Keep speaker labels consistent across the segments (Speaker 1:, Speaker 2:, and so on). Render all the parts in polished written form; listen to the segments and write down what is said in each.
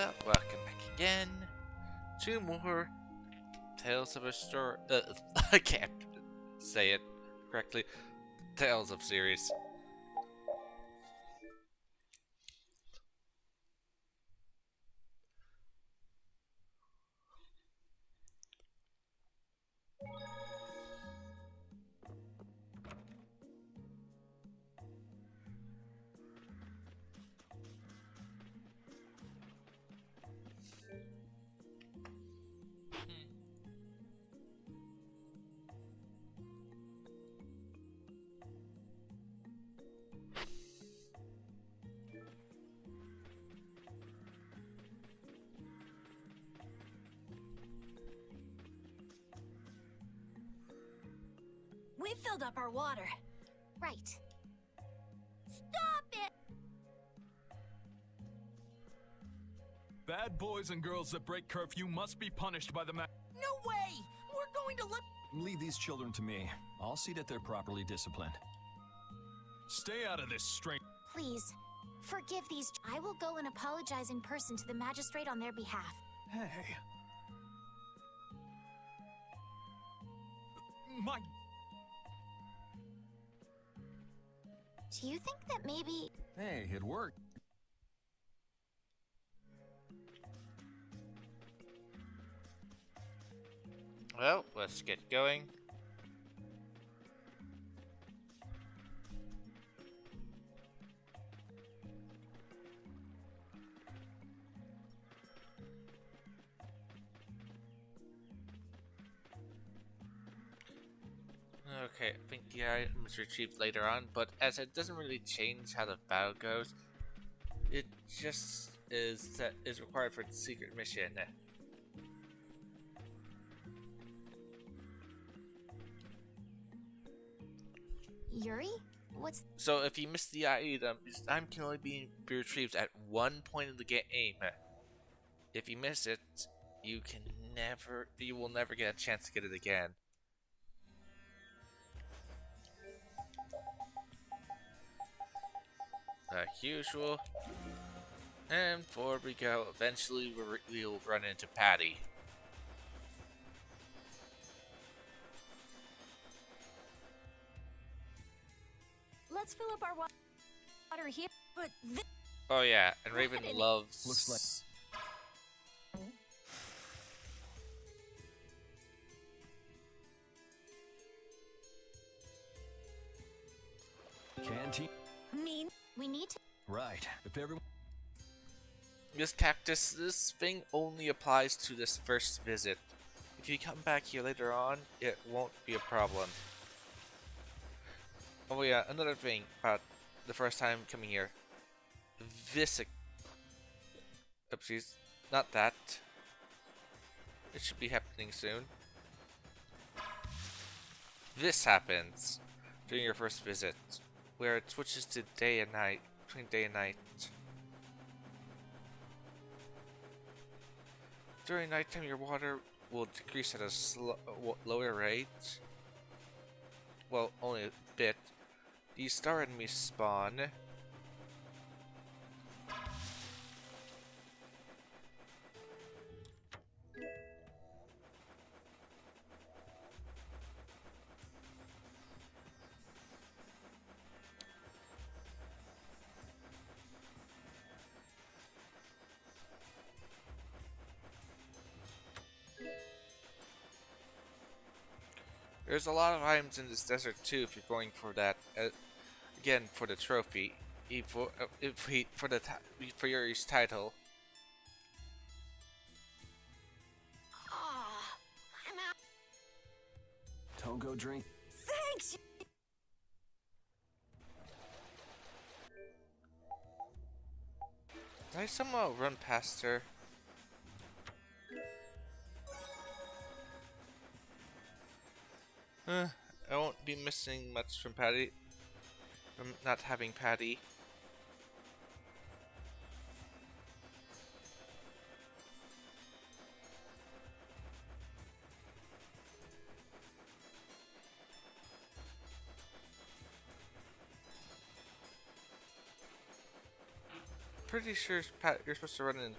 Speaker 1: Welcome back again. Two more Tales of a Story. I can't say it correctly. Tales of series.
Speaker 2: We filled up our water.
Speaker 3: Right.
Speaker 2: Stop it!
Speaker 4: Bad boys and girls that break curfew must be punished by the
Speaker 2: No way! We're going to
Speaker 5: Leave these children to me. I'll see that they're properly disciplined.
Speaker 4: Stay out of this, stranger.
Speaker 3: Please, forgive these. I will go and apologize in person to the magistrate on their behalf.
Speaker 4: Hey. My...
Speaker 3: Do you think that maybe...
Speaker 5: Hey, it worked.
Speaker 1: Well, let's get going. Okay, I think the item is retrieved later on, but as it doesn't really change how the battle goes, it just is required for the secret mission.
Speaker 3: Yuri? What's...
Speaker 1: So if you miss the item, this item can only be retrieved at one point in the game. If you miss it, you will never get a chance to get it again. Like usual. And forward we go. Eventually we'll run into Patty.
Speaker 2: Let's fill up our water here. But
Speaker 1: Oh yeah, and Raven loves...
Speaker 5: Looks like... Canteen?
Speaker 2: mean,
Speaker 3: We need to...
Speaker 5: Right. If everyone...
Speaker 1: This thing only applies to this first visit. If you come back here later on, it won't be a problem. Oh yeah, another thing about the first time coming here. Oopsies, not that. It should be happening soon. This happens during your first visit, where it switches to day and night, between day and night. During nighttime, your water will decrease at a lower rate. Well, only a bit. These star enemies spawn. There's a lot of items in this desert too if you're going for that. Again, for the trophy, for your title.
Speaker 2: I'm out.
Speaker 5: Togo drink?
Speaker 2: Thanks.
Speaker 1: Did I somehow run past her? I won't be missing much from Patty. From not having Patty. Pretty sure you're supposed to run in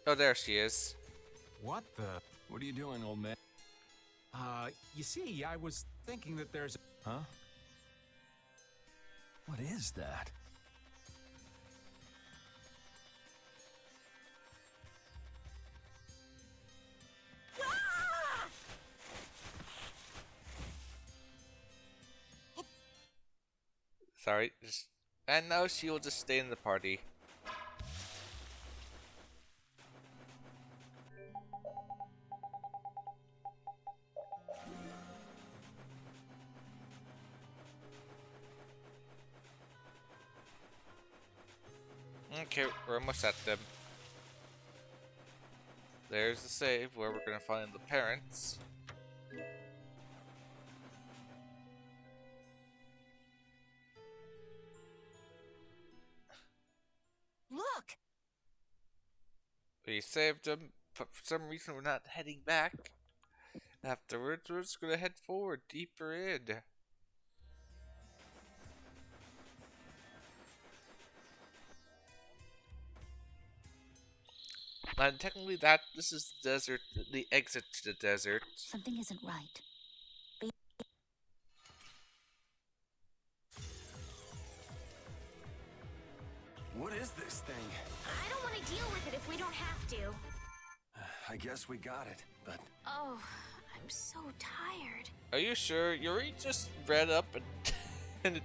Speaker 1: Oh, there she is.
Speaker 4: What the?
Speaker 5: What are you doing, old man?
Speaker 4: You see, I was thinking that there's...
Speaker 5: Huh? What is that?
Speaker 1: Sorry, just... And now she will just stay in the party. Okay, we're almost at them. There's the save where we're gonna find the parents.
Speaker 3: Look!
Speaker 1: We saved them, but for some reason we're not heading back. Afterwards, we're just gonna head forward, deeper in. And technically this is the desert, the exit to the desert.
Speaker 3: Something isn't right.
Speaker 6: What is this thing?
Speaker 3: I don't want to deal with it if we don't have to.
Speaker 6: I guess we got it, but
Speaker 3: Oh, I'm so tired.
Speaker 1: Are you sure? Yuri just read up and, and it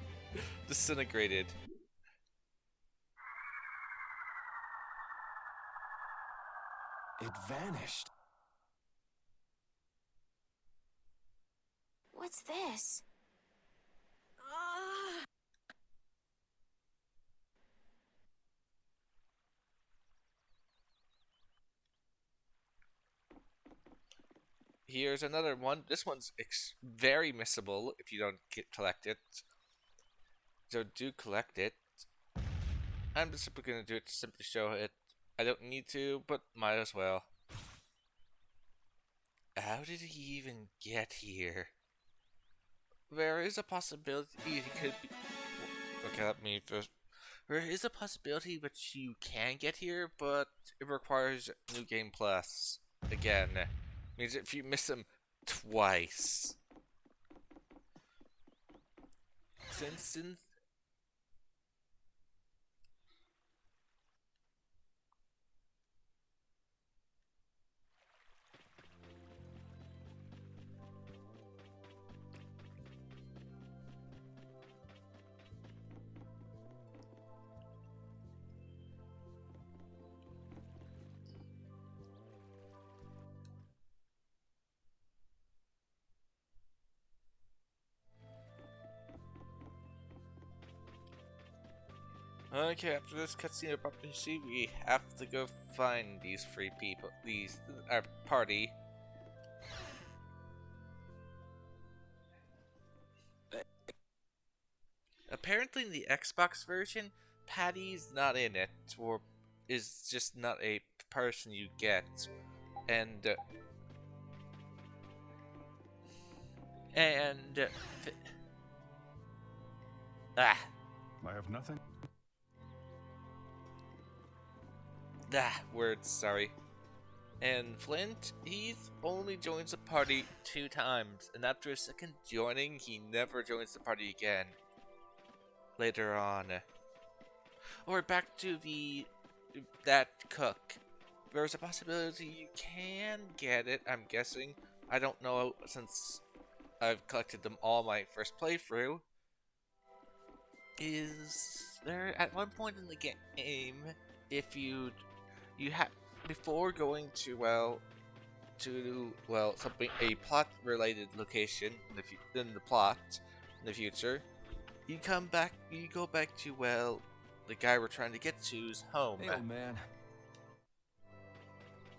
Speaker 1: disintegrated.
Speaker 6: it vanished.
Speaker 3: What's this?
Speaker 1: Here's another one. This one's very missable if you don't collect it. So do collect it. I'm just simply gonna do it to simply show it. I don't need to, but might as well. How did he even get here? There is a possibility he could be... Okay, let me first... There is a possibility that you can get here, but it requires New Game Plus. Again. Means if you miss him twice. Since okay, after this cutscene of prophecy, we have to go find these three people. Our party. Apparently, in the Xbox version, Patty's not in it, or is just not a person you get, and ah.
Speaker 4: I have nothing.
Speaker 1: Words, sorry. And Flint, he only joins the party 2 times, and after a second joining, he never joins the party again. Later on. Or back to that cook. There's a possibility you can get it, I'm guessing. I don't know since I've collected them all my first playthrough. Is there at one point in the game, if you have before going to something a plot related location in the plot in the future, you go back to the guy we're trying to get to's home.
Speaker 5: Hey, old man.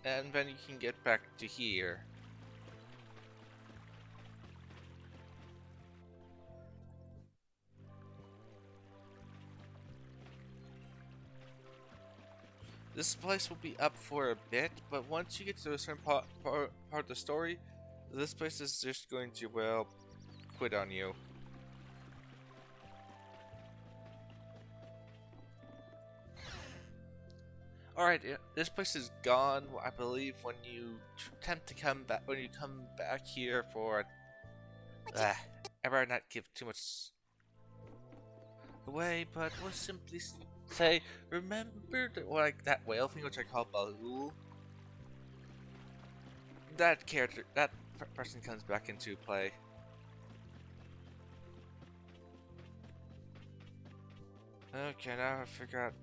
Speaker 1: And then you can get back to here. This place will be up for a bit, but once you get to a certain part of the story, this place is just going to, quit on you. Alright, this place is gone, I believe, when you attempt to come back, when you come back here for... I better not give too much away, but we'll simply say, remember that whale thing which I call Baloo? That character, that person comes back into play. Okay, now I figure out...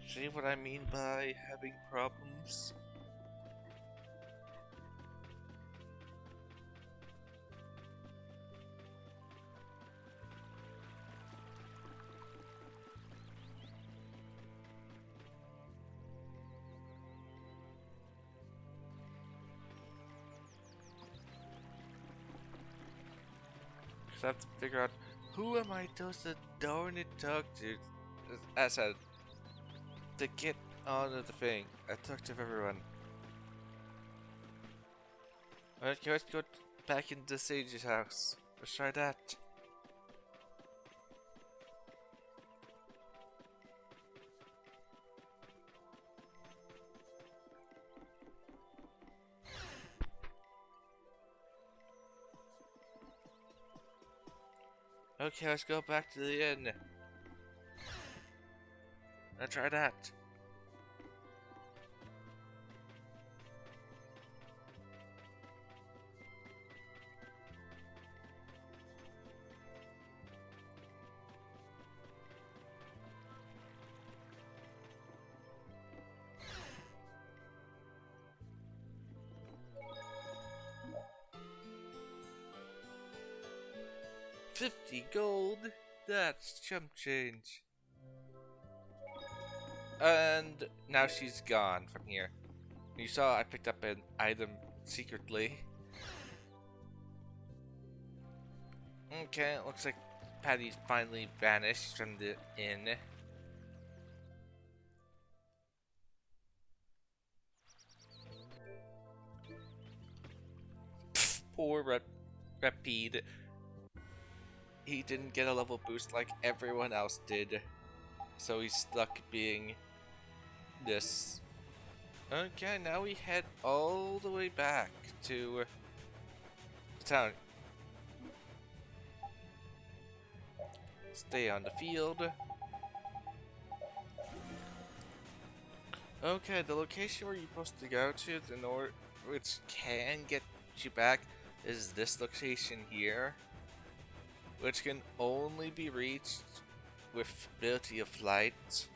Speaker 1: See what I mean by having problems? Because I have to figure out who am I supposed to darn it talk to as a to get onto the thing. I talked to everyone. Okay, let's go back into Sage's house. Let's try that. Okay, let's go back to the inn. Let's try that. $50 gold. That's chump change. And now she's gone from here. You saw I picked up an item secretly. Okay, looks like Patty's finally vanished from the inn. Pfft, poor Rapide. He didn't get a level boost like everyone else did. So he's stuck being this. Okay, now we head all the way back to the town. Stay on the field. Okay, the location where you're supposed to go to, which can get you back, is this location here, which can only be reached with ability of flight.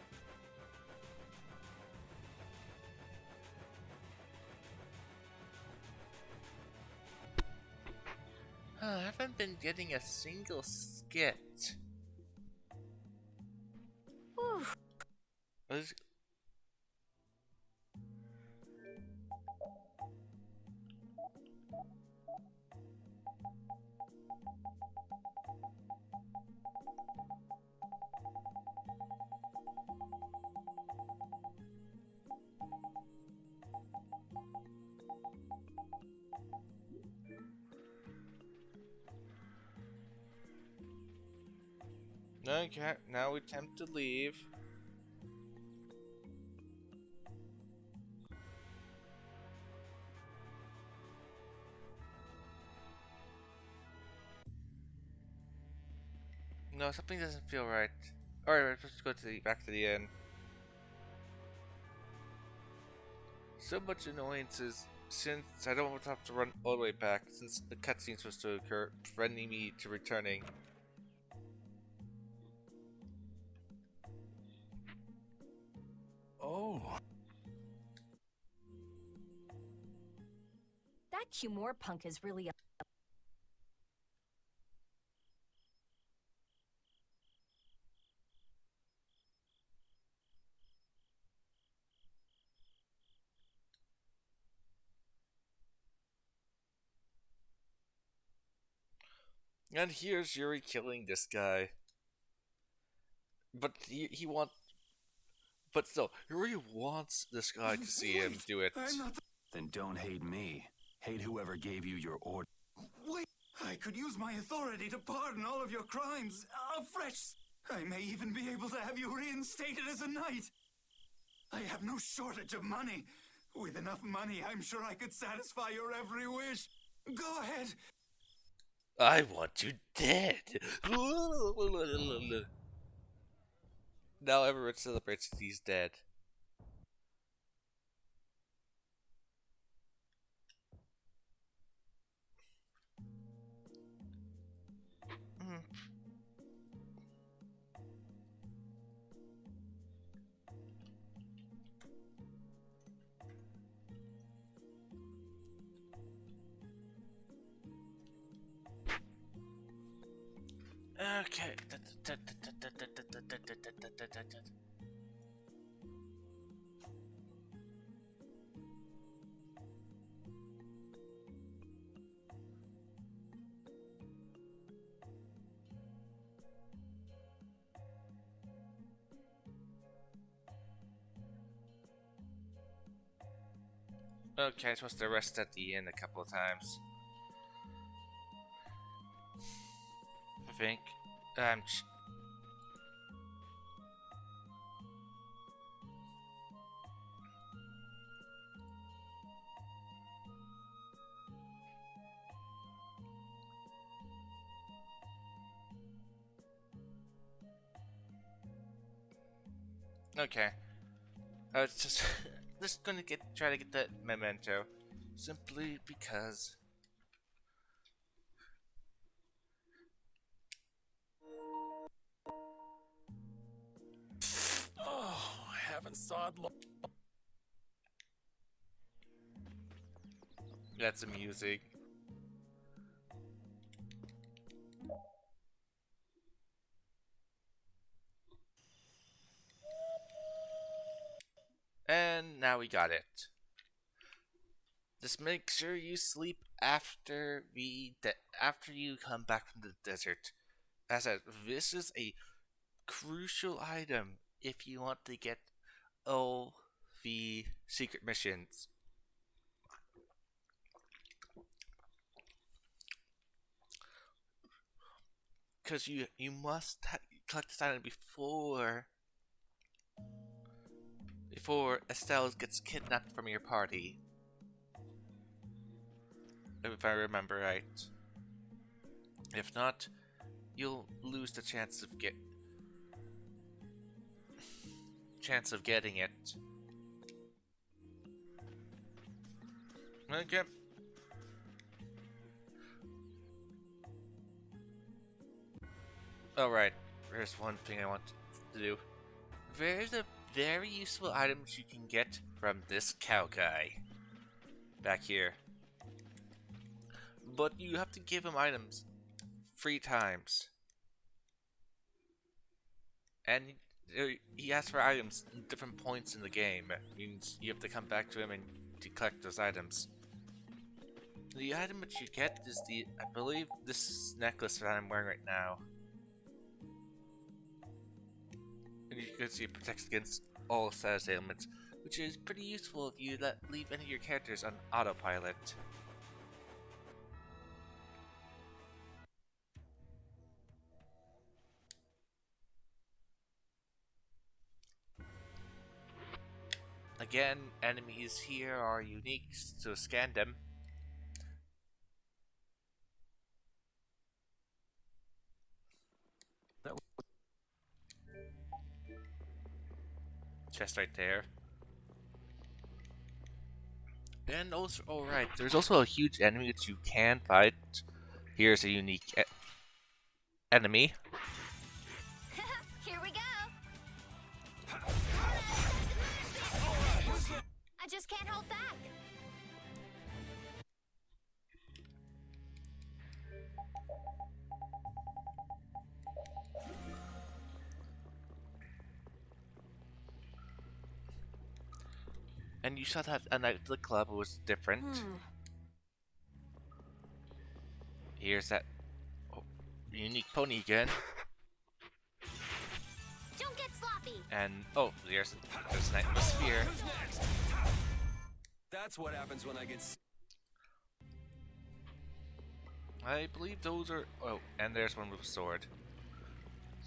Speaker 1: I haven't been getting a single skit.
Speaker 2: Whew.
Speaker 1: Okay, now we attempt to leave. No, something doesn't feel right. Alright, let's go to back to the end. So much annoyances since I don't have to run all the way back, since the cutscene's supposed to occur, preventing me to returning.
Speaker 6: Oh.
Speaker 2: That Humor punk is really a...
Speaker 1: And here's Yuri killing this guy. But he wants... But still, Yuri wants this guy to see him do it.
Speaker 6: I'm not Then don't hate me. Hate whoever gave you your order. Wait, I could use my authority to pardon all of your crimes. Afresh. I may even be able to have you reinstated as a knight. I have no shortage of money. With enough money, I'm sure I could satisfy your every wish. Go ahead.
Speaker 1: I want you dead. Now everyone celebrates that he's dead. Okay. Okay, I'm supposed to rest at the inn a couple of times. I think. Okay. I was just gonna try to get that memento, simply because.
Speaker 6: Oh, I haven't sawed.
Speaker 1: That's amusing. And now we got it. Just make sure you sleep after after you come back from the desert. As I said, this is a crucial item if you want to get all the secret missions. Because you must collect this item before Estelle gets kidnapped from your party. If I remember right. If not, you'll lose the chance of getting it. Okay. Alright, there's one thing I want to do. There's a very useful items you can get from this cow guy. Back here. But you have to give him items 3 times. And he asks for items in different points in the game. It means you have to come back to him and to collect those items. The item that you get is I believe this necklace that I'm wearing right now. And you can see it protects against all status ailments, which is pretty useful if you leave any of your characters on autopilot. Again, enemies here are unique, so scan them. Chest right there. And also, alright, there's also a huge enemy that you can fight. Here's a unique enemy.
Speaker 3: Here we go. I just can't hold back.
Speaker 1: And you saw that a night at the club was different. Here's that unique pony again.
Speaker 3: Don't get sloppy.
Speaker 1: And there's Night in the Sphere.
Speaker 6: That's what happens when I get.
Speaker 1: I believe those are... Oh, and there's one with a sword.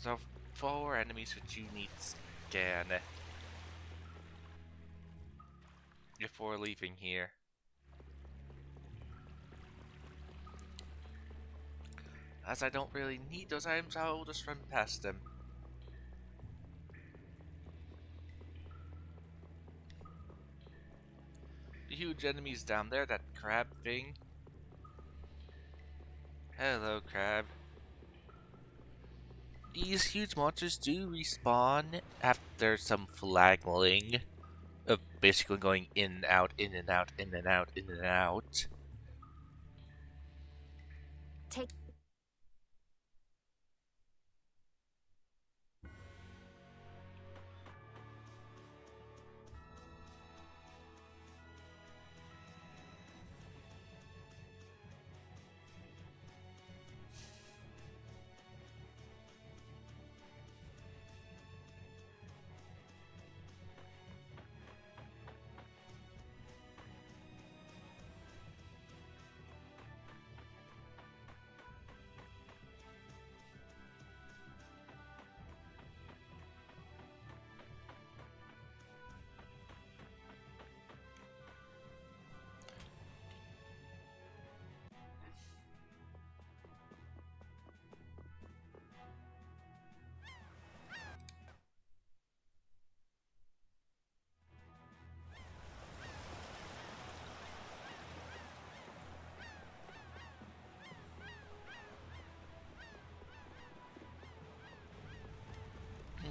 Speaker 1: So, 4 enemies which you need to scan before leaving here. As I don't really need those items, I'll just run past them. The huge enemies down there, that crab thing. Hello, crab. These huge monsters do respawn after some flagging of basically going in and out, in and out, in and out, in and out.
Speaker 2: Take.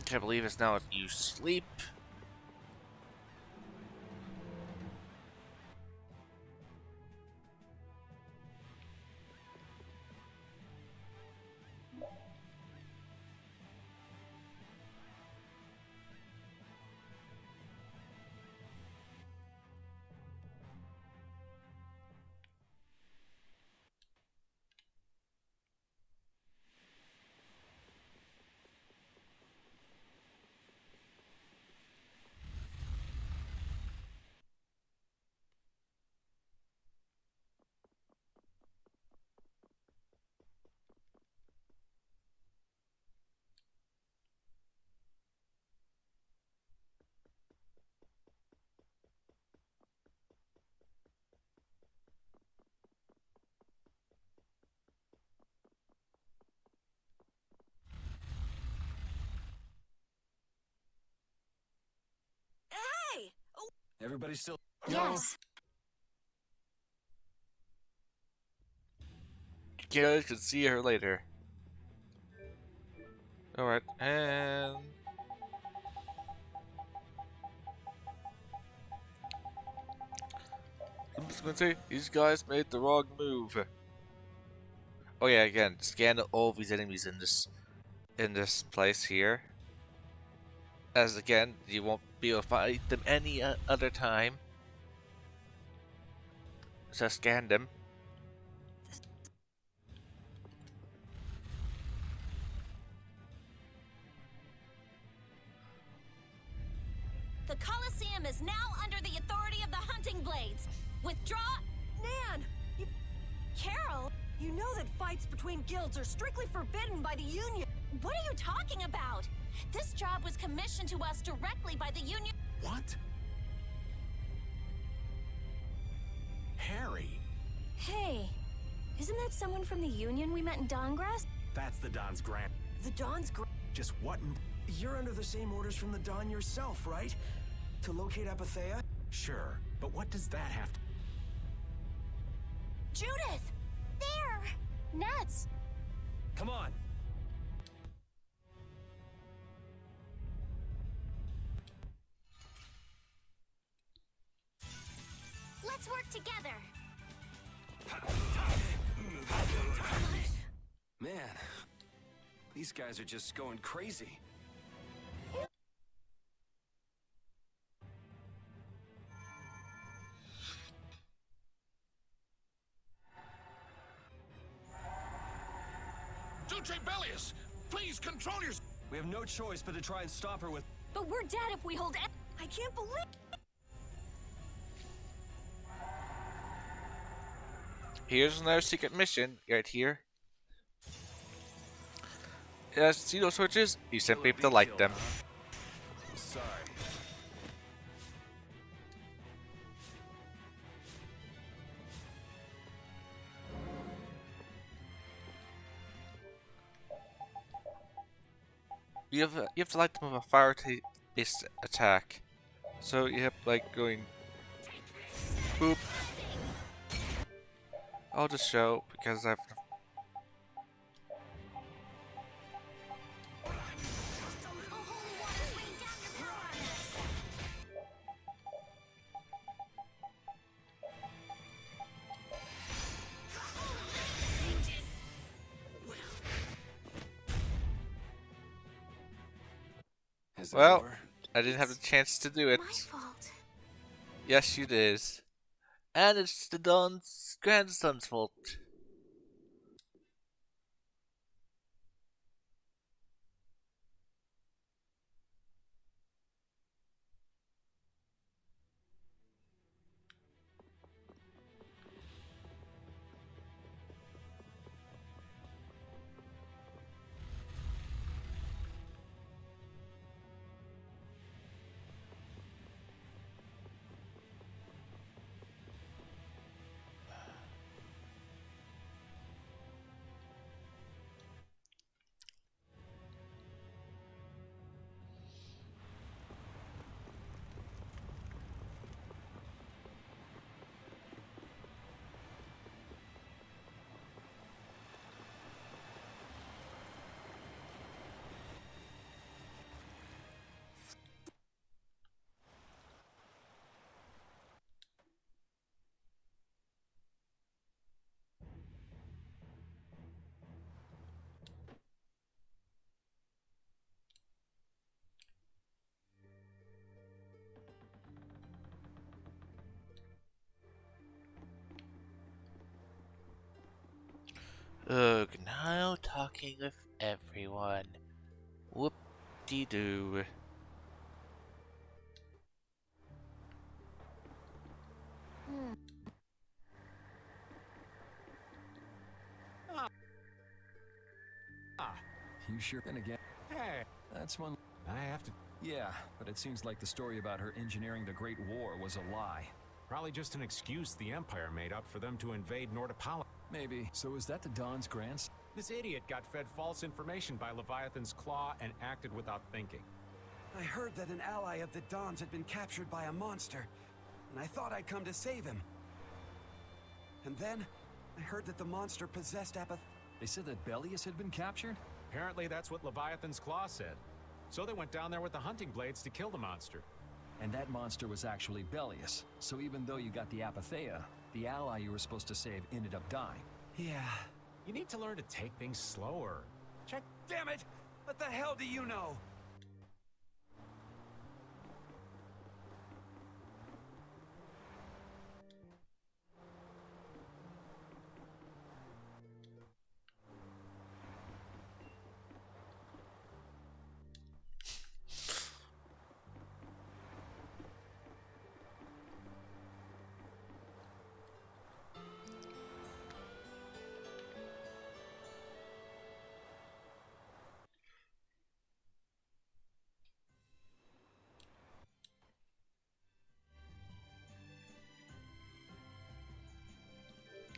Speaker 1: Can't believe it's now if you sleep.
Speaker 2: Hey!
Speaker 5: Everybody still...
Speaker 3: Yes.
Speaker 1: You guys can see her later. Alright, and... I'm just gonna say, these guys made the wrong move. Oh yeah, again, scan all of these enemies in this place here. As again, you won't be able to fight them any other time. So scan them.
Speaker 2: The Colosseum is now under the authority of the Hunting Blades. Withdraw. Nan! Carol! You know that fights between guilds are strictly forbidden by the Union. What are you talking about?
Speaker 3: This job was commissioned to us directly by the Union.
Speaker 6: What? Harry?
Speaker 2: Hey, isn't that someone from the Union we met in Dawngrass?
Speaker 6: That's the Don's Grand.
Speaker 2: The Dawn's
Speaker 6: Just what in...
Speaker 7: You're under the same orders from the Dawn yourself, right? To locate Apathea?
Speaker 6: Sure, but what does that have to...
Speaker 2: Judith!
Speaker 3: There! Nuts!
Speaker 5: Come on.
Speaker 3: Let's work together.
Speaker 5: Man, these guys are just going crazy.
Speaker 4: Bellius, please control yourself.
Speaker 5: We have no choice but to try and stop her with...
Speaker 2: But we're dead if we hold. I can't believe.
Speaker 1: Here's another secret mission right here. Yes, see those switches? You simply have to light them.
Speaker 6: Sorry.
Speaker 1: You have to light them with a fire-based attack. So you have like going boop. I'll just show because I've
Speaker 6: Is it
Speaker 1: well,
Speaker 6: over?
Speaker 1: I didn't have the chance to do it.
Speaker 3: My fault.
Speaker 1: Yes, you did. And it's the Don's grandson's fault. Ugh, now talking with everyone. Whoop-de-doo.
Speaker 5: You sure? And again,
Speaker 4: Hey,
Speaker 5: that's one.
Speaker 4: I have to.
Speaker 5: Yeah, but it seems like the story about her engineering the Great War was a lie.
Speaker 8: Probably just an excuse the Empire made up for them to invade Nordopolis.
Speaker 5: Maybe. So is that the Don's grandson?
Speaker 8: This idiot got fed false information by Leviathan's Claw and acted without thinking.
Speaker 7: I heard that an ally of the Dons had been captured by a monster, and I thought I'd come to save him. And then, I heard that the monster possessed
Speaker 5: They said that Bellius had been captured?
Speaker 8: Apparently that's what Leviathan's Claw said. So they went down there with the hunting blades to kill the monster.
Speaker 5: And that monster was actually Bellius. So even though you got the Apatheia, the ally you were supposed to save ended up dying.
Speaker 7: Yeah.
Speaker 8: You need to learn to take things slower. Check.
Speaker 7: Damn it! What the hell do you know?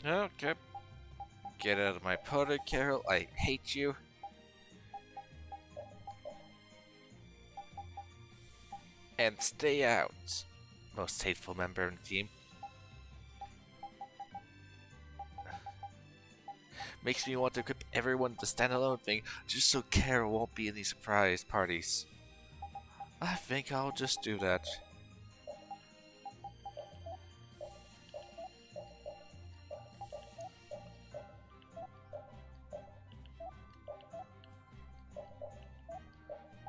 Speaker 1: Okay. Get out of my party, Carol. I hate you. And stay out. Most hateful member of the team. Makes me want to equip everyone the standalone thing just so Carol won't be in these surprise parties. I think I'll just do that.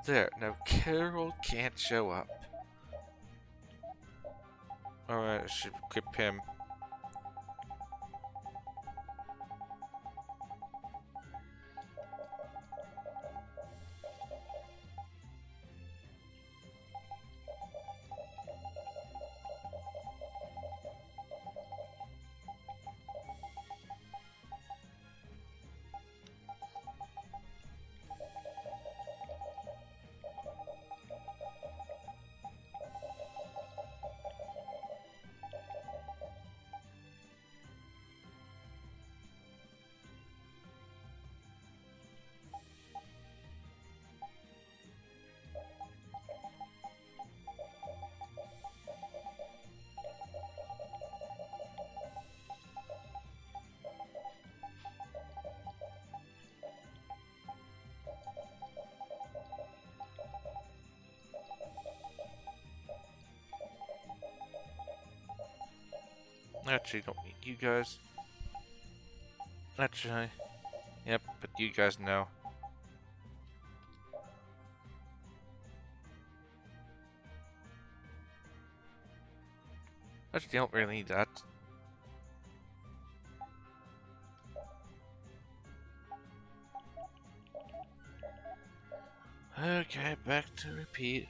Speaker 1: There, now Carol can't show up. Alright, I should equip him. Actually, don't need you guys. Actually, yep, but you guys know. Actually, don't really need that. Okay, back to repeat.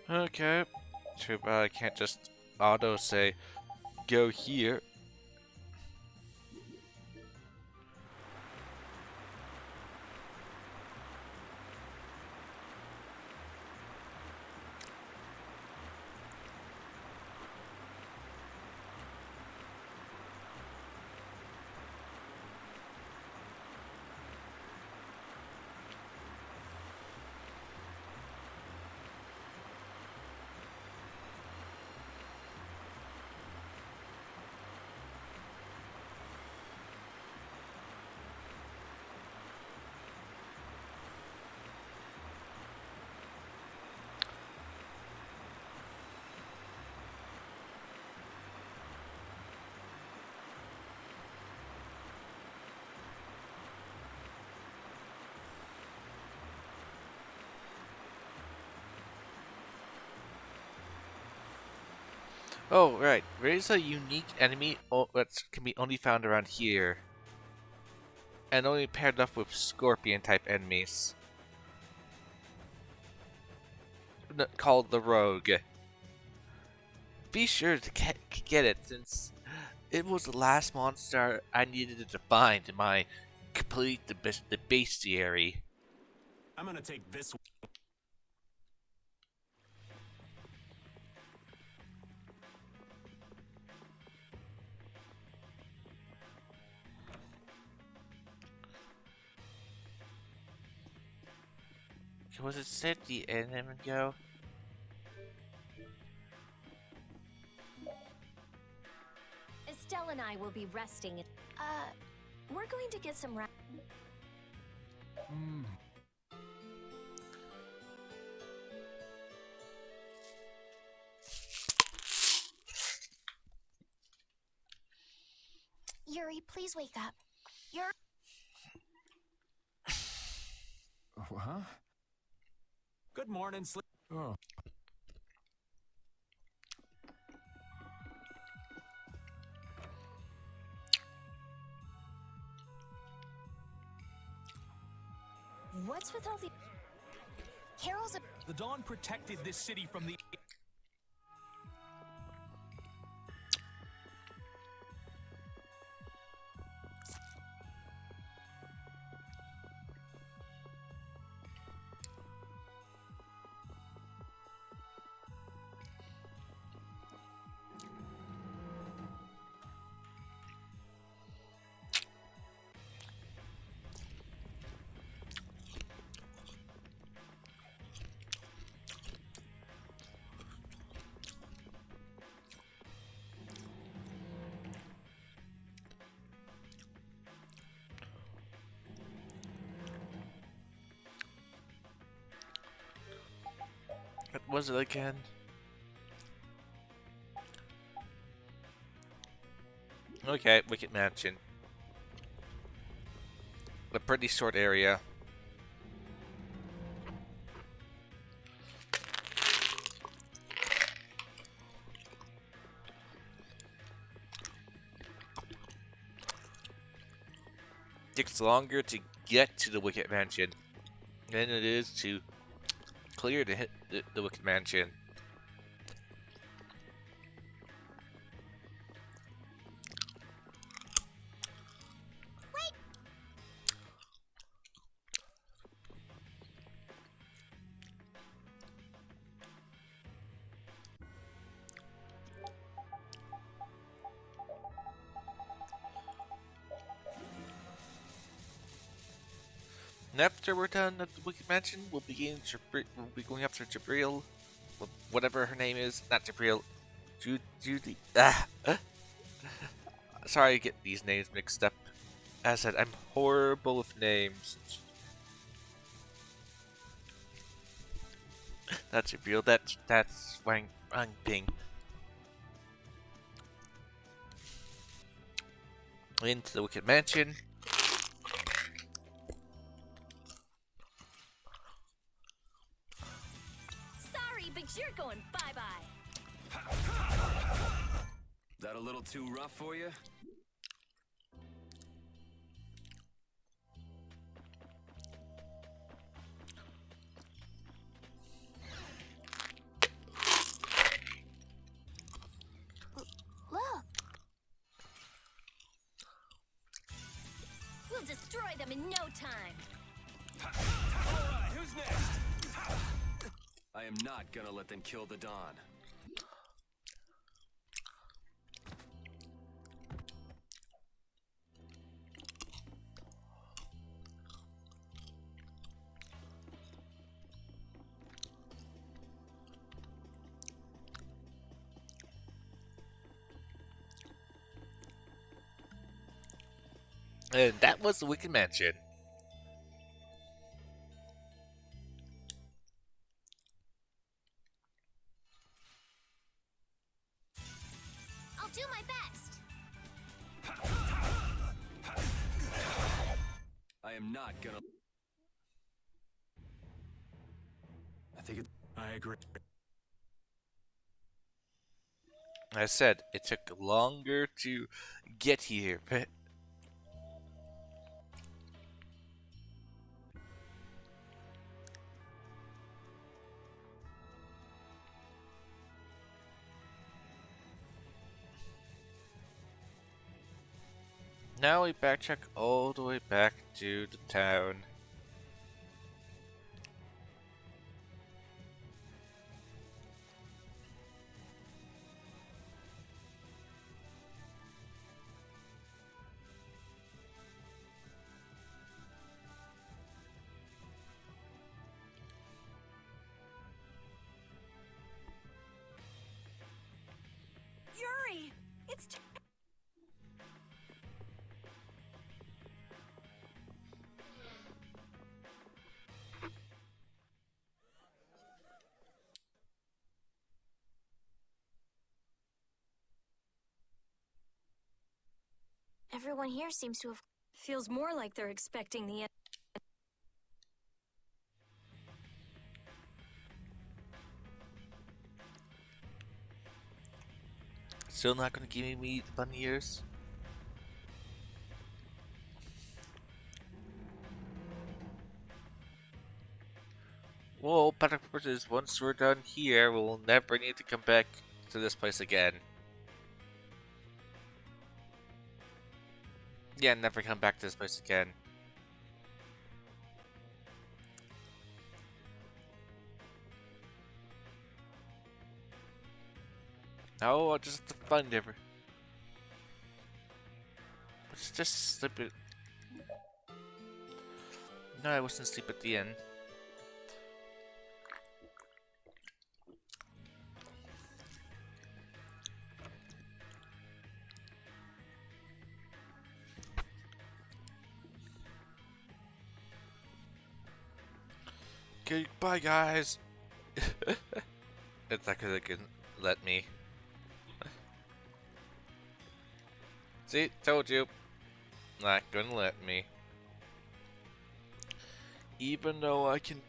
Speaker 1: Okay. Too bad I can't just auto say go here. Oh, right. There is a unique enemy that can be only found around here. And only paired up with scorpion type enemies. Called the Rogue. Be sure to get it, since it was the last monster I needed to find in my complete the bestiary.
Speaker 8: I'm gonna take this one.
Speaker 1: Was it set the enemy go?
Speaker 2: Estelle and I will be resting. We're going to get some rest.
Speaker 3: Yuri, please wake up. Yuri.
Speaker 5: Huh?
Speaker 8: Good morning, Sleep.
Speaker 5: Oh.
Speaker 2: What's with all the...
Speaker 3: Carol's a...
Speaker 4: The Dawn protected this city from the...
Speaker 1: What was it again? Okay, Wicked Mansion. A pretty short area. Takes longer to get to the Wicked Mansion than it is to clear the Wicked Mansion. And after we're done at the Wicked Mansion, we'll be going after Jabril, whatever her name is. Not Jabril, Judy. Sorry, I get these names mixed up. As I said, I'm horrible with names. That's Jabril. That's Wang Ping. Into the Wicked Mansion.
Speaker 2: Sorry, but you're going bye-bye.
Speaker 7: That a little too rough for you?
Speaker 3: Look,
Speaker 2: We'll destroy them in no time.
Speaker 7: Alright, who's next? I am not gonna let them kill the Dawn.
Speaker 1: And that was the Wicked Mansion.
Speaker 3: I'll do my best.
Speaker 7: I am not gonna...
Speaker 8: I agree.
Speaker 1: I said it took longer to get here, but now we backtrack all the way back to the town.
Speaker 2: Yuri! It's
Speaker 3: Everyone here seems to have...
Speaker 2: Feels more like they're expecting the end.
Speaker 1: Still not gonna give me the bunny ears? Well, better purposes, once we're done here, we'll never need to come back to this place again. Yeah, never come back to this place again. No, I'll just have to find every. Let's just slip it. No, I wasn't asleep at the end. Okay, bye guys. It's not gonna let me. See, told you. Not gonna let me. Even though I can.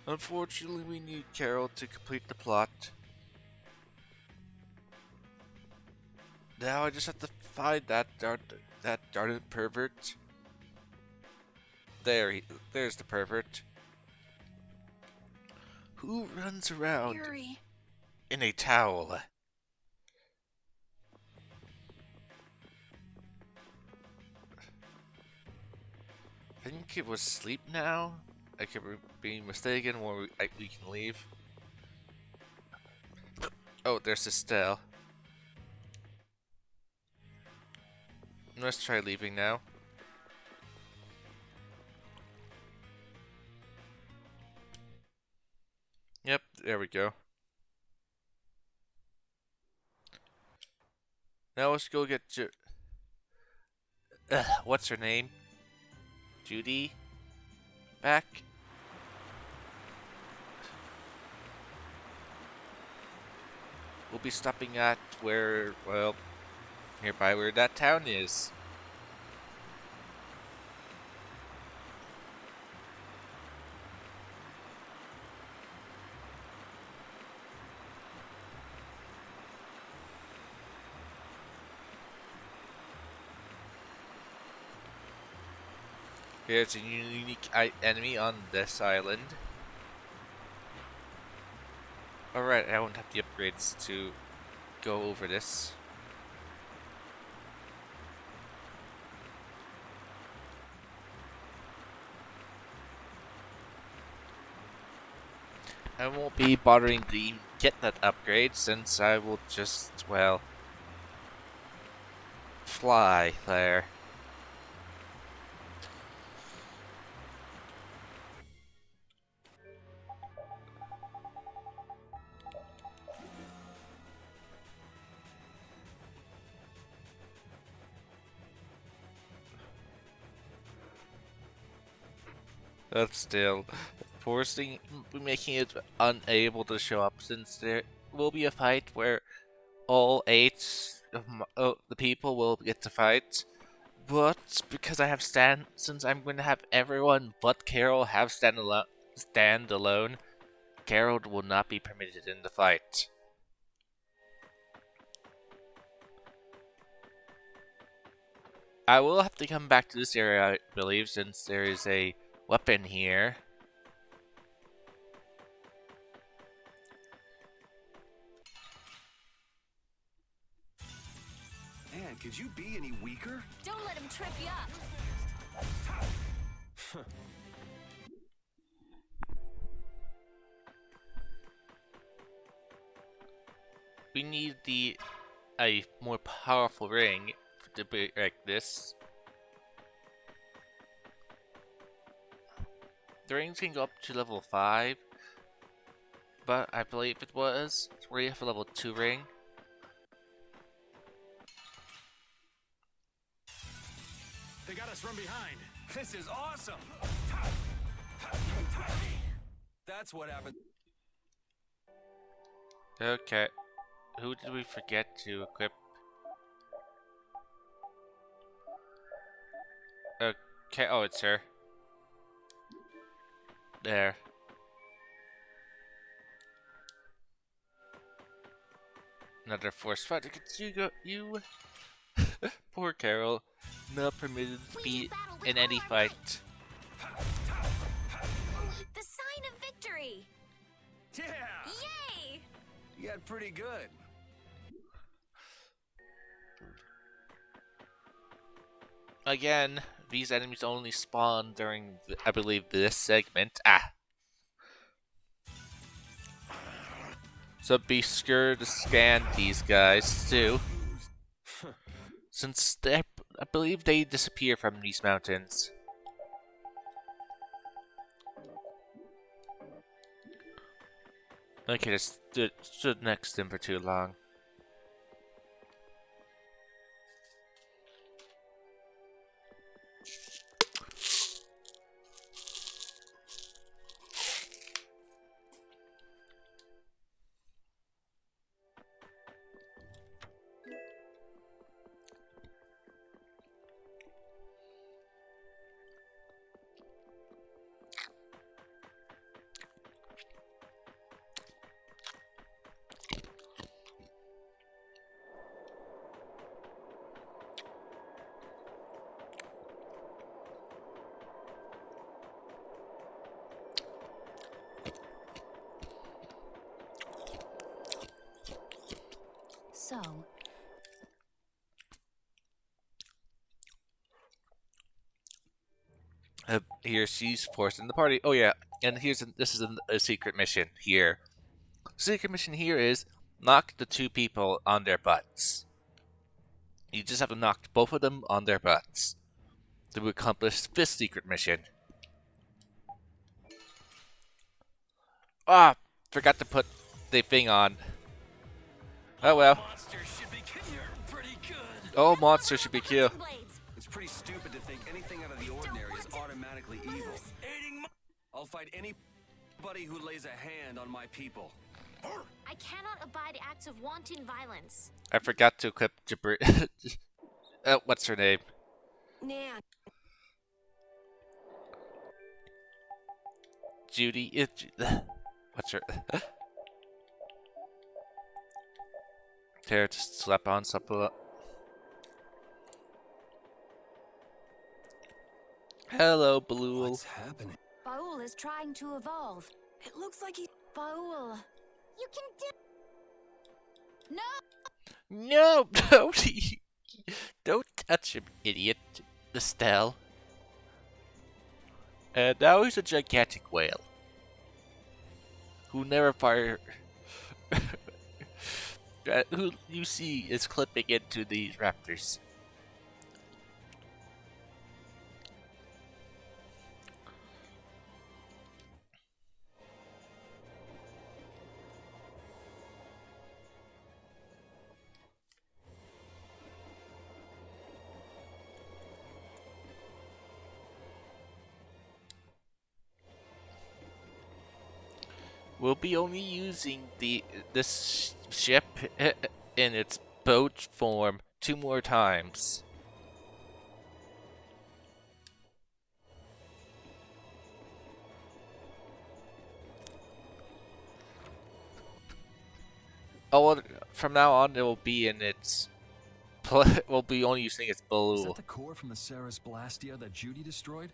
Speaker 1: Unfortunately, we need Carol to complete the plot. Now I just have to find that darn pervert. There's the pervert. Who runs around
Speaker 2: Yuri.
Speaker 1: in a towel? I think it was sleep now. I could be mistaken, or we can leave. Oh, there's Estelle. Let's try leaving now. There we go. Now let's go get what's her name? Judy? Back? We'll be stopping at where, well, nearby where that town is. Here's a unique enemy on this island. Alright, I won't have the upgrades to go over this. I won't be bothering to get that upgrade since I will just, well, fly there. But still, forcing, making it unable to show up since there will be a fight where all 8 of the people will get to fight. But because I have since I'm going to have everyone but Carol have stand alone, Carol will not be permitted in the fight. I will have to come back to this area, I believe, since there is a weapon here.
Speaker 7: Man, could you be any weaker?
Speaker 2: Don't let him trip you up.
Speaker 1: We need a more powerful ring to be like this. The rings can go up to level 5, but I believe it was where you have a level 2 ring.
Speaker 8: They got us from behind.
Speaker 7: This is awesome! That's what happened.
Speaker 1: Okay, who did we forget to equip? Okay, oh, it's her. There. Another force fight. You poor Carol, not permitted to be in any fight.
Speaker 2: The sign of victory!
Speaker 7: Yeah!
Speaker 2: Yay!
Speaker 7: You got pretty good.
Speaker 1: Again, these enemies only spawn during, I believe, this segment. So be sure to scan these guys too, since I believe they disappear from these mountains. Okay, just stood next to him for too long.
Speaker 3: So,
Speaker 1: Here she's forcing the party. Oh yeah, and this is a secret mission here. Secret mission here is knock the 2 people on their butts. You just have to knock both of them on their butts to accomplish this secret mission. Forgot to put the thing on. Oh well. All monsters should be killed.
Speaker 7: It's pretty stupid to think anything out of the ordinary is automatically evil. I'll fight anybody who lays a hand on my people.
Speaker 3: I cannot abide acts of wanton violence.
Speaker 1: I forgot to equip Jabri. What's her name?
Speaker 2: Nan.
Speaker 1: Judy. What's her? There, just slap on something. Hello, Balul.
Speaker 7: What's happening?
Speaker 3: Baul is trying to evolve.
Speaker 2: It looks like he.
Speaker 3: Baul. You can do. No!
Speaker 1: No, don't touch him, idiot. Estelle. And now he's a gigantic whale. Who never fire. Who you see is clipping into these raptors. We'll be only using this ship in its boat form 2 more times. Oh, well, from now on it will be in its. We'll be only using its
Speaker 5: Is
Speaker 1: blue.
Speaker 5: that the core from the Ceres Blastia that Judy destroyed?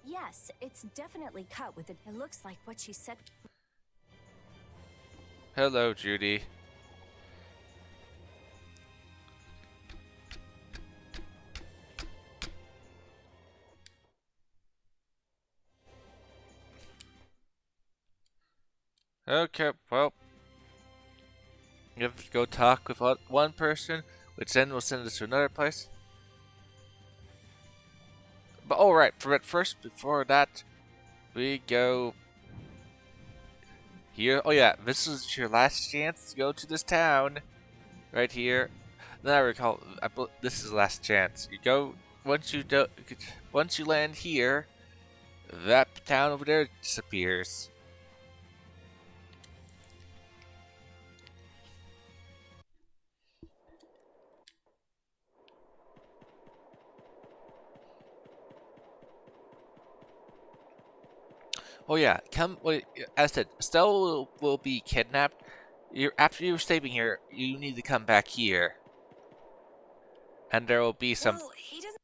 Speaker 2: Yes, it's definitely cut with it. It looks like what she said.
Speaker 1: Hello, Judy. Okay, well, you have to go talk with one person, which then will send us to another place. But alright, first, before that, we go here. Oh yeah, this is your last chance to go to this town. Right here. Then I recall, this is the last chance. You go, once you land here, that town over there disappears. Oh yeah, wait, as I said, Stella will be kidnapped. After you're staying here, you need to come back here. And there will be some...
Speaker 2: Well, he doesn't.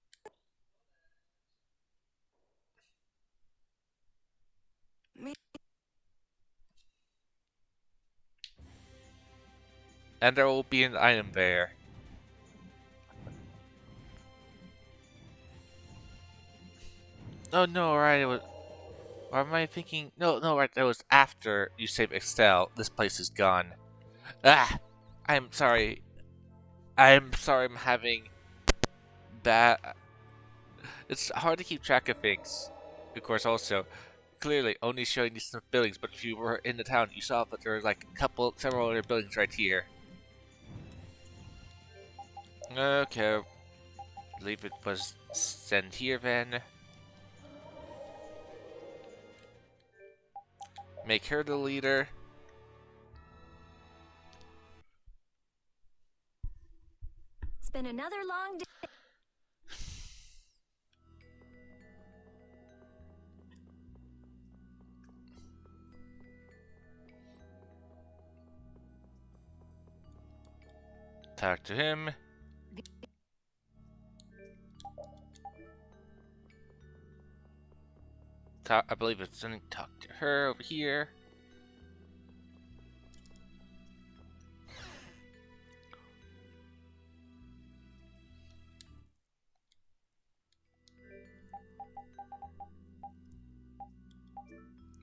Speaker 1: And there will be an item there. Oh no, right, it was... Or am I thinking... No, right, that was after you save Excel. This place is gone. Ah! I'm sorry. I'm having bad... It's hard to keep track of things. Of course, also, clearly only showing these buildings, but if you were in the town, you saw that there were like several other buildings right here. Okay. I believe it was sent here then. Make her the leader.
Speaker 2: It's been another long day.
Speaker 1: Talk to him. I believe it's something. Talk to her over here.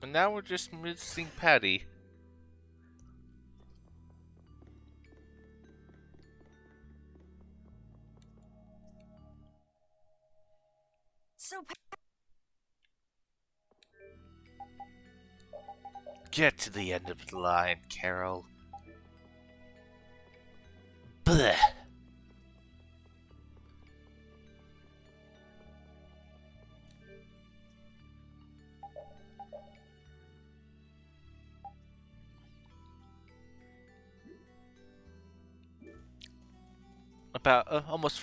Speaker 1: And now we're just missing Patty. Get to the end of the line, Carol. Blech. About almost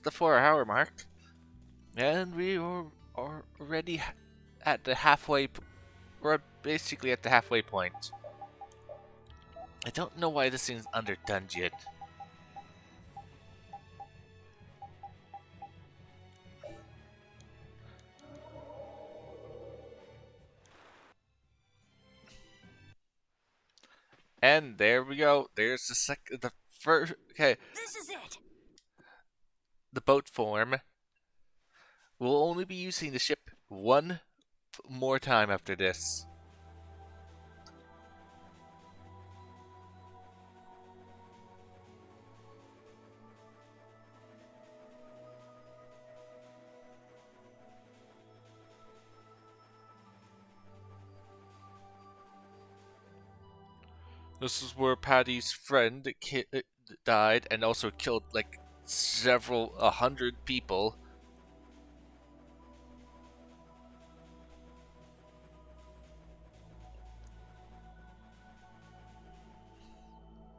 Speaker 1: the 4 hour mark, and we are already at the halfway. We're basically at the halfway point. I don't know why this thing's under dungeon. And there we go. There's the first. Okay,
Speaker 2: This is it.
Speaker 1: the boat form. We'll only be using the ship one more time after this. This is where Patty's friend died and also killed like several 100 people.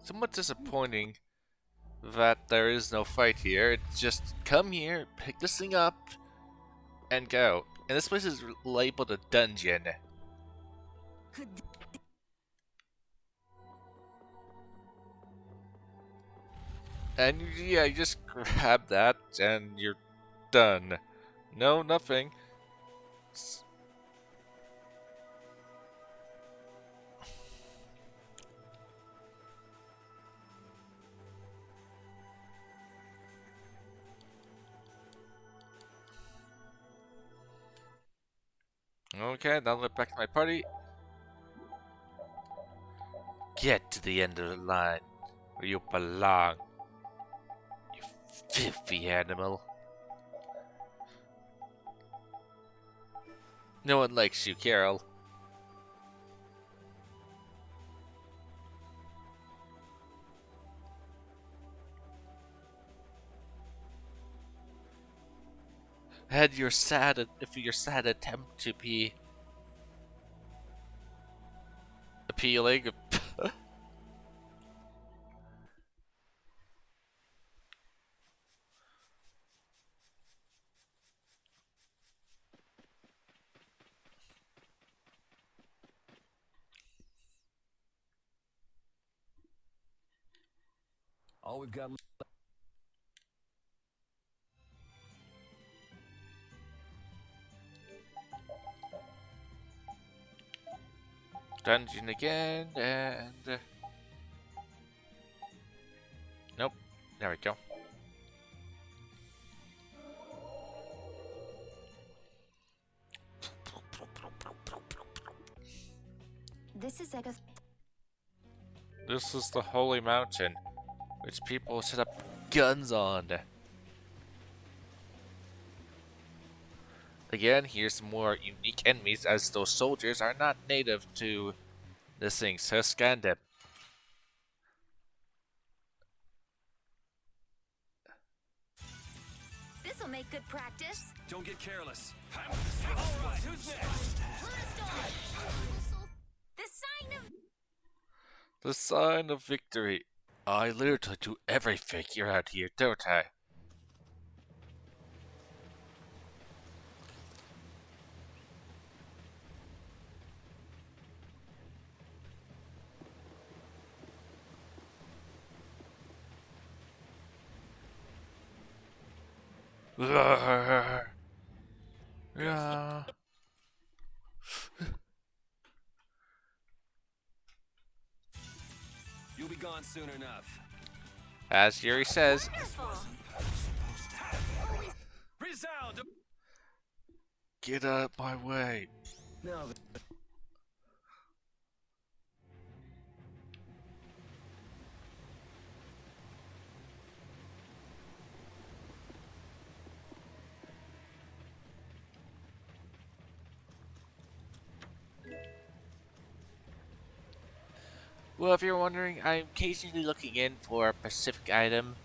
Speaker 1: Somewhat disappointing that there is no fight here. It's just come here, pick this thing up, and go. And this place is labeled a dungeon.
Speaker 2: Could
Speaker 1: And yeah, you just grab that and you're done. No, nothing. Okay, now let back to my party. Get to the end of the line where you belong. You filthy animal. No one likes you, Carol. Had your sad attempt to be appealing.
Speaker 5: All we've got.
Speaker 1: Dungeon again, and nope. There we go.
Speaker 3: This is Egoth.
Speaker 1: This is the Holy Mountain, which people set up guns on. Again, here's some more unique enemies, as those soldiers are not native to this thing, so scan them.
Speaker 2: this'll make good practice.
Speaker 7: Don't get careless.
Speaker 2: Alright, who's next? The sign of
Speaker 1: The sign of victory. I literally do everything here out here, don't I? Yeah.
Speaker 7: You'll be gone soon enough.
Speaker 1: As Yuri says,
Speaker 2: wonderful.
Speaker 7: Resound!
Speaker 1: get out of my way.
Speaker 7: Now
Speaker 1: Well, if you're wondering, I'm occasionally looking in for a specific item.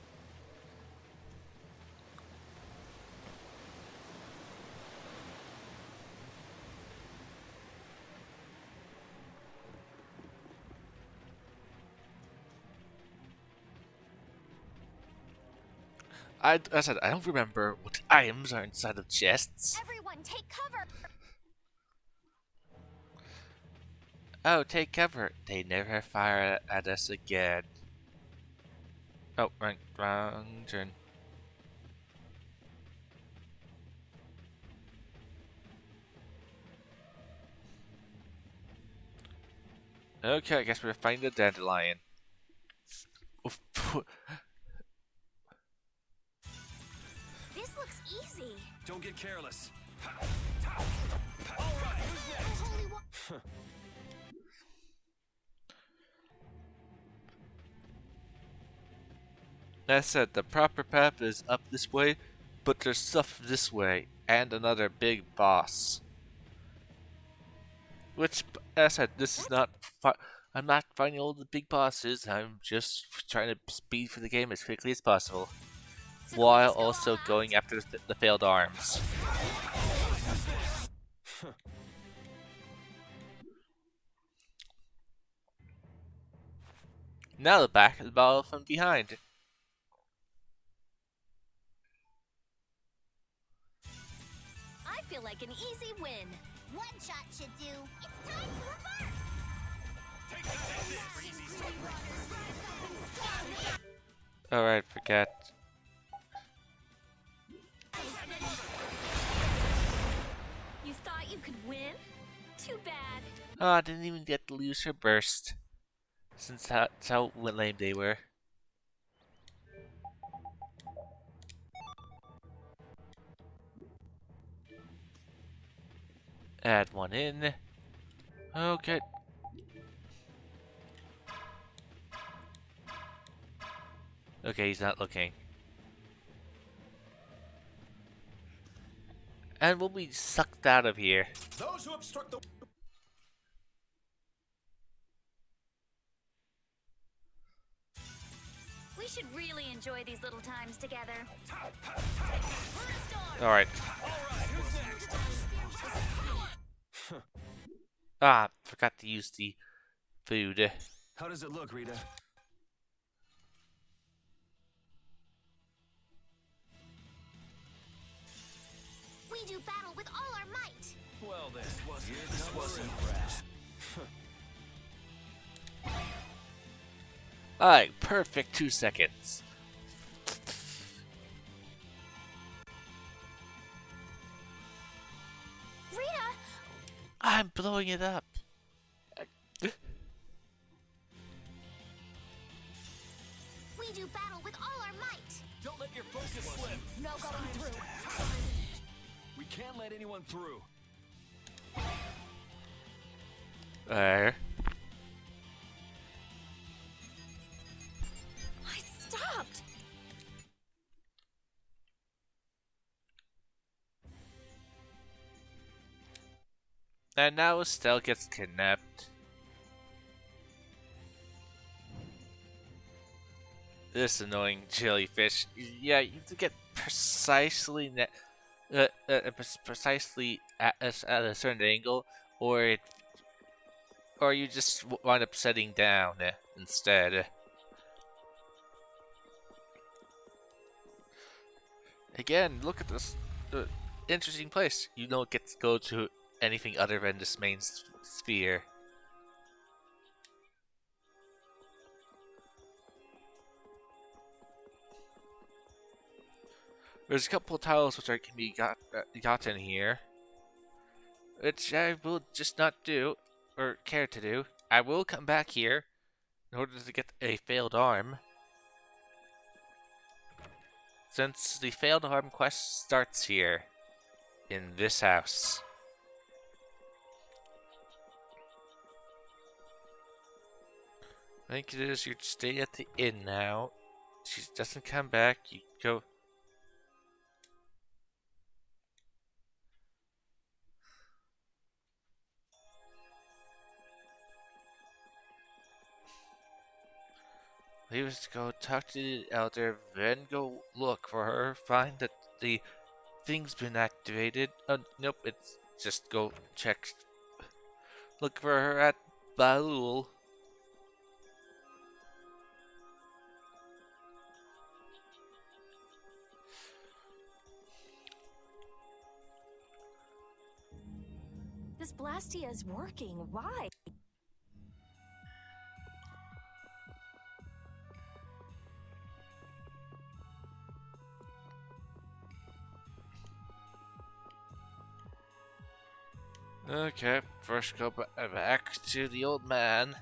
Speaker 1: As I said, I don't remember what items are inside of chests.
Speaker 3: Everyone, take cover!
Speaker 1: Oh, take cover. They never fire at us again. Oh, wrong turn. Okay, I guess we're finding the dandelion. Oof.
Speaker 3: This looks easy.
Speaker 7: Don't get careless.
Speaker 3: Holy wa-
Speaker 1: That said, the proper path is up this way, but there's stuff this way, and another big boss. Which, as I said, this is not. I'm not finding all the big bosses. I'm just trying to speed for the game as quickly as possible,
Speaker 3: So can we
Speaker 1: while
Speaker 3: just go
Speaker 1: also
Speaker 3: all out?
Speaker 1: going after the failed arms. Now the back of the battle from behind.
Speaker 2: I feel like an easy win.
Speaker 3: One shot should do. It's time to reverse!
Speaker 1: Alright, forget.
Speaker 2: You thought you could win? Too bad.
Speaker 1: Oh, I didn't even get to lose her burst. Since that's how lame they were. Add one in. Okay. Okay, he's not looking. And we'll be sucked out of here.
Speaker 4: Those who obstruct the
Speaker 2: We should really enjoy these little times together.
Speaker 1: Alright. Ah, forgot to use the food.
Speaker 7: How does it look, Rita?
Speaker 3: We do battle with all our might.
Speaker 7: Well then, this wasn't fast.
Speaker 1: Alright, perfect 2 seconds.
Speaker 3: Rita!
Speaker 1: I'm blowing it up.
Speaker 3: We do battle with all our might.
Speaker 4: Don't let your focus slip.
Speaker 3: No going through.
Speaker 7: We can't let anyone through.
Speaker 1: There.
Speaker 2: I stopped.
Speaker 1: And now Estelle gets kidnapped. This annoying jellyfish. Yeah, you have to get precisely precisely at a certain angle, or you just wind up setting down instead. Again, look at this interesting place. You don't get to go to anything other than this main sphere. There's a couple of tiles which can be gotten here, which I will just not do, or care to do. I will come back here in order to get a failed arm, since the failed arm quest starts here, in this house. I think it is you stay at the inn now. She doesn't come back, you go. We was to go talk to the elder, then go look for her, find that the thing's been activated. Nope, it's just go check. Look for her at Balul.
Speaker 2: This Blastia is working. Why?
Speaker 1: Okay, first go back to the old man.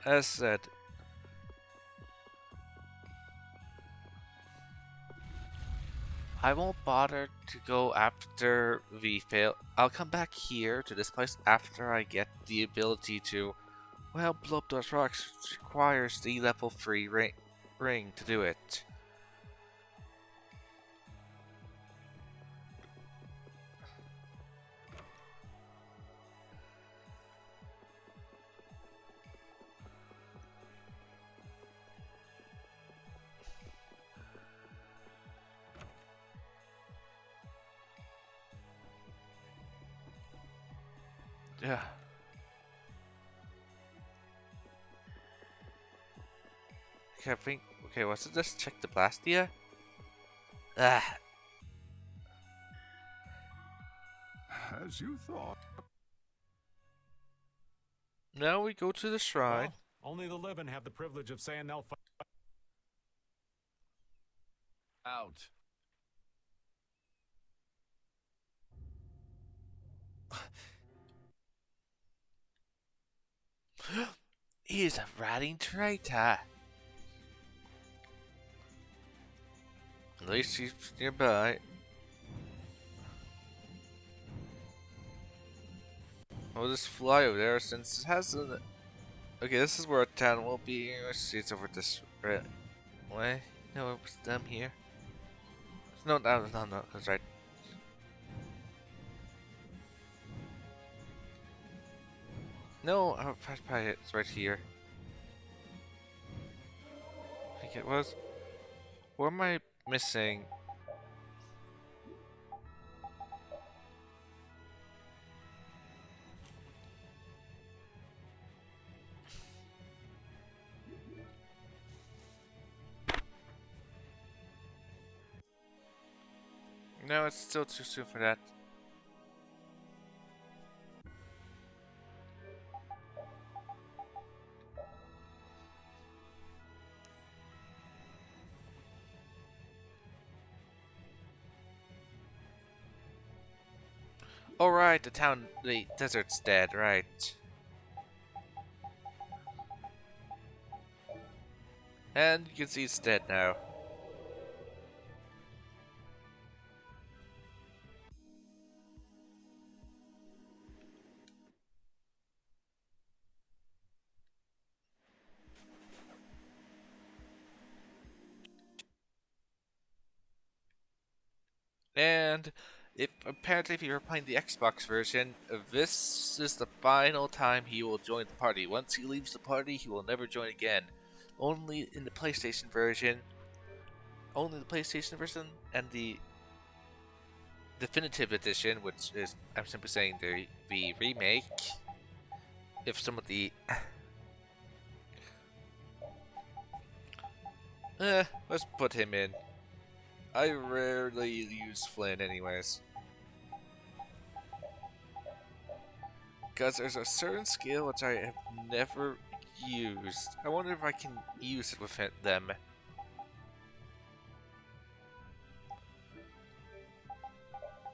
Speaker 1: As said, I won't bother to go after we fail. I'll come back here to this place after I get the ability to, well, blow up those rocks, which requires the level 3 ring to do it. Yeah. Okay, I think. Okay, what's it? Just check the Blastia. Ah,
Speaker 4: As you thought.
Speaker 1: now we go to the shrine.
Speaker 8: Well, only the living have the privilege of saying they'll fight.
Speaker 5: Out.
Speaker 1: He is a ratting traitor. At least he's nearby. I'll just fly over there since it has an. Okay, this is where a town will be. Let's see, it's over this way. No, it was them here. No, that's right. No, probably it's right here. I think it was. What am I missing? No, it's still too soon for that. Oh right, the desert's dead, right. And you can see it's dead now. And apparently if you're playing the Xbox version, this is the final time he will join the party. Once he leaves the party, he will never join again. Only in the PlayStation version, and the definitive edition, which is, I'm simply saying, the remake. If some of the let's put him in. I rarely use Flynn anyways. Because there's a certain skill which I have never used. I wonder if I can use it with them.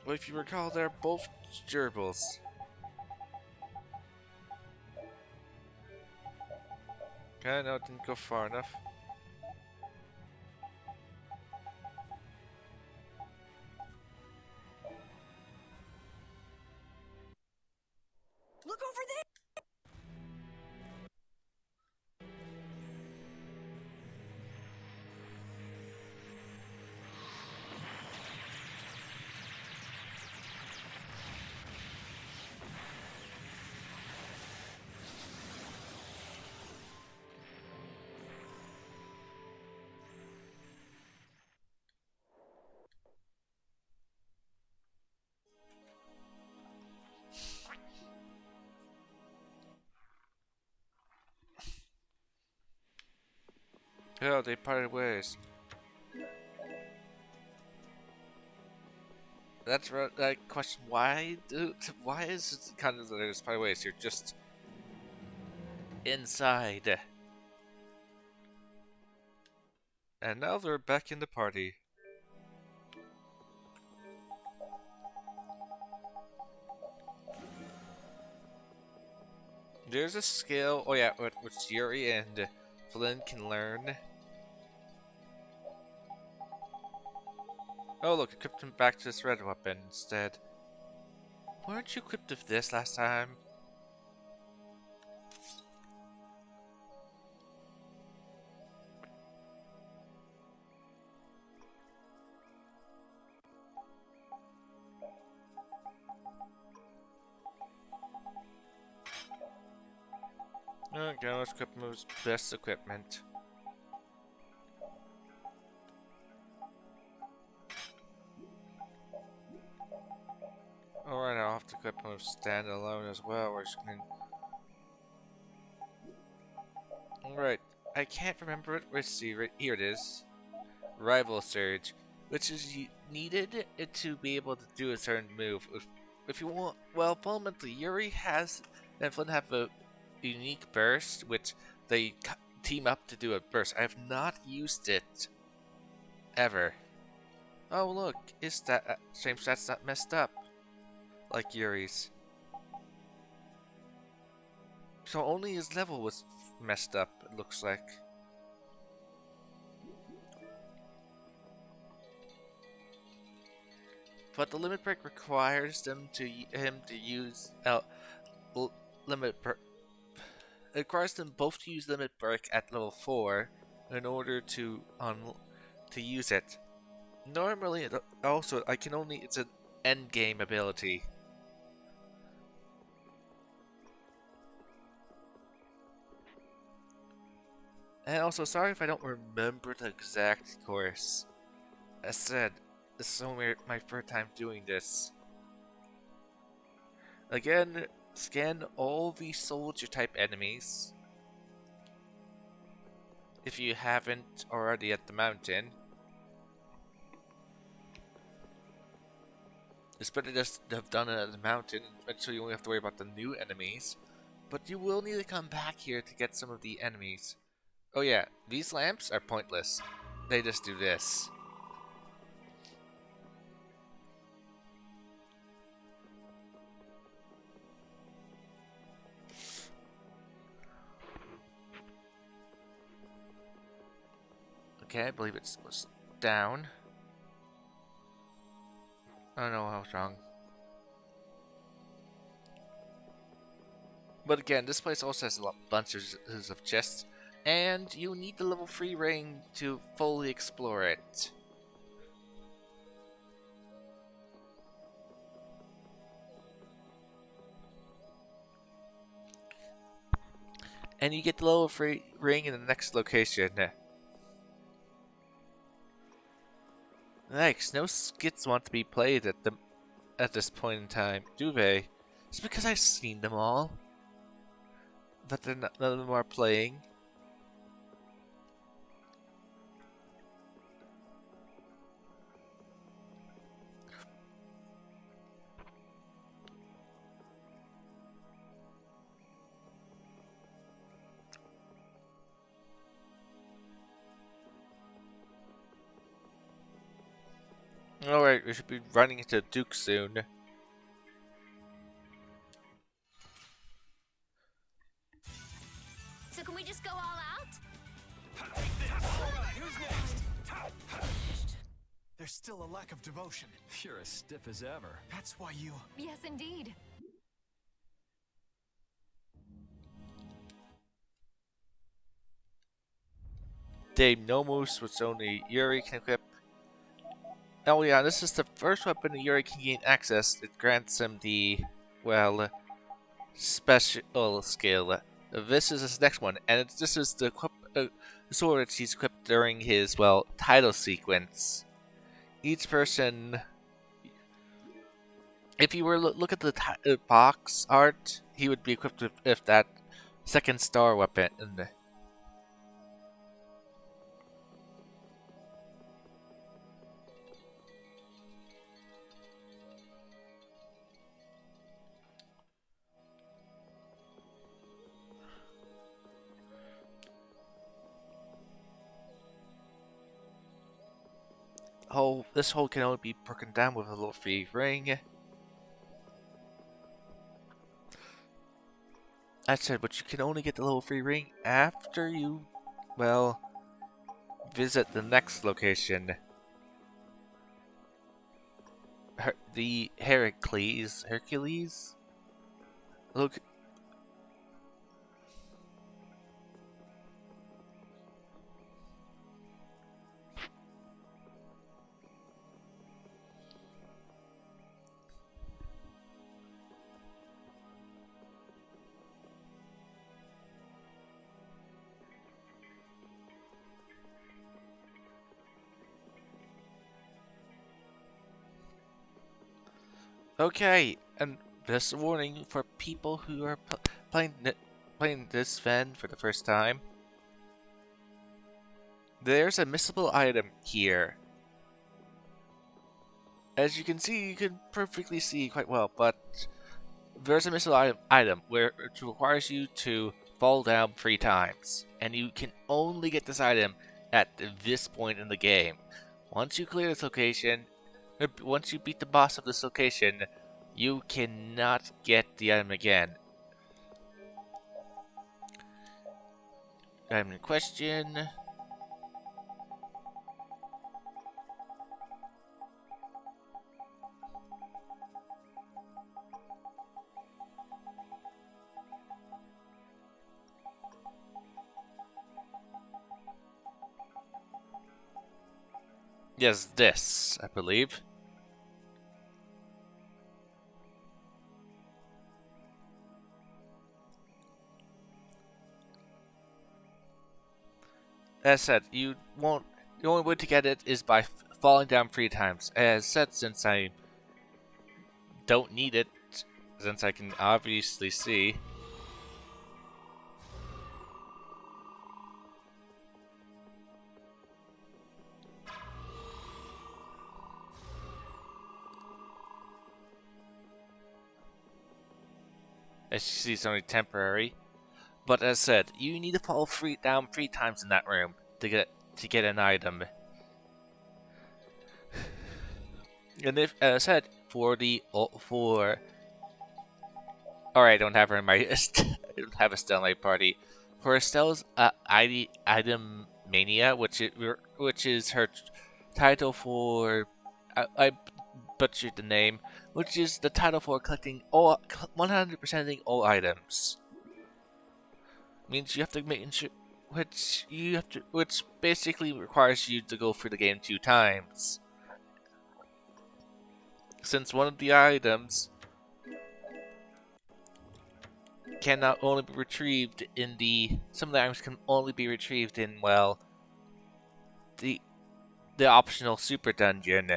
Speaker 1: Well, if you recall, they're both gerbils. Okay, no, it didn't go far enough.
Speaker 2: Look over there!
Speaker 1: Oh, they parted ways. That's right. That question. Why is it kind of there's parted ways? You're just inside. And now they're back in the party. There's a skill, oh yeah, which Yuri and Flynn can learn. Oh look, equipped him back to this red weapon instead. Weren't you equipped with this last time? Okay, let's equip him with best equipment. Alright, I'll have to equip him with standalone as well. We're just gonna... Alright, I can't remember it. Let's see, right here it is. Rival Surge, which is needed to be able to do a certain move. If you want, well, fundamentally, Yuri has and Flynn have a unique burst, which they team up to do a burst. I have not used it ever. Oh look, is that shame that's not messed up like Yuri's. So only his level was messed up, it looks like. But the limit break requires him to use limit break. It requires them both to use limit break at level 4 in order to use it. Normally, it's an end game ability. And also, sorry if I don't remember the exact course. As said, this is only my first time doing this. Again, scan all the soldier type enemies if you haven't already at the mountain. It's better just to have done it at the mountain, so you only have to worry about the new enemies. But you will need to come back here to get some of the enemies. Oh yeah, these lamps are pointless. They just do this. Okay, I believe it was down. Oh no, I was wrong. But again, this place also has a bunches of chests, and you need the level 3 ring to fully explore it. And you get the level 3 ring in the next location. Yikes, no skits want to be played at this point in time, do they? It's because I've seen them all. That none of them are playing. Alright, we should be running into Duke soon.
Speaker 2: So can we just go all out?
Speaker 7: Who's next? There's still a lack of devotion.
Speaker 5: You're as stiff as ever.
Speaker 7: That's why you...
Speaker 3: Yes, indeed.
Speaker 1: Dave Nomus, which only Yuri can equip. Oh yeah, this is the first weapon Yuri can gain access. It grants him the, well, special skill. This is his next one, and this is the sword that he's equipped during his, well, title sequence. Each person, if you were to look at the box art, he would be equipped with that second star weapon. hole. This hole can only be broken down with a level 3 ring. I said, but you can only get the level 3 ring after you, well, visit the next location. The Hercules? Look. Okay, and this warning for people who are playing this Ven for the first time. There's a missable item here. As you can see, you can perfectly see quite well, but there's a missable item where it requires you to fall down 3 times, and you can only get this item at this point in the game. Once you clear this location, once you beat the boss of this location, you cannot get the item again. Item in question. Yes, this, I believe. As said, you won't. The only way to get it is by falling down 3 times. As said, since I don't need it, since I can obviously see. As you see, it's only temporary. But as said, you need to fall down 3 times in that room to get an item. And if, as said, alright, I don't have her in my I don't have Estelle in my party. For Estelle's item mania, which is her title for I butchered the name, which is the title for collecting 100%ing all items. Means you have to make sure, which basically requires you to go through the game 2 times. Since one of the items cannot only be retrieved in some of the items can only be retrieved in, well, the optional super dungeon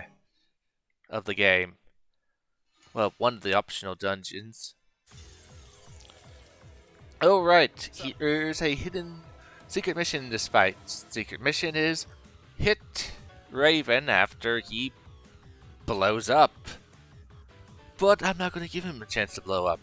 Speaker 1: of the game. Well, one of the optional dungeons. Oh right, here's a hidden secret mission in this fight. Secret mission is hit Raven after he blows up. But I'm not going to give him a chance to blow up.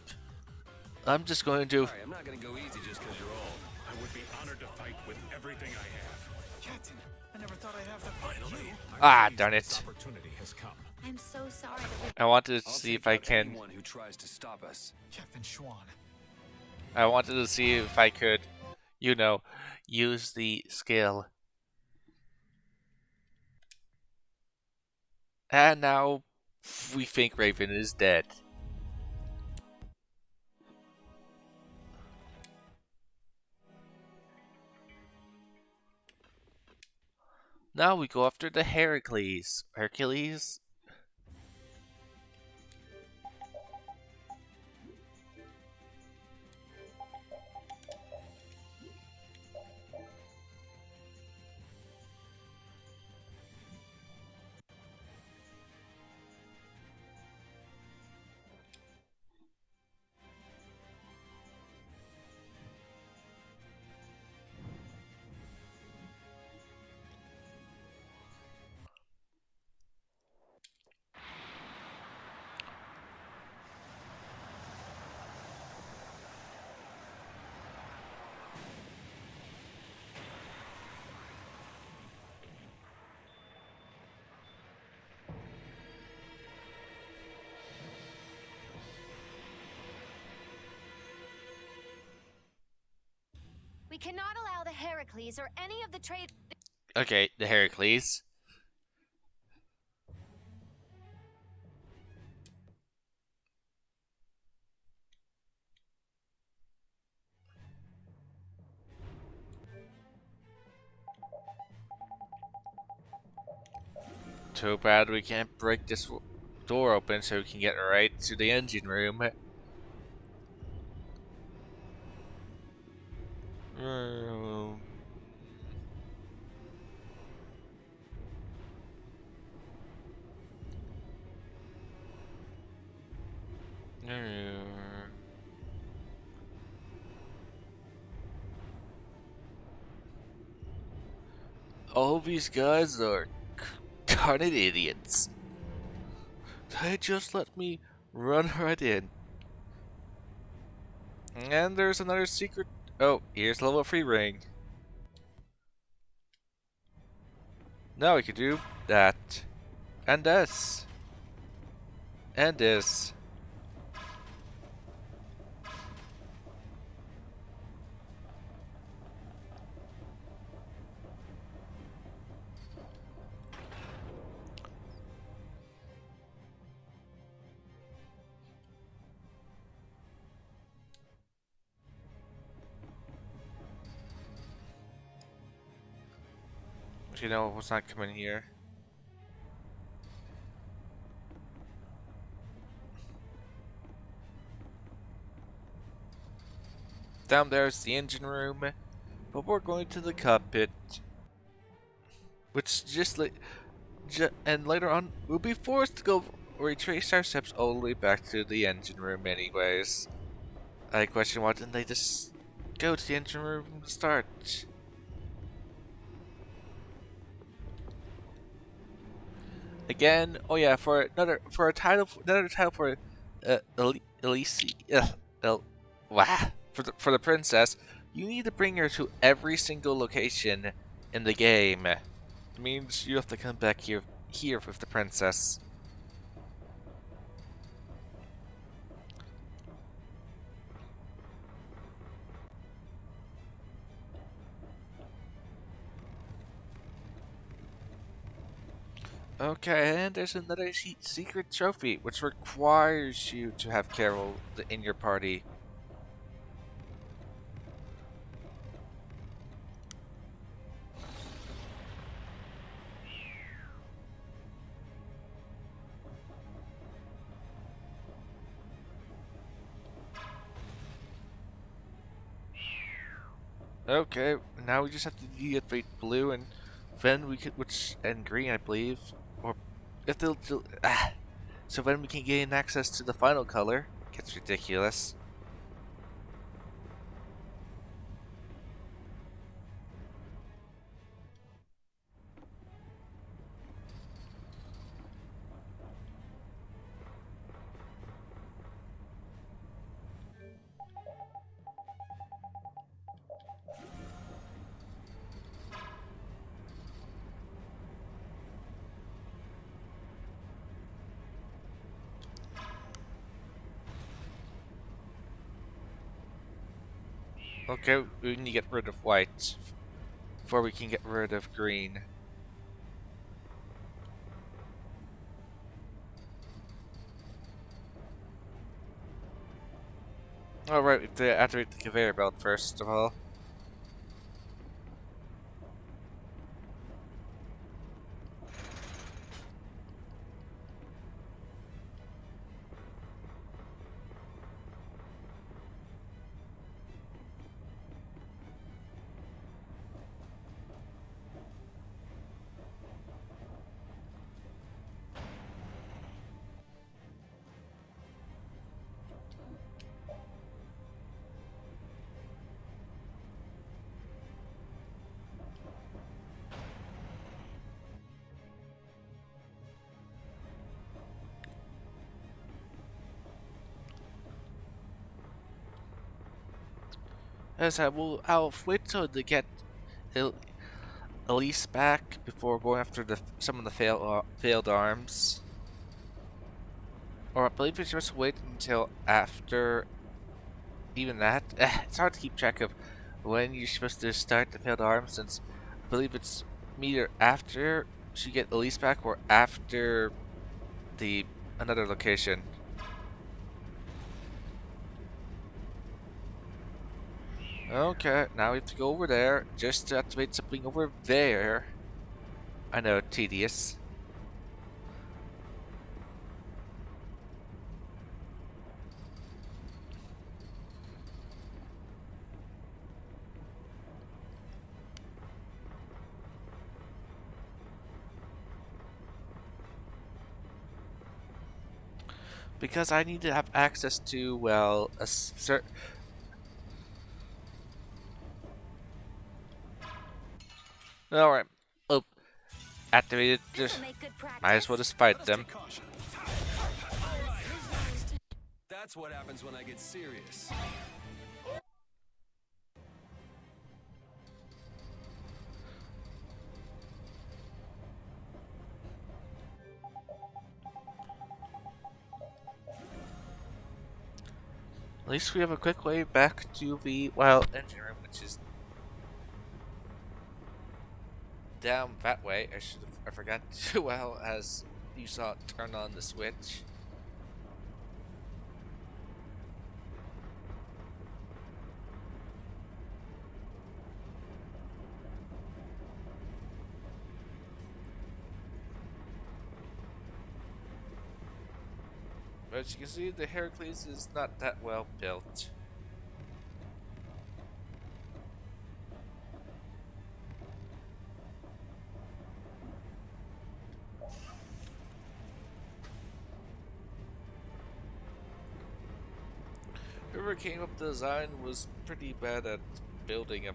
Speaker 1: I'm just going to...
Speaker 7: Sorry, I'm not gonna go easy just because you're old.
Speaker 4: I would be honored to fight with everything I have.
Speaker 6: Captain, I never thought I'd have to fight you.
Speaker 1: Ah, darn it.
Speaker 8: This opportunity has come.
Speaker 3: I'm so sorry that we
Speaker 1: I wanted to
Speaker 7: I'll
Speaker 1: see
Speaker 7: take
Speaker 1: if I
Speaker 7: out
Speaker 1: can...
Speaker 7: anyone who tries to stop us.
Speaker 6: Captain Schwan.
Speaker 1: I wanted to see if I could, you know, use the skill. And now we think Raven is dead. Now we go after the Hercules. Hercules?
Speaker 2: cannot allow the Heracles or any of the trade.
Speaker 1: Okay, the Heracles. Too bad we can't break this door open so we can get right to the engine room. All these guys are carnate idiots. They just let me run right in. And there's another secret. Oh, here's level 3 ring. Now we can do that. And this. And this. You know what's not coming here? Down there's the engine room, but we're going to the cockpit, which and later on we'll be forced to go retrace our steps all the way back to the engine room anyways. I question why didn't they just go to the engine room from the start? Again, oh yeah, for another title for Elise, for the princess, you need to bring her to every single location in the game. It means you have to come back here with the princess. Okay, and there's another secret trophy, which requires you to have Carol in your party. Okay, now we just have to deactivate blue and then we could, and green, I believe, or if they'll, so then we can gain access to the final color. Gets ridiculous. Okay, we need to get rid of white before we can get rid of green. Alright, we have to activate the conveyor belt first of all. As I'll wait till they get Elise back before going after some of the failed arms. Or I believe we should just wait until after even that. It's hard to keep track of when you're supposed to start the failed arm, since I believe it's either after she get Elise back or after the another location. Okay, now we have to go over there just to activate something over there. I know, tedious. Because I need to have access to, well, a certain... Alright. Oh, activated. Just
Speaker 2: This'll make good
Speaker 1: might as well
Speaker 2: practice.
Speaker 1: just fight them.
Speaker 7: That's what happens when I get serious.
Speaker 1: At least we have a quick way back to the, well, engine room, which is down that way. I forgot to, well, as you saw it turn on the switch. But as you can see, the Heracles is not that well built. Whoever came up with the design was pretty bad at building a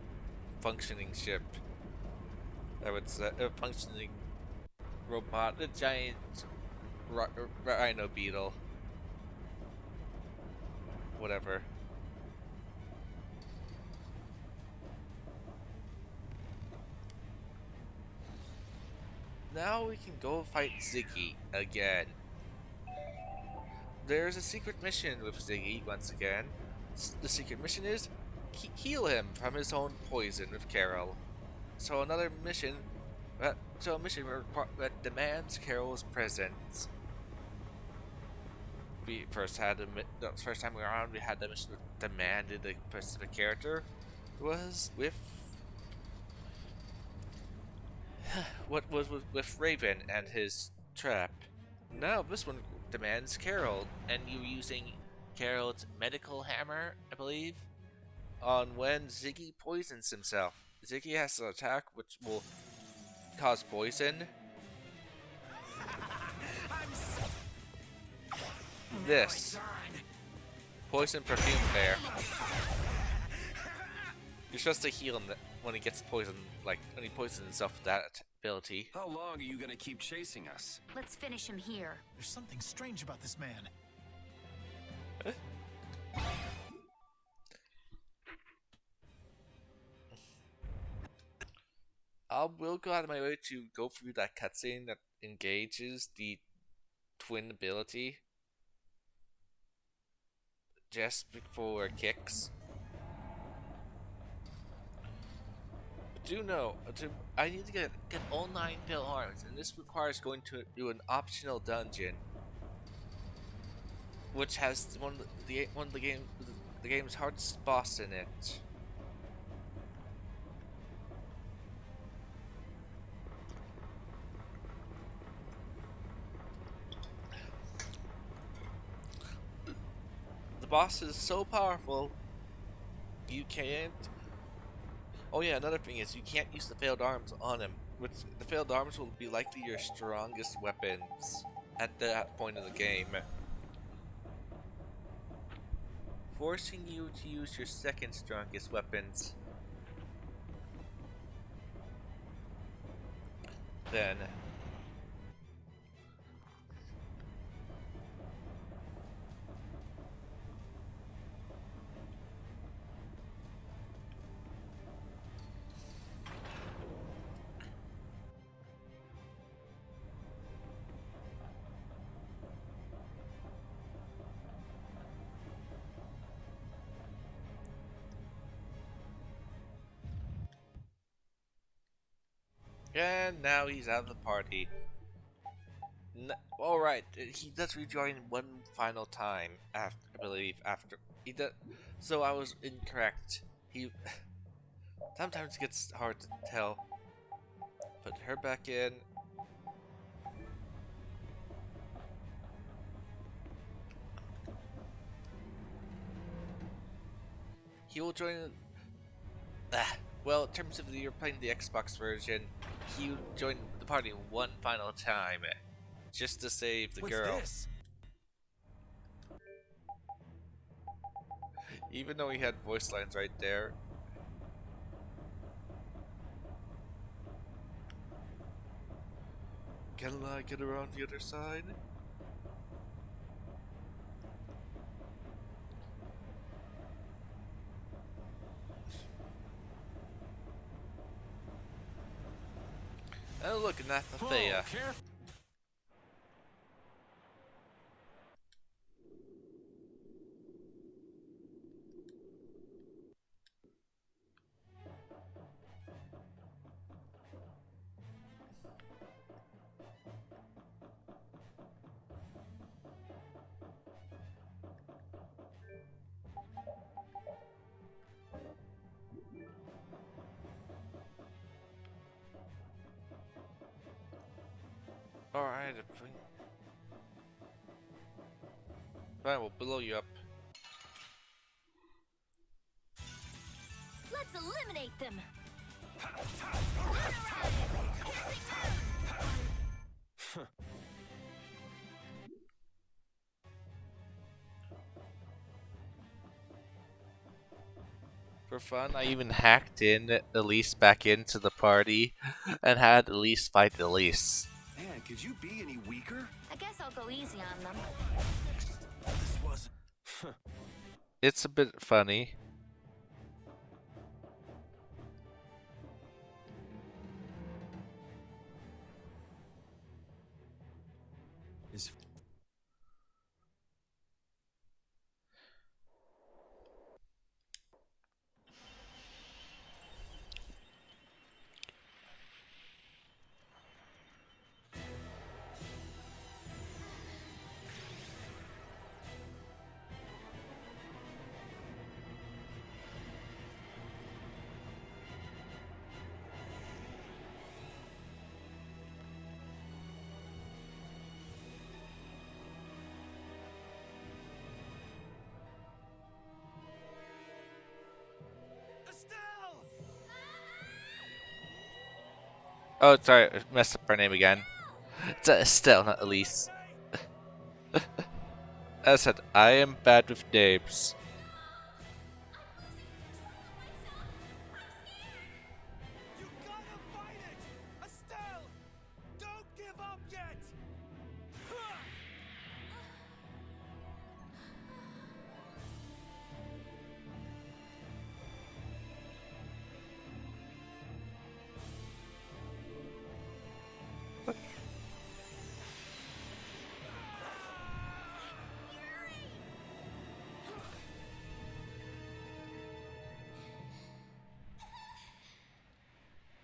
Speaker 1: functioning ship. I would say a functioning robot, a giant rhino beetle, whatever. Now we can go fight Ziggy again. There's a secret mission with Ziggy once again. The secret mission is heal him from his own poison with Carol. So another mission, that demands Carol's presence. We first had the first time we were on, we had the mission that demanded a specific character. It was with with Raven and his trap. Now this one demands Carol, and you using Carol's medical hammer, I believe, on when Ziggy poisons himself. Ziggy has an attack which will cause poison. This poison perfume there. You're supposed to heal him when he gets poisoned, like when he poisons himself with that ability.
Speaker 7: How long are you gonna keep chasing us?
Speaker 3: Let's finish him here.
Speaker 9: There's something strange about this man.
Speaker 1: I will go out of my way to go through that cutscene that engages the twin ability just before kicks. But do know, I need to get all 9 failed arms, and this requires going to do an optional dungeon, which has one of the game's hardest boss in it. The boss is so powerful, you can't... Oh yeah, another thing is you can't use the failed arms on him, which the failed arms will be likely your strongest weapons at that point in the game, forcing you to use your second strongest weapons. Then And now he's out of the party. Alright, he does rejoin one final time, after, I believe, after. He does. So I was incorrect. He sometimes gets hard to tell. Put her back in. He will join. Well, in terms of you're playing the Xbox version, he will join the party one final time, just to save the girl.
Speaker 7: What's this?
Speaker 1: Even though he had voice lines right there. Can I get around the other side? Oh look, an Athea. Alright, fine, we'll blow you up.
Speaker 2: Let's eliminate them.
Speaker 1: For fun, I even hacked in Elise back into the party and had Elise fight Elise.
Speaker 7: Man, could you be any weaker?
Speaker 3: I guess I'll go easy on them.
Speaker 7: This was...
Speaker 1: It's a bit funny.
Speaker 7: Is...
Speaker 1: Oh, sorry, I messed up her name again. It's Estelle, not Elise. As I said, I am bad with names.
Speaker 6: You gotta fight it! Estelle! Don't give up yet!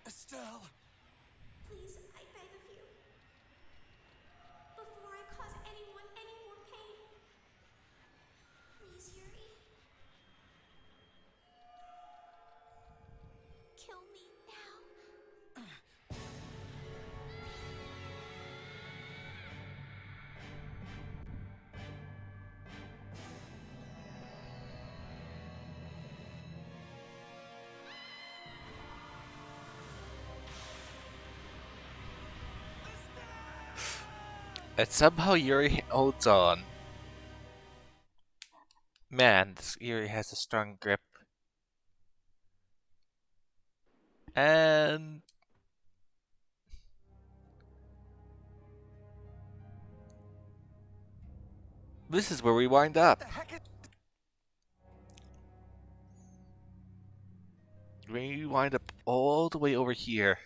Speaker 6: Estelle!
Speaker 2: Please, I beg of you. Before I cause anyone any more pain. Please, Yuri. Kill me now.
Speaker 1: And somehow Yuri holds on. Man, this Yuri has a strong grip. And this is where we wind up. We wind up all the way over here.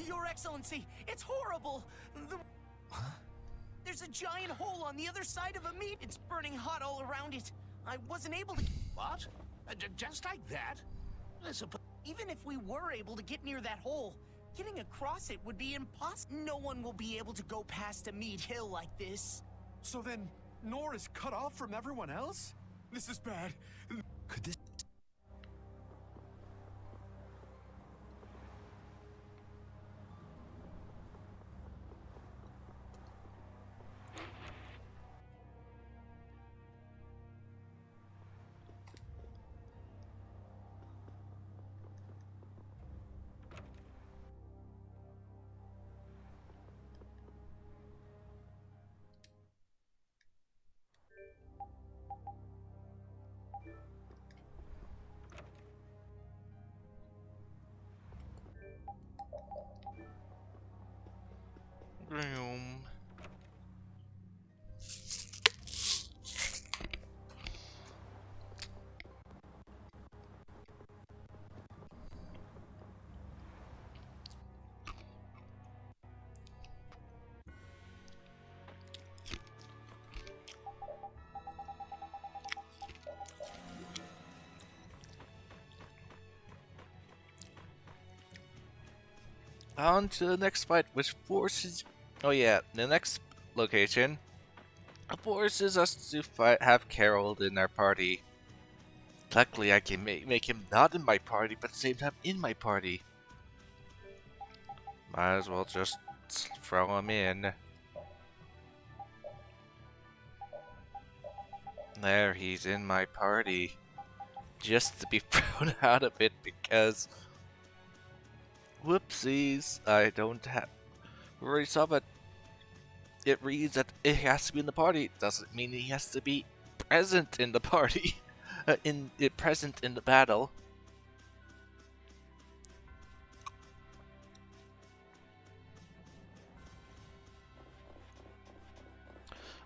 Speaker 10: Your Excellency, it's horrible! There's a giant hole on the other side of a meat. It's burning hot all around it. I wasn't able to...
Speaker 9: What? Just like that? I suppose...
Speaker 10: Even if we were able to get near that hole, getting across it would be impossible. No one will be able to go past a meat hill like this.
Speaker 11: So then, Nor is cut off from everyone else? This is bad.
Speaker 7: Could this...
Speaker 1: Room. On to the next fight, which forces... Oh yeah, the next location forces us to have Carol in our party. Luckily, I can make him not in my party, but at the same time in my party. Might as well just throw him in. There, he's in my party. Just to be thrown out of it because... Whoopsies, I don't have... We already saw, but it reads that it has to be in the party. Doesn't mean he has to be present in the party. Present in the battle.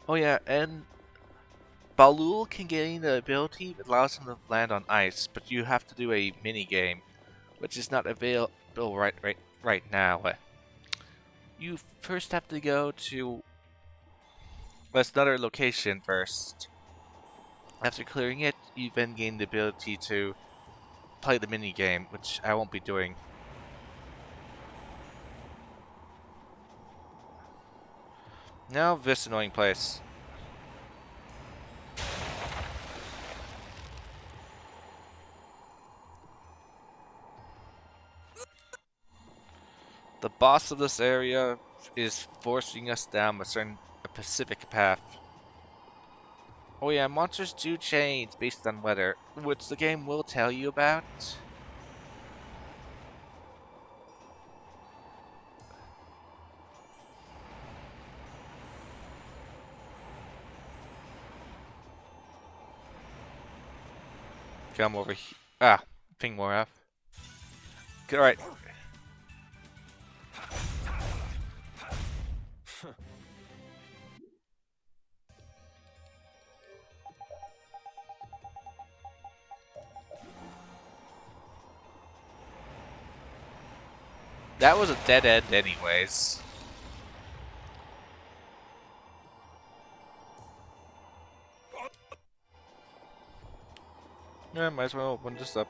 Speaker 1: Oh yeah, and Balul can gain the ability that allows him to land on ice, but you have to do a mini game, which is not available right now. You first have to go to another location first. After clearing it, you then gain the ability to play the mini game, which I won't be doing. Now this annoying place. The boss of this area is forcing us down a certain specific path. Oh yeah, monsters do change based on weather, which the game will tell you about. Come over here. Ah, ping more up. Alright. That was a dead end anyways. Yeah, might as well open this up.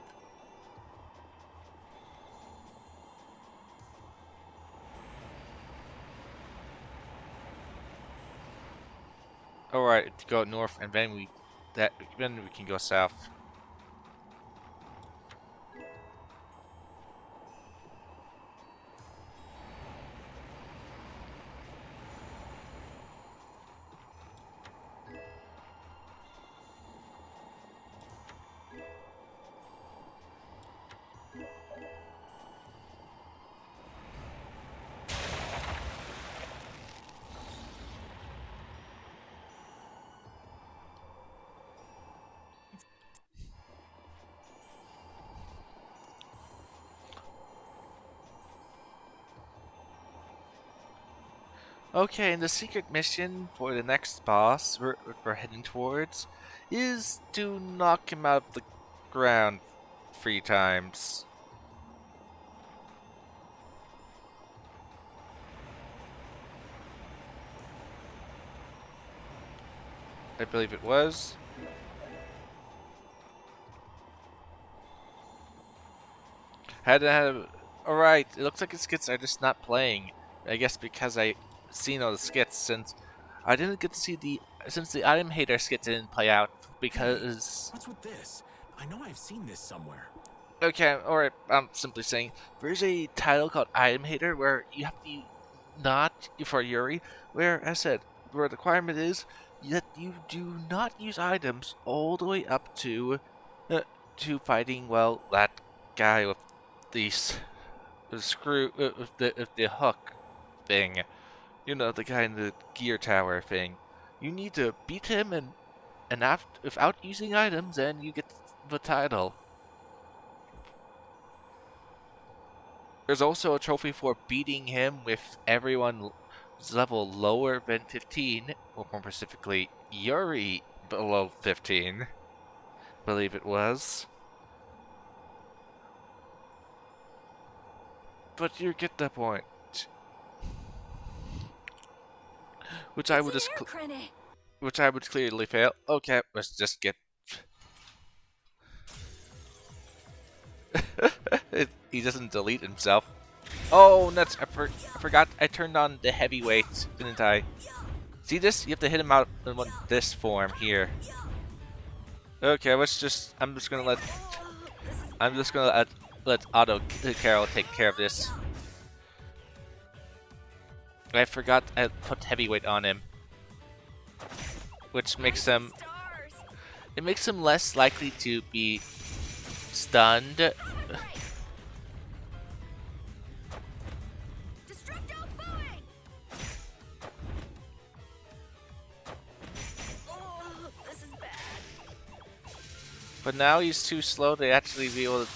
Speaker 1: Alright, go north and then we can go south. Okay, and the secret mission for the next boss we're heading towards is to knock him out of the ground 3 times. I believe it was. Alright, it looks like the skits are just not playing. I guess because I seen all the skits since I didn't get to see since the item hater skit didn't play out because
Speaker 8: What's with this? I know I've seen this somewhere.
Speaker 1: okay, alright, I'm simply saying there's a title called Item Hater where you have to not for Yuri, where I said the requirement is that you do not use items all the way up to fighting that guy with the screw with the hook thing. You know, the guy in the gear tower thing. You need to beat him and without using items, and you get the title. There's also a trophy for beating him with everyone's level lower than 15, or more specifically, Yuri below 15. Believe it was. But you get the point. Which I would clearly fail. Okay, let's just get. He doesn't delete himself. Oh, nuts! I forgot. I turned on the heavyweight, didn't I? See this? You have to hit him out in this form here. Okay, let's just. I'm just gonna let Auto Carol take care of this. I forgot I put heavyweight on him, which makes him. It makes him less likely to be stunned. But now he's too slow to actually be able to.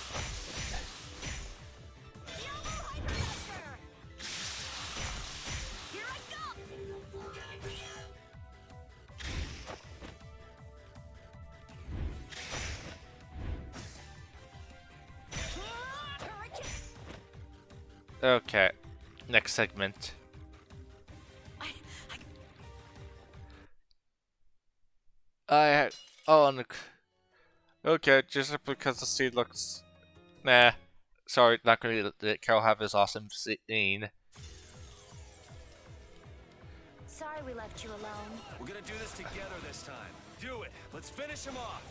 Speaker 1: Okay, next segment. Okay, just because the scene looks. Nah. Sorry, not gonna let Carol have his awesome scene.
Speaker 3: Sorry we left you alone.
Speaker 7: We're gonna do this together this time. Do it. Let's finish him off.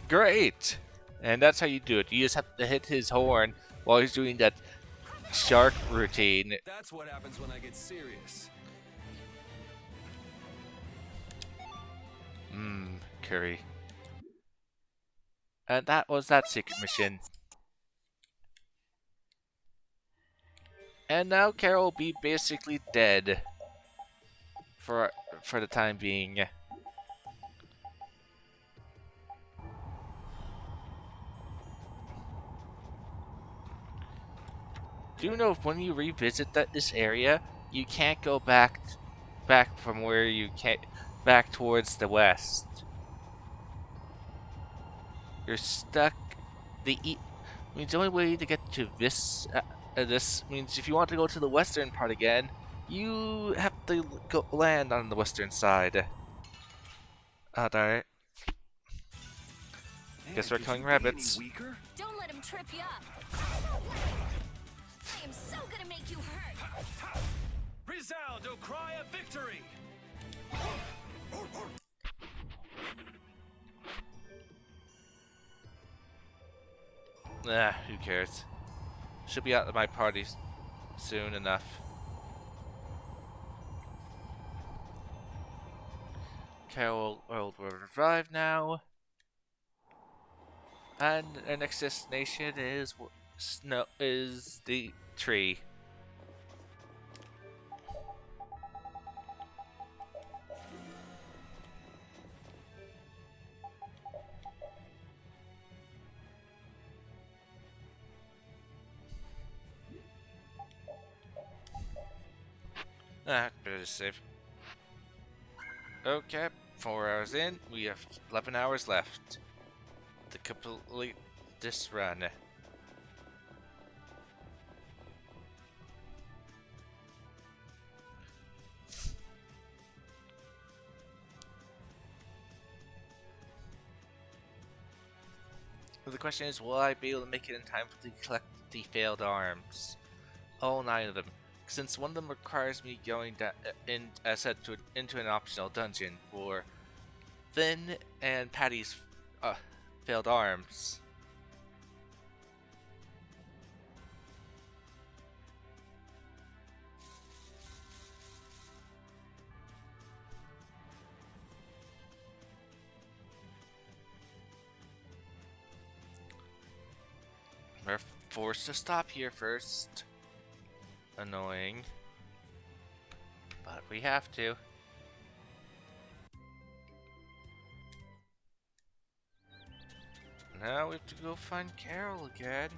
Speaker 1: Great! And that's how you do it. You just have to hit his horn while he's doing that shark routine.
Speaker 7: That's what happens when I get serious.
Speaker 1: Curry. And that was that secret mission. And now Carol will be basically dead. For the time being. Do you know if when you revisit this area, you can't go back from where you can't back towards the west. You're stuck. The only way to get to this means if you want to go to the western part again, you have to land on the western side. Ah, darn it. Guess we're killing rabbits.
Speaker 2: Don't let him trip you up. I am so gonna make you hurt.
Speaker 7: Resound, O cry of victory!
Speaker 1: Who cares? Should be out of my party soon enough. Carol will revive now. And our next destination is the tree. Better save. Okay, 4 hours in, we have 11 hours left to complete this run. The question is, will I be able to make it in time to collect the failed arms? All 9 of them. Since one of them requires me going into an optional dungeon for Finn and Patty's failed arms. We're forced to stop here first. Annoying. But we have to. Now we have to go find Carol again.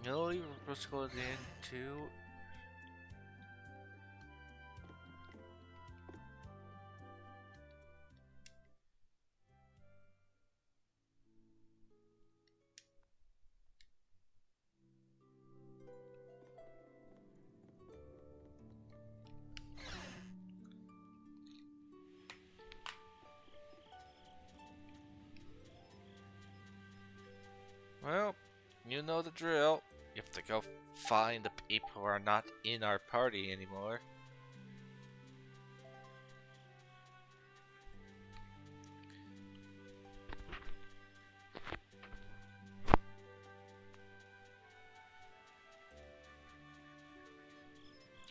Speaker 1: No, we were supposed to go into. Well, you know the drill. You have to go find the people who are not in our party anymore.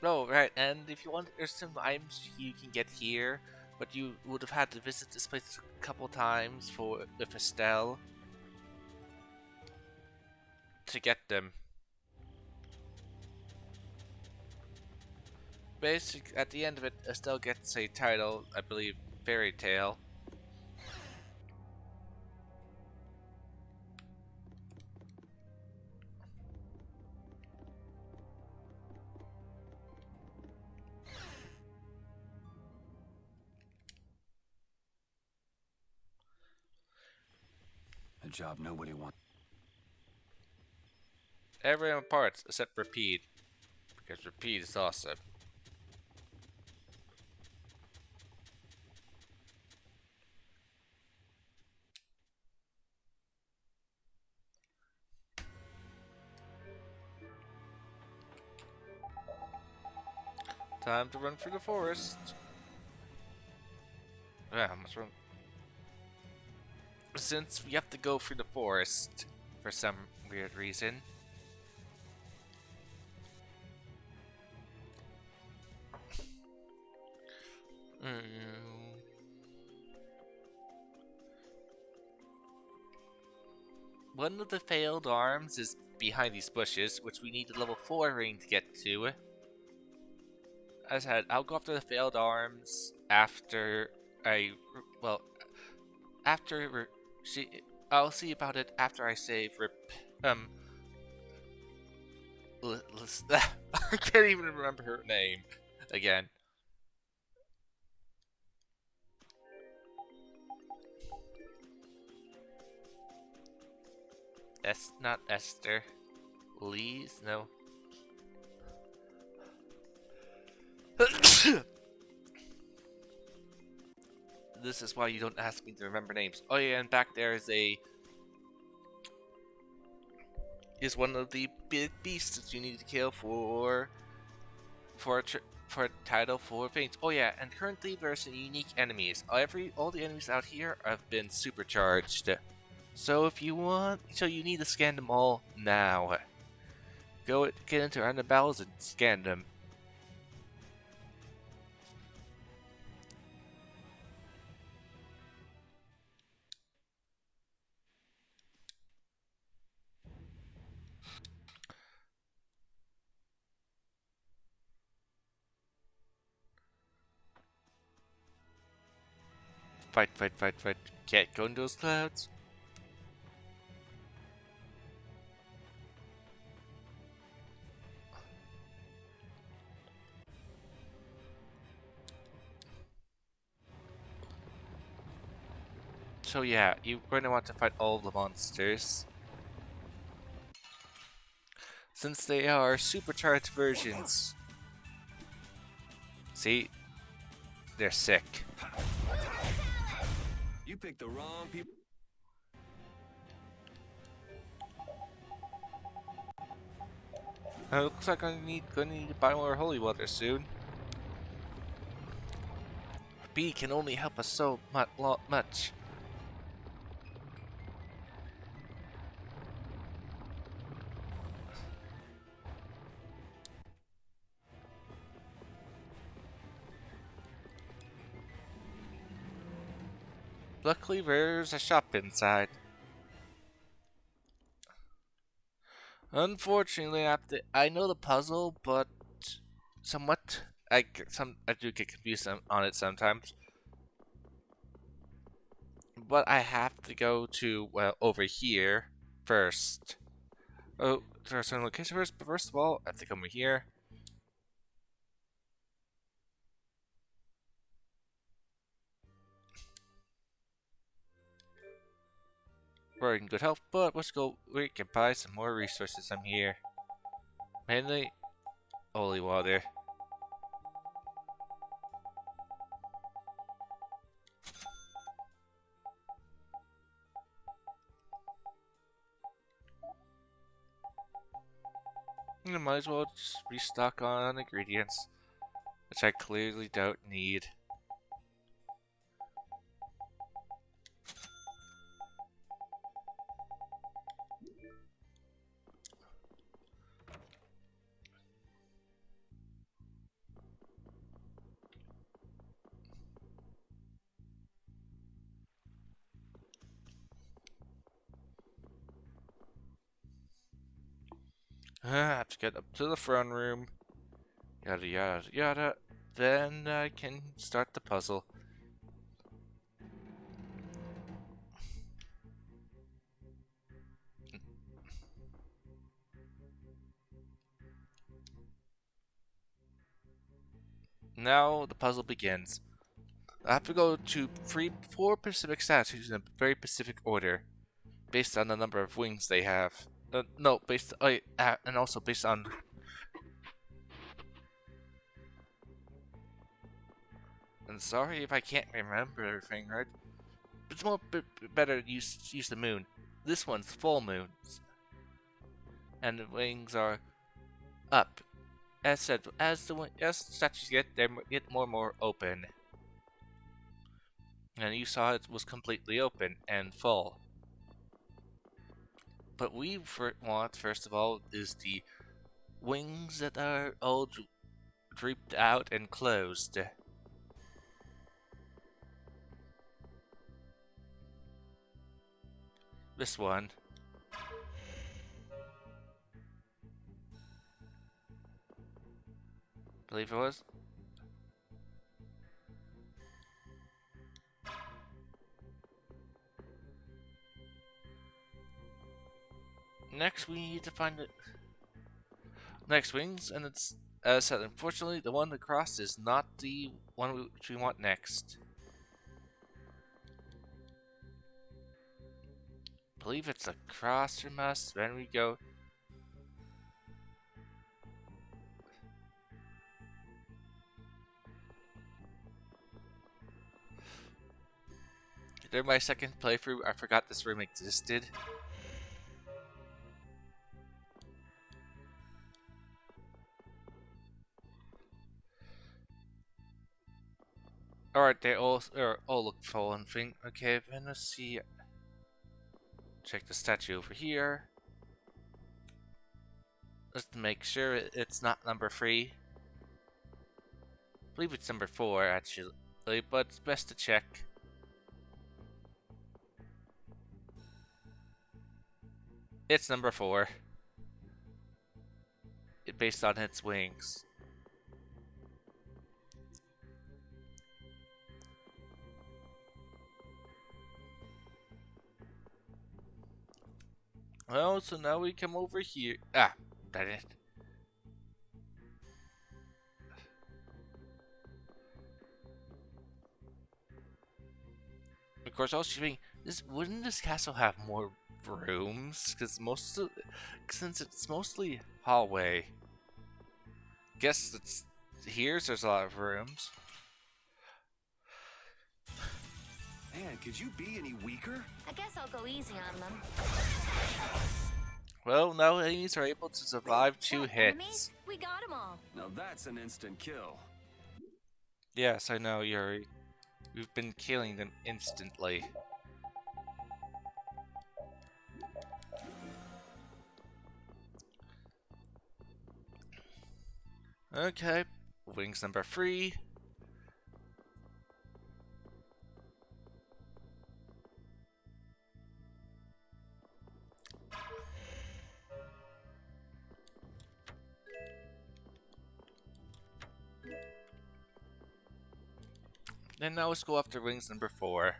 Speaker 1: Oh, right, and if you want, there's some items you can get here, but you would have had to visit this place a couple times with Estelle to get them. Basically, at the end of it, Estelle gets a title, I believe, Fairy Tale.
Speaker 7: A job nobody wants.
Speaker 1: Everyone parts except Repeat, because Repeat is awesome. Time to run through the forest. Yeah, I must run. Since we have to go through the forest for some weird reason. One of the failed arms is behind these bushes, which we need a level 4 ring to get to. As I said, I'll go after the failed arms after I'll see about it after I save I can't even remember her name again. Not Esther. Lee's? No. This is why you don't ask me to remember names. Oh yeah, and back there is one of the big beasts that you need to kill for a title for Faints. Oh yeah, and currently there are some unique enemies. All the enemies out here have been supercharged. So if you want, you need to scan them all now. Go get into random battles and scan them. Fight. Can't go into those clouds. So yeah, you're going to want to fight all the monsters. Since they are supercharged versions. See? They're sick.
Speaker 7: You picked the wrong people.
Speaker 1: Looks like I'm gonna need to buy more holy water soon. B can only help us so much. Luckily, there's a shop inside. Unfortunately, I know the puzzle, but somewhat I do get confused on it sometimes. But I have to go to over here first. Oh, to a certain location first. But first of all, I have to come over here. We're in good health, but let's go. We can buy some more resources from here. Mainly, holy water. I might as well just restock on ingredients, which I clearly don't need. I have to get up to the front room. Yada yada yada. Then I can start the puzzle. Now the puzzle begins. I have to go to four Pacific statues in a very specific order, based on the number of wings they have. No, and also based on. And sorry if I can't remember everything, right? It's more better to use the moon. This one's full moon, and the wings are up. As said, as the statues they get more and more open. And you saw it was completely open and full. But we want, first of all, is the wings that are all drooped out and closed. This one. Believe it was. Next, we need to find the next wings, and it's as said. Unfortunately, the one across is not the one which we want next. I believe it's across from us. Then we go. During my second playthrough, I forgot this room existed. Alright, they all look full and thing. Okay, then let's see. Check the statue over here. Let's make sure it's not number 3. I believe it's number 4 actually, but it's best to check. It's number 4. Based on its wings. Well, so now we come over here. Ah, that it. Of course, also being Wouldn't this castle have more rooms? Because since it's mostly hallway, guess it's there's a lot of rooms.
Speaker 7: Man, could you be any weaker?
Speaker 3: I guess I'll go easy on them.
Speaker 1: Well, no enemies are able to survive 2
Speaker 2: What,
Speaker 1: hits.
Speaker 2: enemies? We got them all.
Speaker 7: Now that's an instant kill.
Speaker 1: Yes, I know, Yuri. We've been killing them instantly. Okay, wings number 3. And now let's go after wings number 4,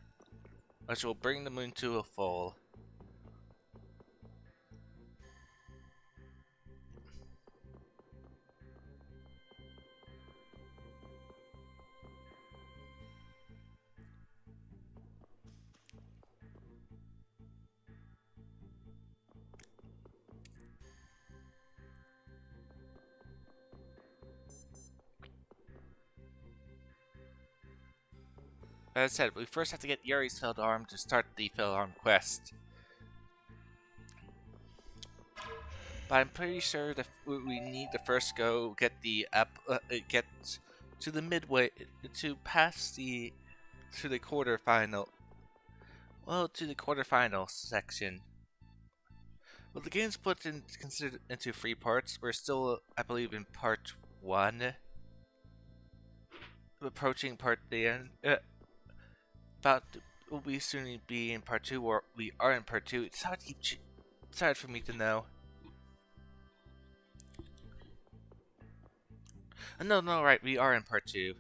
Speaker 1: which will bring the moon to a full. As I said, we first have to get Yuri's failed arm to start the failed arm quest. But I'm pretty sure that we need to first go get get to the midway to pass to the quarterfinal. Well, to the quarterfinal section. Well, the game's considered into 3 parts. We're still, I believe, in part 1, approaching the end. We'll be soon be in part 2, or we are in part 2. It's hard for me to know. No, right, we are in part 2.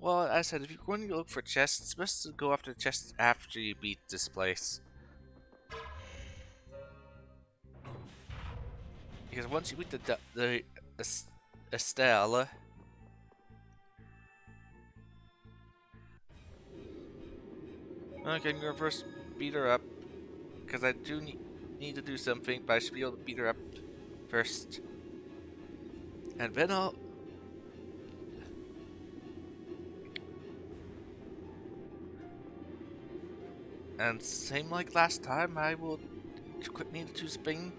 Speaker 1: Well, as I said, if you're going to look for chests, it's best to go after chests after you beat this place. Because once you beat the Estelle, okay, I'm gonna first beat her up, because I do need to do something, but I should be able to beat her up first. And then I'll... And same like last time, I will need to choose something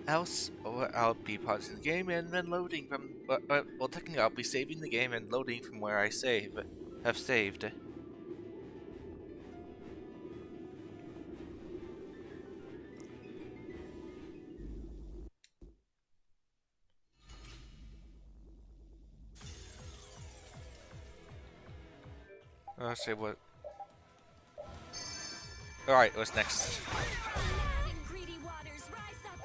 Speaker 1: else, or I'll be pausing the game and then loading from... well, technically I'll be saving the game and loading from where I have saved. Let's see what... Alright, what's next?
Speaker 2: Greedy waters, rise up.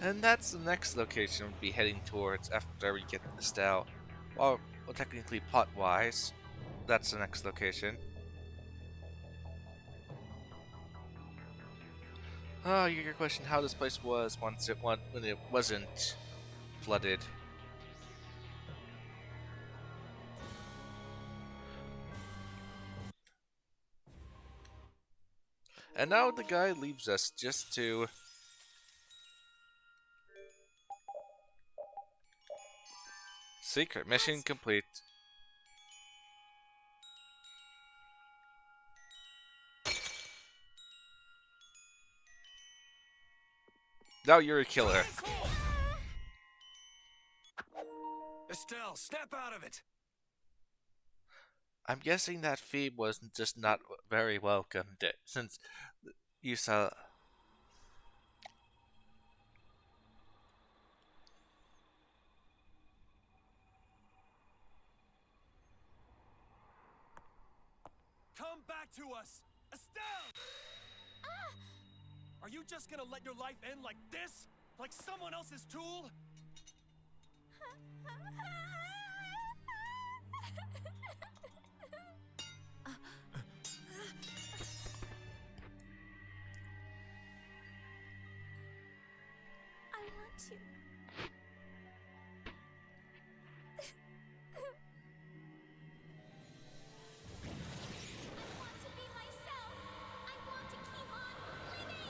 Speaker 1: And that's the next location we'll be heading towards after we get the Estelle. Well, technically plot-wise, that's the next location. Oh, your question how this place was when it wasn't flooded. And now the guy leaves us just to... Secret mission complete. Now you're a killer.
Speaker 7: Estelle, step out of it!
Speaker 1: I'm guessing that Phoebe was just not very welcomed since you saw.
Speaker 11: Come back to us! Estelle! Are you just gonna let your life end like this? Like someone else's tool?
Speaker 2: I want to. I want to be myself. I want to keep on living.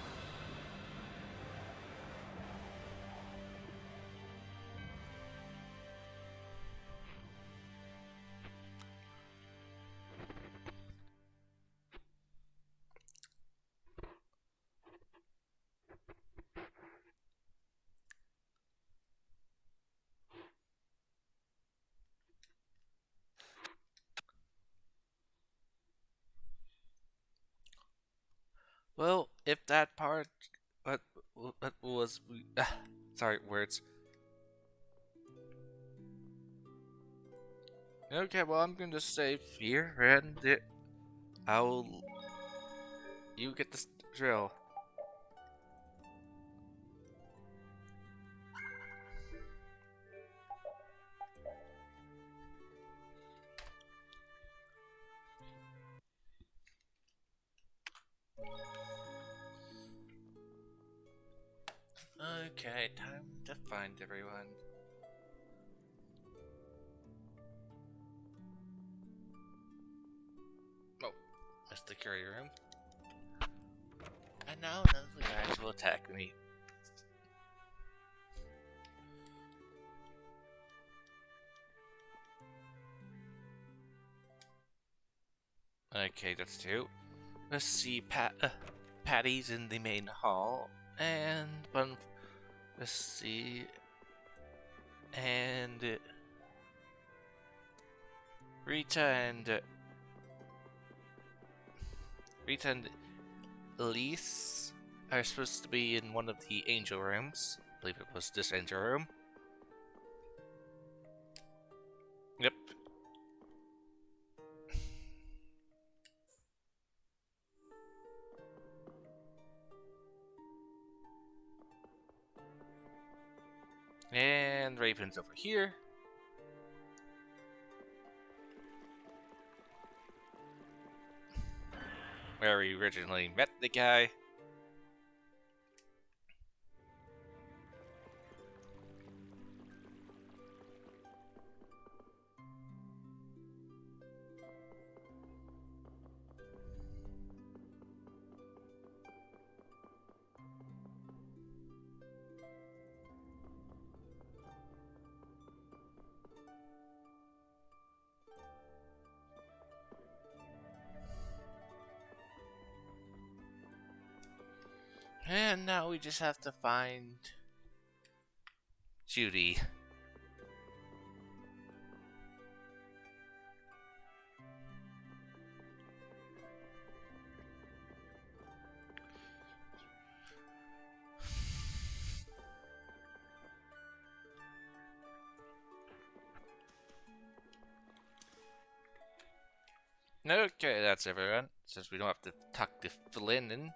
Speaker 1: Well, if that part, what, what was, sorry, words. Okay, well, I'm going to save here, and you get the drill. Okay, time to find everyone. Oh, that's the courier room. And now none of the guys will attack me. Okay, that's two. Let's see, Patty's in the main hall, and one. Let's see, and Rita and Elise are supposed to be in one of the angel rooms. I believe it was this angel room. Yep. And Raven's over here. Where we originally met the guy. And now we just have to find Judy. Okay, that's everyone. Since we don't have to talk to Flynn.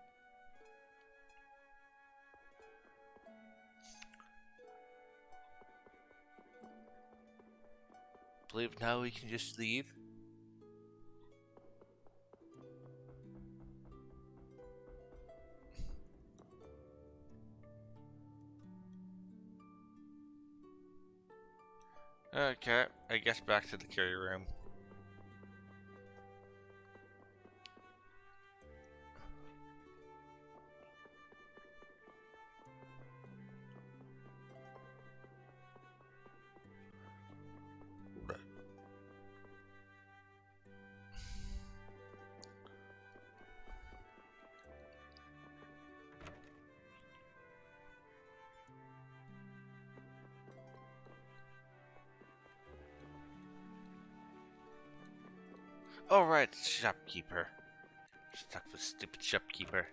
Speaker 1: I believe now we can just leave. Okay, I guess back to the carrier room. Alright, shopkeeper. Stuck with stupid shopkeeper.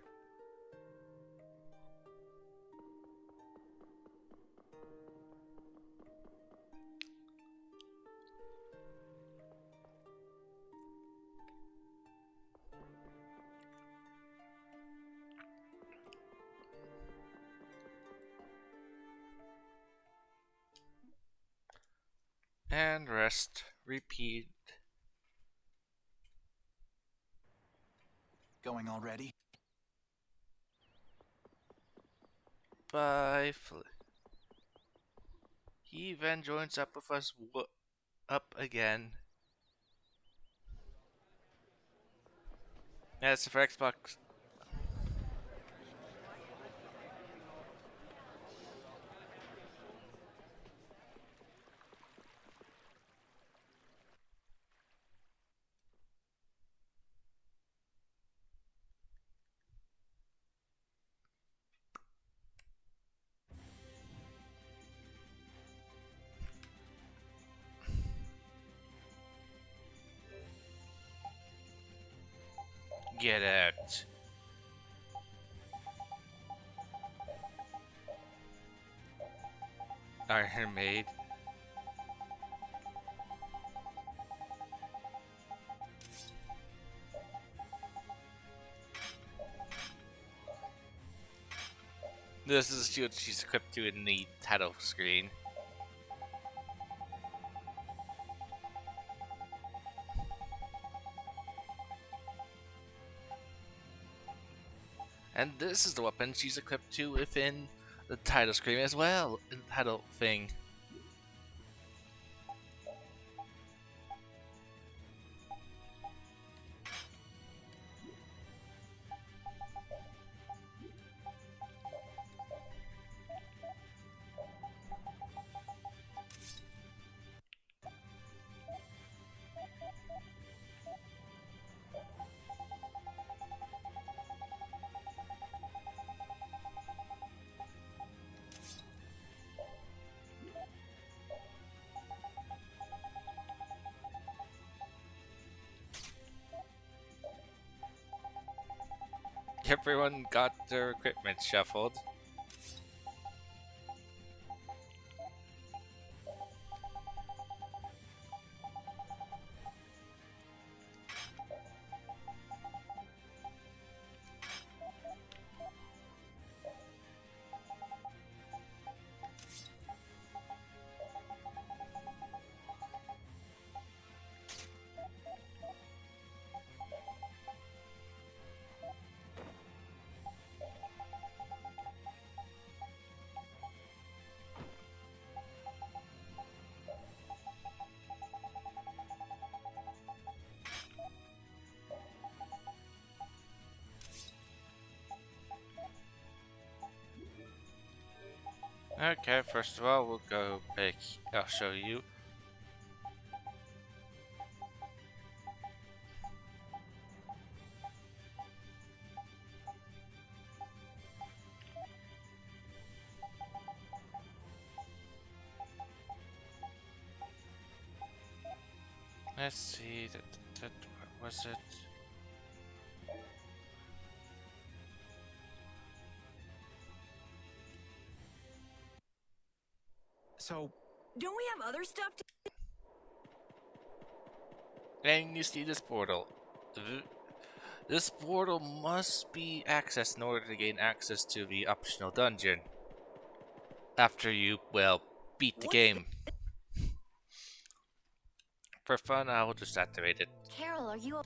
Speaker 1: And rest. Repeat.
Speaker 6: Going already?
Speaker 1: Bye. He then joins up with us up again. That's for Xbox. Get out. Iron Maid. This is the shield she's equipped to in the title screen. And this is the weapon she's equipped to within the title screen as well, in the title thing. Everyone got their equipment shuffled. Okay, first of all, we'll go pick. I'll show you. Let's see. What was it?
Speaker 10: So,
Speaker 2: Don't we have other stuff to...
Speaker 1: And you see this portal. This portal must be accessed in order to gain access to the optional dungeon. After you, well, beat the game. For fun, I will just activate it.
Speaker 3: Carol, are you...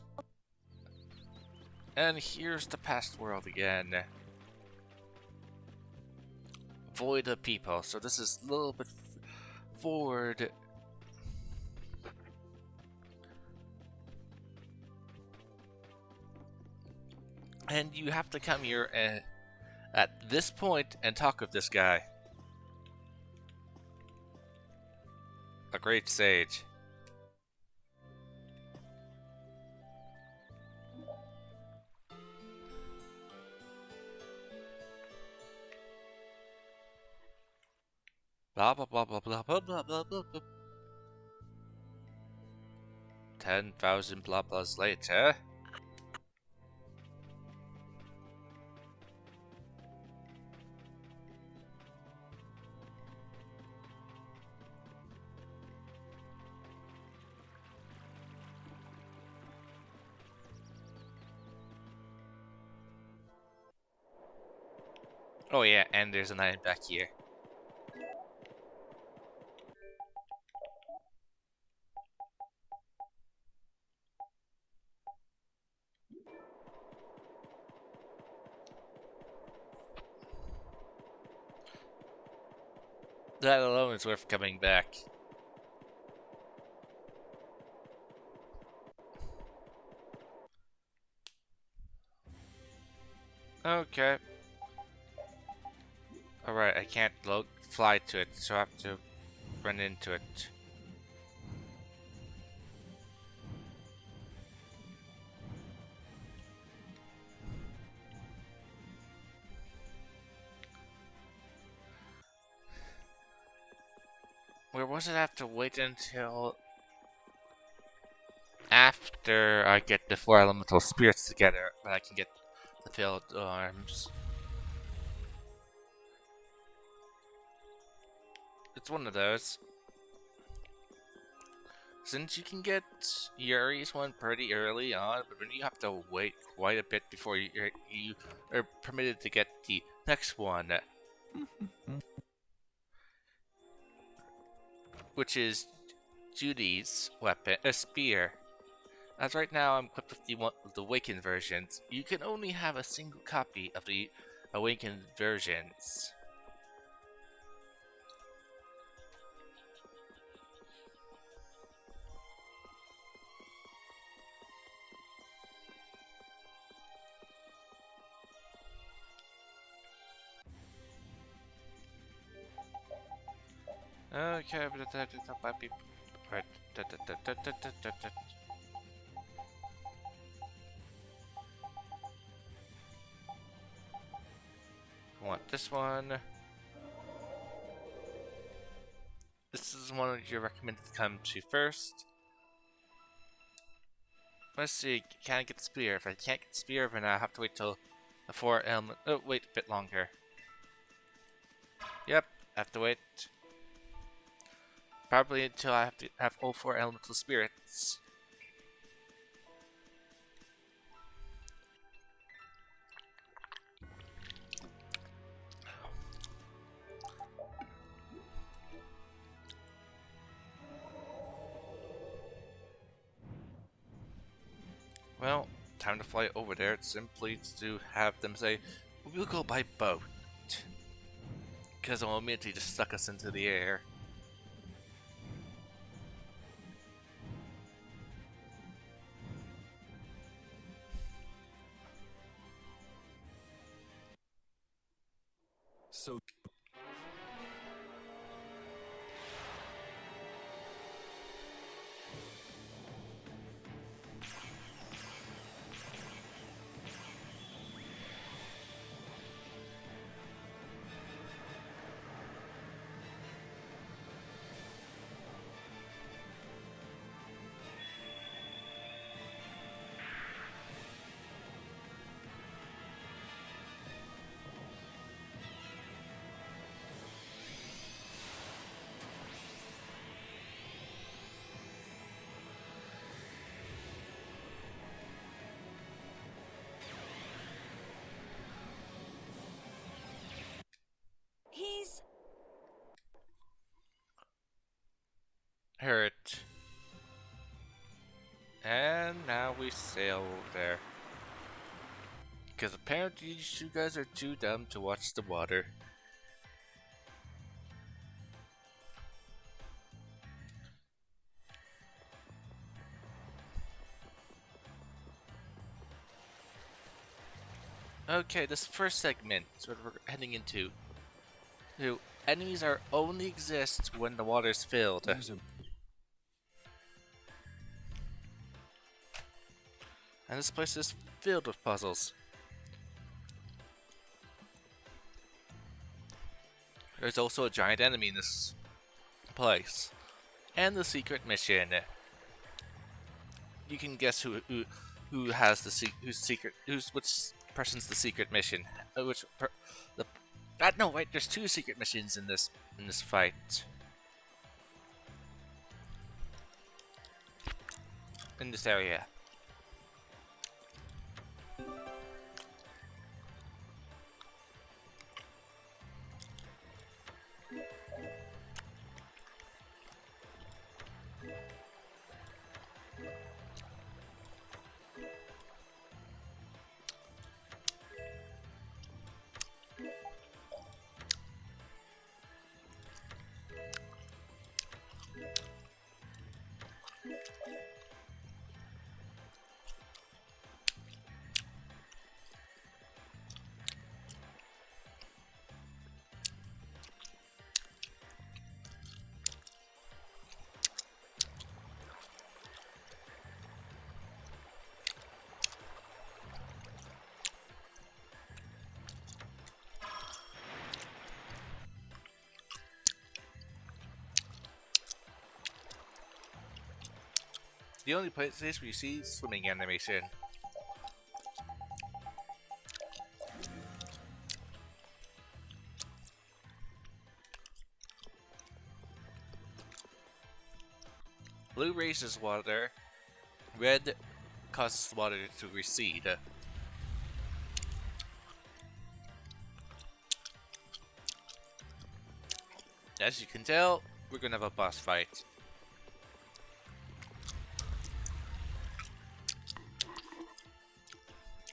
Speaker 1: And here's the past world again. Void of people. So this is a little bit forward. And you have to come here and at this point and talk with this guy. A great sage. Blah blah blah blah blah blah blah blah blah. 10,000 blah blahs later. Oh yeah, and there's an item back here. That alone is worth coming back. Okay. Alright, I can't fly to it, so I have to run into it. Where was it? I have to wait until after I get the 4 elemental spirits together, but I can get the failed arms. It's one of those. Since you can get Yuri's one pretty early on, but then you have to wait quite a bit before you are permitted to get the next one. Which is Judy's weapon, a spear. As right now I'm equipped with the Awakened versions. You can only have a single copy of the Awakened versions. Okay, but that might be right. I want this one. This is one you recommend to come to first. Let's see, can I get the spear? If I can't get the spear, then I have to wait till the 4 element. Oh, wait a bit longer. Yep, I have to wait. Probably until I have to have all 4 elemental spirits. Well, time to fly over there. It's simply to have them say, we'll go by boat. Because they'll immediately just suck us into the air.
Speaker 5: So
Speaker 2: He's...
Speaker 1: Hurt. And now we sail there. Because apparently you guys are too dumb to watch the water. Okay, this first segment is what we're heading into. So, enemies are only exist when the water's filled. And this place is filled with puzzles. There's also a giant enemy in this place. And the secret mission. you can guess who has who's secret which person's the secret mission. No, wait, there's 2 secret missions in this fight. In this area. The only place where you see swimming animation. Blue raises water, red causes water to recede. As you can tell, we're gonna have a boss fight.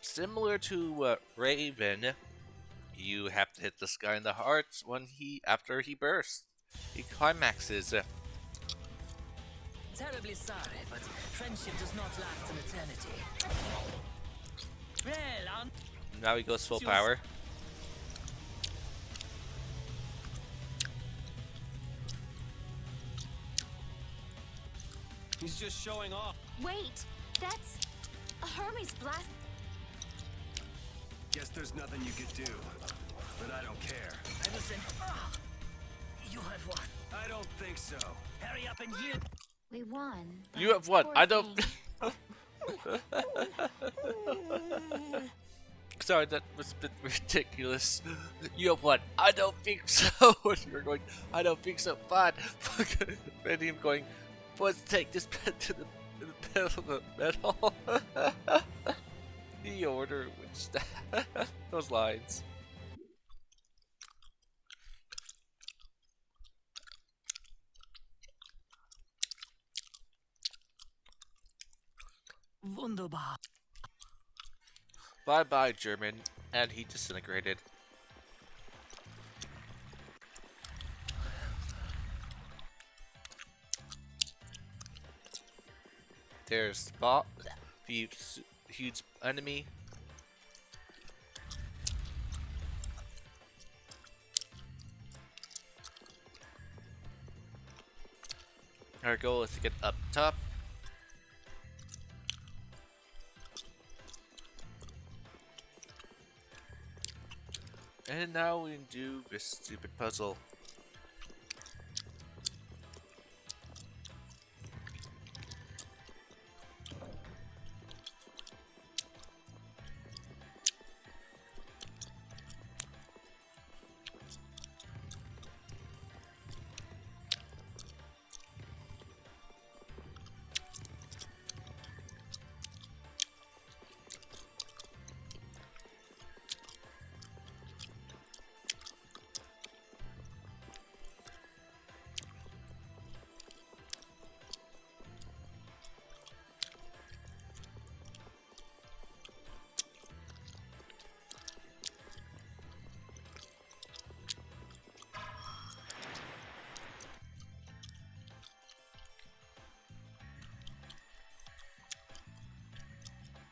Speaker 1: Similar to Raven, you have to hit this guy in the heart after he bursts. He climaxes.
Speaker 12: Terribly sorry, but friendship does not last an eternity. Well,
Speaker 1: now he goes full power.
Speaker 11: He's just showing off.
Speaker 2: Wait, that's a Hermes blast.
Speaker 7: Guess there's nothing you could do, but I don't care.
Speaker 12: I will send. You have won.
Speaker 7: I don't think so.
Speaker 12: Hurry up and yield.
Speaker 3: We won.
Speaker 1: You have won. I don't. Sorry, that was a bit ridiculous. You have won. I don't think so. You're going. I don't think so. Fine. And him going. Let's take this pen to the pedal of the metal. The order which those lines.
Speaker 12: Wunderbar.
Speaker 1: Bye bye, German, and he disintegrated. There's the huge enemy. Our goal is to get up top. And now we can do this stupid puzzle.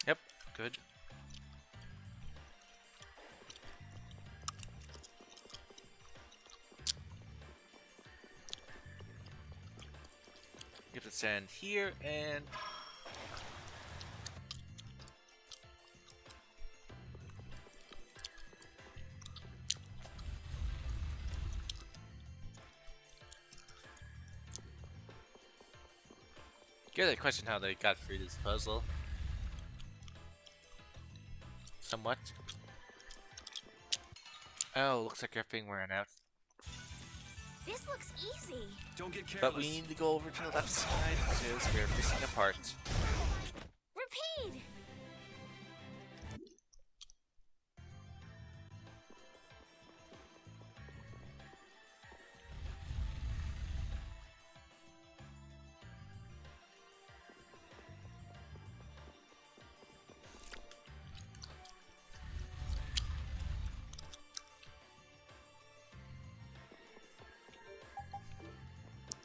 Speaker 1: Yep, good. Get the sand here and Get a question how they got through this puzzle. Somewhat. Oh, looks like everything wearing out.
Speaker 2: This looks easy.
Speaker 7: Don't get careless.
Speaker 1: But we need to go over to the left side because we're missing a part.
Speaker 2: Repeat!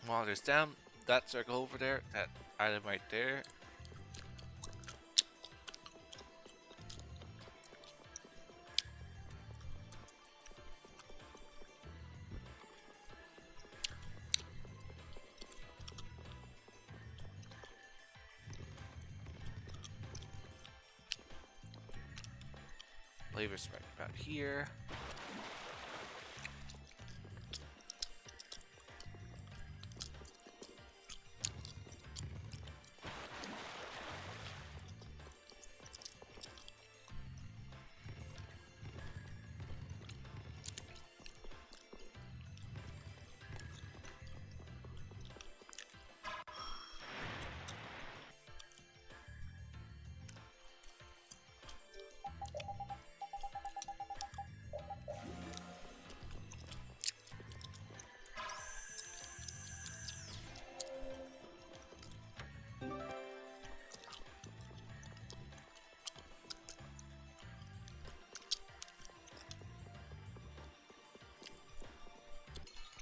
Speaker 1: While there's down that circle over there, that item right there. Flavors right about here.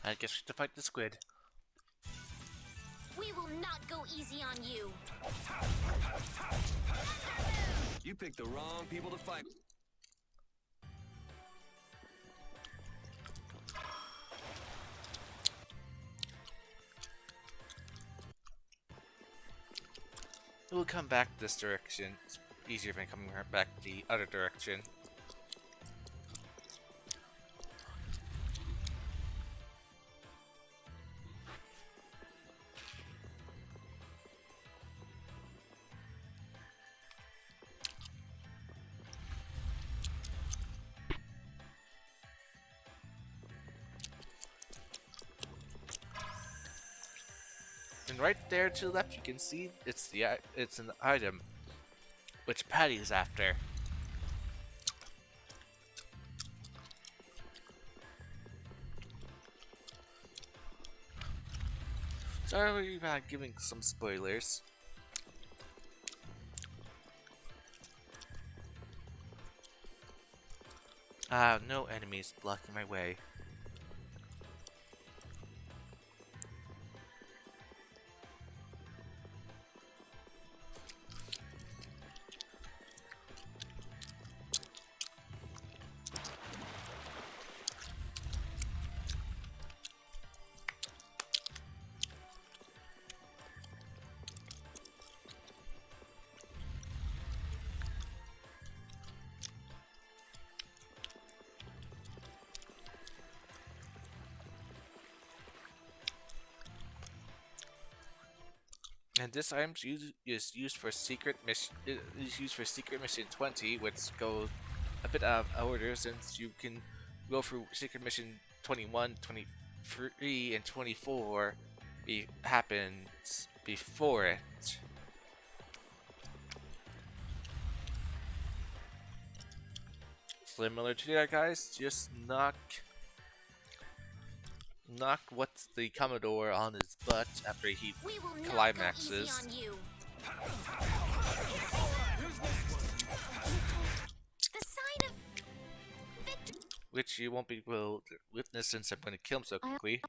Speaker 1: I guess we have to fight the squid.
Speaker 2: We will not go easy on you.
Speaker 7: You picked the wrong people to fight.
Speaker 1: We'll come back this direction. It's easier than coming back the other direction. And right there to the left, you can see it's an item, which Patty is after. Sorry about giving some spoilers. No enemies blocking my way. And this item is used for secret mission. Is used for secret mission 20, which goes a bit out of order since you can go through secret mission 21, 23, and 24. Happens before it. Similar to that, guys. Just knock what's the Commodore on his butt after he climaxes. Which you won't be able to witness since I'm going to kill him so quickly.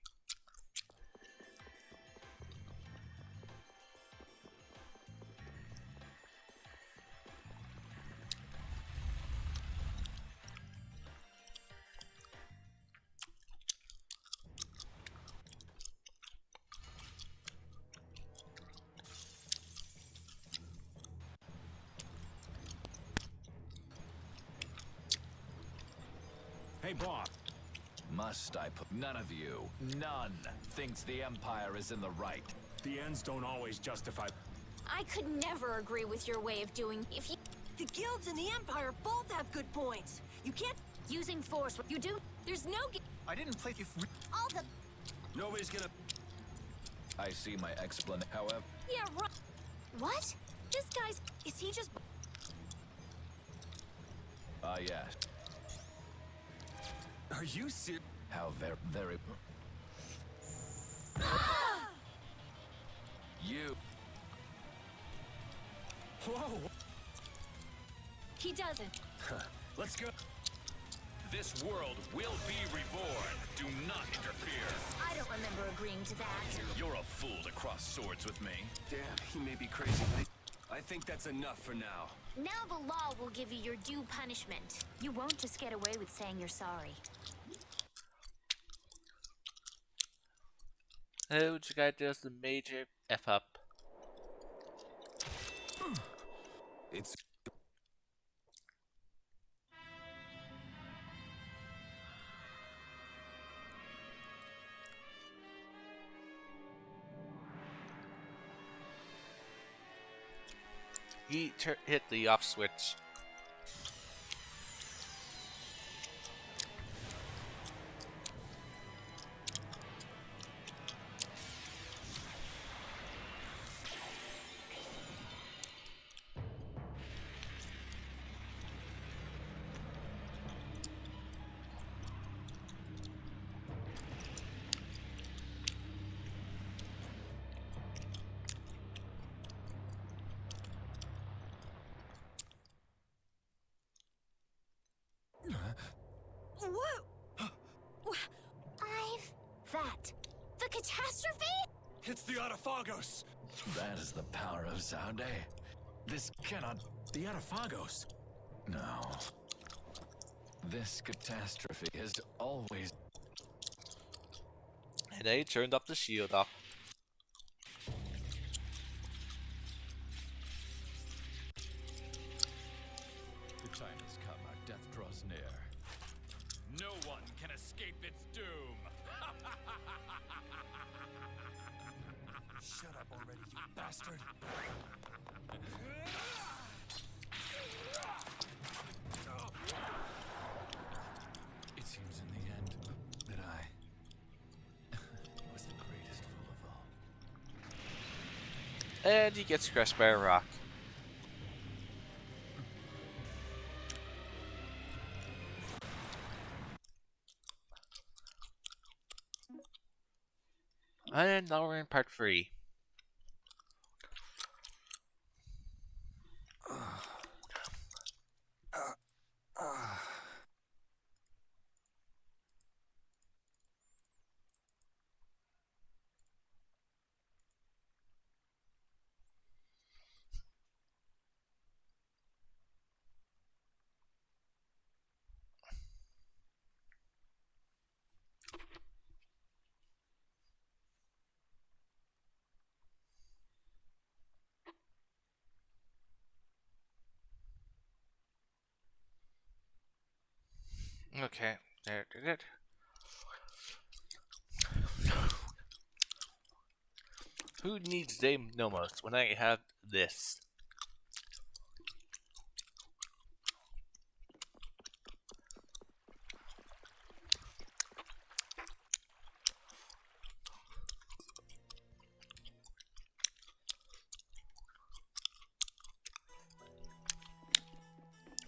Speaker 8: Hey, boss.
Speaker 13: Must I put none of you, none, thinks the Empire is in the right.
Speaker 8: The ends don't always justify.
Speaker 2: I could never agree with your way of doing. If you,
Speaker 14: the guilds and the Empire both have good points. You can't
Speaker 2: using force. You do. There's no.
Speaker 11: I didn't play you.
Speaker 2: All the.
Speaker 7: Nobody's gonna.
Speaker 13: I see my explanation. However.
Speaker 2: Yeah. Right. What? This guy's. Is he just?
Speaker 13: Yes.
Speaker 7: Are you serious?
Speaker 13: How very. You.
Speaker 7: Whoa!
Speaker 2: He doesn't.
Speaker 7: Let's go.
Speaker 15: This world will be reborn. Do not interfere.
Speaker 2: I don't remember agreeing to that.
Speaker 15: You're a fool to cross swords with me.
Speaker 7: Damn, he may be crazy, but I think that's enough for now.
Speaker 3: Now the law will give you your due punishment. You won't just get away with saying you're sorry.
Speaker 1: Oh, the guy does the major F up.
Speaker 7: It's.
Speaker 1: He hit the off switch.
Speaker 2: That. The catastrophe?
Speaker 7: It's the Autophagos!
Speaker 13: That is the power of Zaude. This cannot.
Speaker 7: The Autophagos?
Speaker 13: No. This catastrophe has always.
Speaker 1: And they turned up the shield off.
Speaker 8: The time has come. Our death draws near.
Speaker 15: No one can escape its doom.
Speaker 11: Shut up already, you bastard.
Speaker 5: It seems in the end that I was the greatest fool of all.
Speaker 1: And he gets crushed by a rock. And now we're in part 3. Okay, there did it. Who needs Dame Nomos when I have this?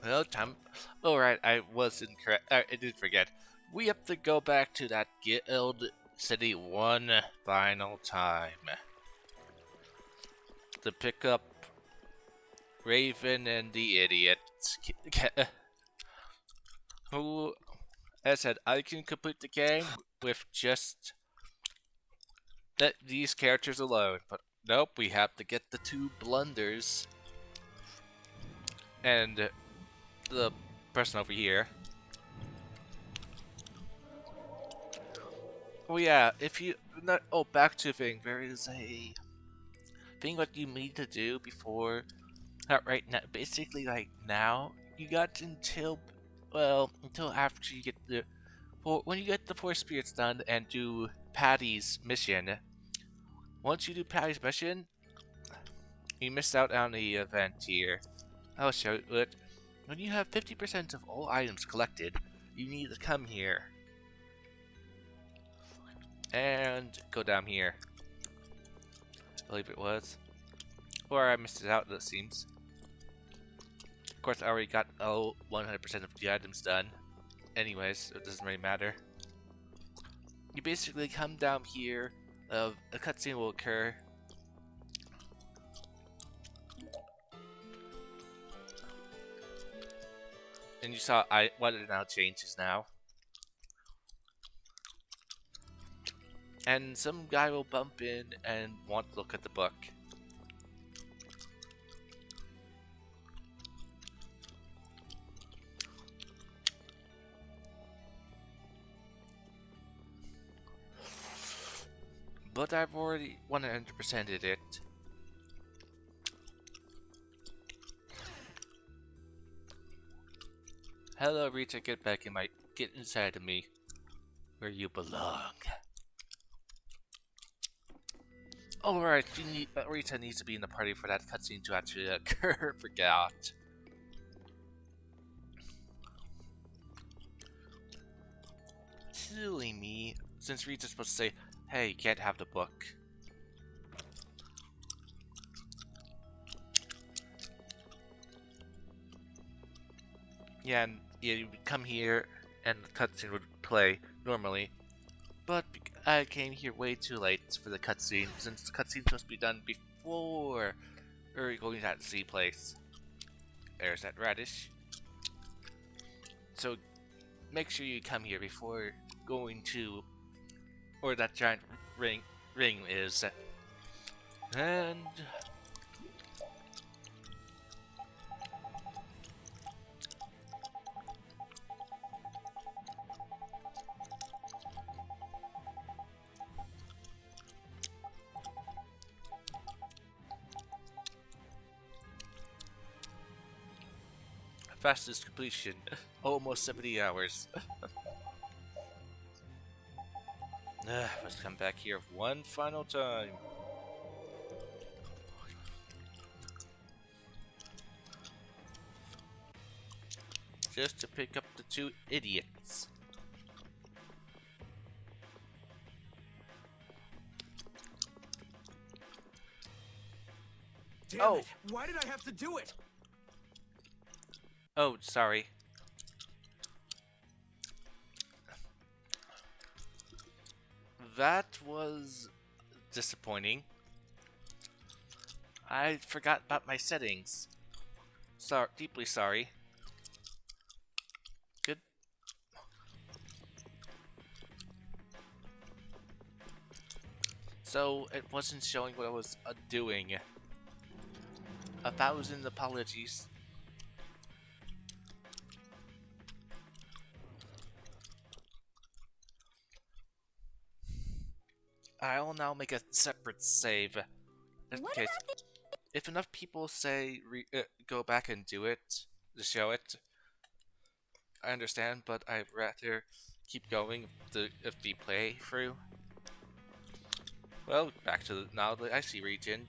Speaker 1: Well, time. Alright, I was incorrect. I did forget. We have to go back to that guild city one final time to pick up Raven and the idiot. Who, as I said, I can complete the game with just these characters alone. But nope, we have to get the 2 blunders and the person over here. Oh yeah, if you back to the thing. There is a thing what you need to do before. Not right now. Basically, like now, you got until after you get the when you get the 4 spirits done and do Patty's mission. Once you do Patty's mission, You missed out on the event here. I'll show it. When you have 50% of all items collected, you need to come here. And go down here. I believe it was. Or I missed it out, it seems. Of course, I already got 100% of the items done. Anyways, it doesn't really matter. You basically come down here, a cutscene will occur. And you saw what it now changes now. And some guy will bump in and want to look at the book. But I've already 100%ed it. Hello Rita, get inside of me. Where you belong. Alright, Rita needs to be in the party for that cutscene to actually occur. Forgot. Silly me. Since Rita's supposed to say, hey, you can't have the book. Yeah, and you would come here and the cutscene would play normally. But I came here way too late for the cutscene, since the cutscene's supposed to be done before we're going to that sea place. There's that radish. So make sure you come here before going to where that giant ring is. And fastest completion, almost 70 hours. Let's come back here one final time. Just to pick up the two idiots.
Speaker 7: Damn it! Why did I have to do it?
Speaker 1: Oh, sorry. That was disappointing. I forgot about my settings. Deeply sorry. Good. So, it wasn't showing what I was doing. 1,000 apologies. I'll now make a separate save. Okay, if enough people say go back and do it to show it, I understand, but I'd rather keep going if the playthrough. Well, back to now the icy region.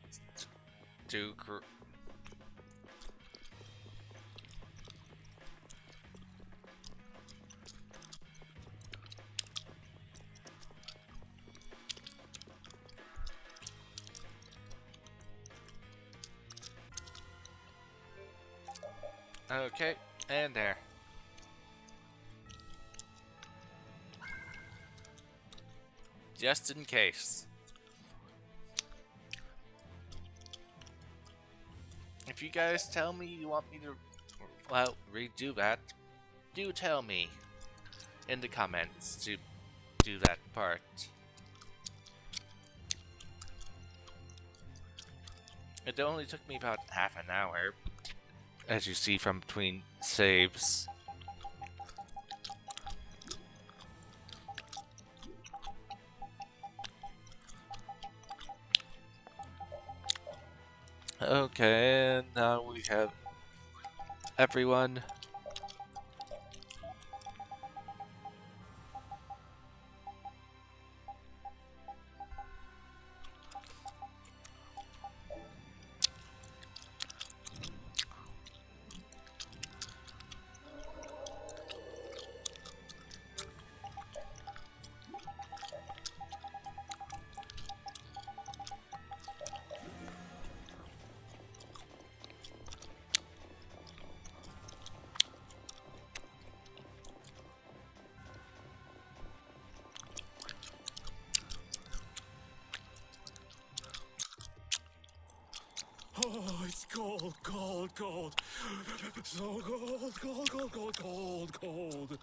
Speaker 1: Okay, and there. Just in case. If you guys tell me you want me to, well, redo that, do tell me in the comments to do that part. It only took me about half an hour, as you see from between saves. Okay, and now we have everyone.
Speaker 11: Cold, cold, cold. So cold, cold, cold, cold, cold, cold.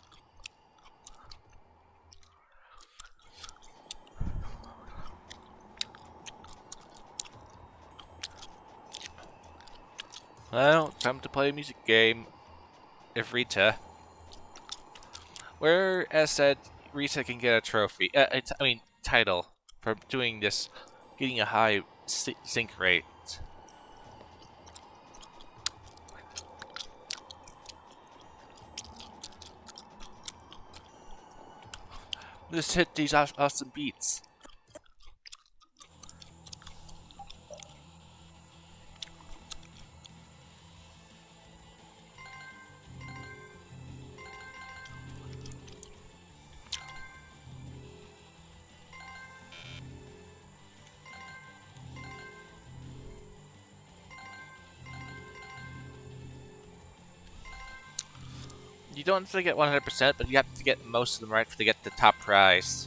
Speaker 1: Well, time to play a music game. If Rita, where, as said, Rita can get a trophy. Title for doing this, getting a high sync rate. Just hit these awesome beats. You don't have to get 100%, but you have to get most of them right to get the top prize.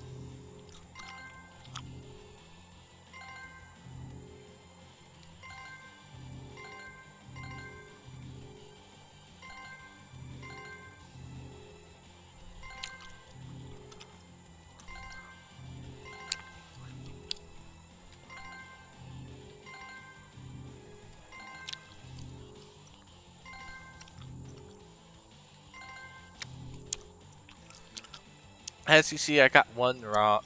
Speaker 1: As you see, I got one wrong,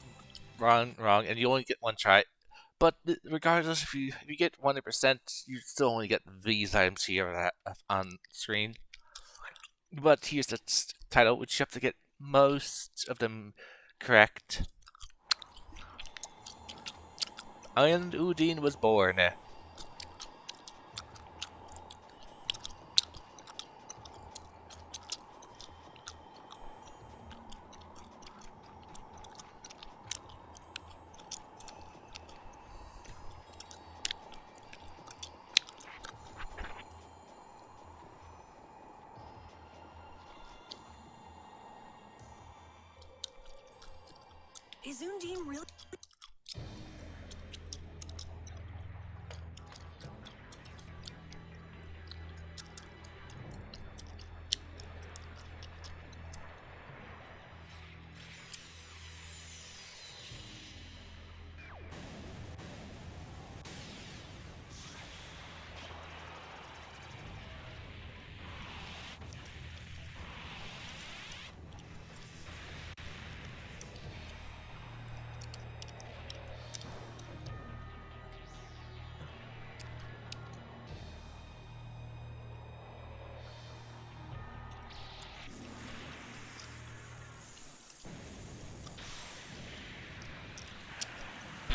Speaker 1: and you only get one try. But regardless, if you get 100%, you still only get these items here on screen. But here's the title, which you have to get most of them correct. And Udine was born.
Speaker 14: Is Undine really?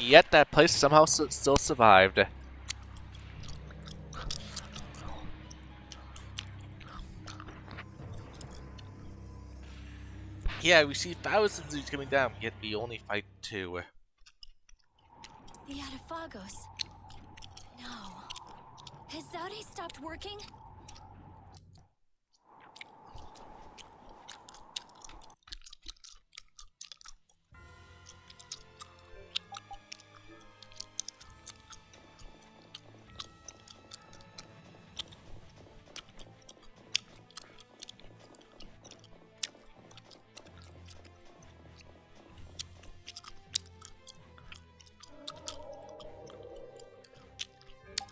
Speaker 1: Yet that place somehow still survived. Yeah, we see thousands of these coming down, yet we only fight 2.
Speaker 2: The Adafagos. No. Has Zaude stopped working?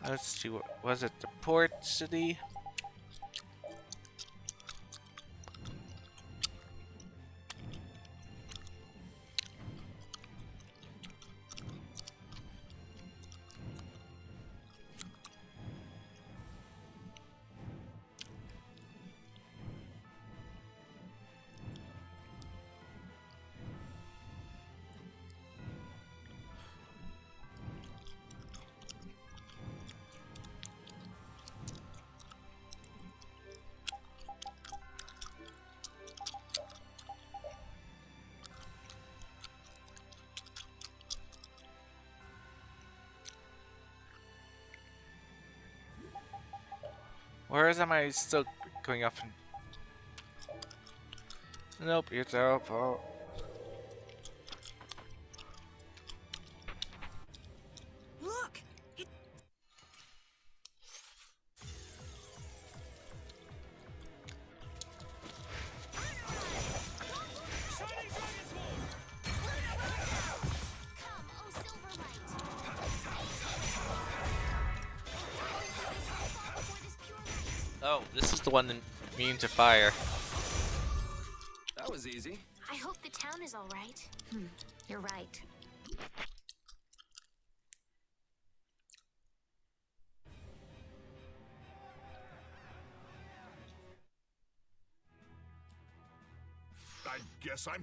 Speaker 1: Let's see, what was it? The port city? Where am I still going off? Nope, it's out. Oh.
Speaker 14: Look!
Speaker 1: Oh, this is the one immune to fire.
Speaker 7: That was easy.
Speaker 3: I hope the town is all right. You're right.
Speaker 11: I guess I'm.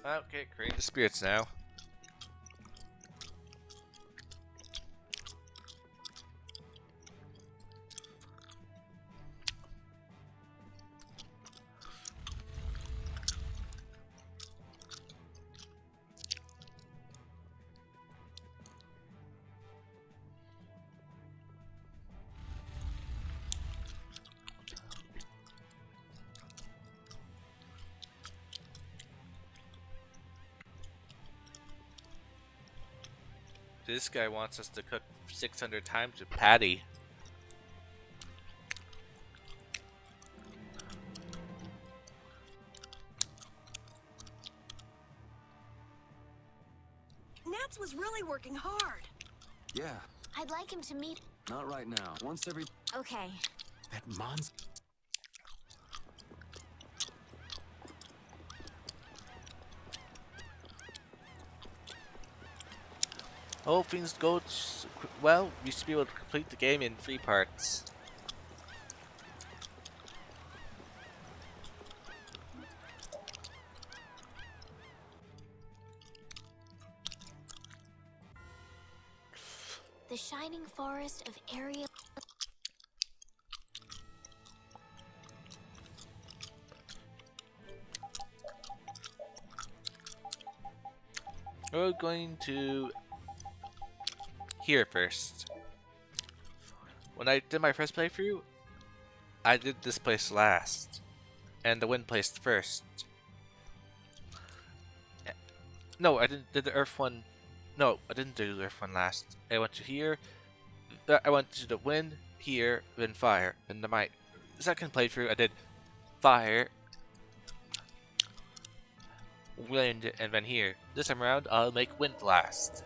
Speaker 1: Okay, create the spirits now. This guy wants us to cook 600 times with Patty.
Speaker 14: Nats was really working hard.
Speaker 7: Yeah,
Speaker 3: I'd like him to meet.
Speaker 7: not right now. Once every...
Speaker 3: Okay.
Speaker 8: That monster.
Speaker 1: Oh, things go well. We should be able to complete the game in 3 parts.
Speaker 3: The shining forest of area.
Speaker 1: We're going to here first. When I did my first playthrough, I did this place last, and the wind placed first. No, I didn't did the earth one. No, I didn't do the earth one last. I went to here. I went to the wind, here, then fire. And then my second playthrough, I did fire, wind, and then here. This time around, I'll make wind last.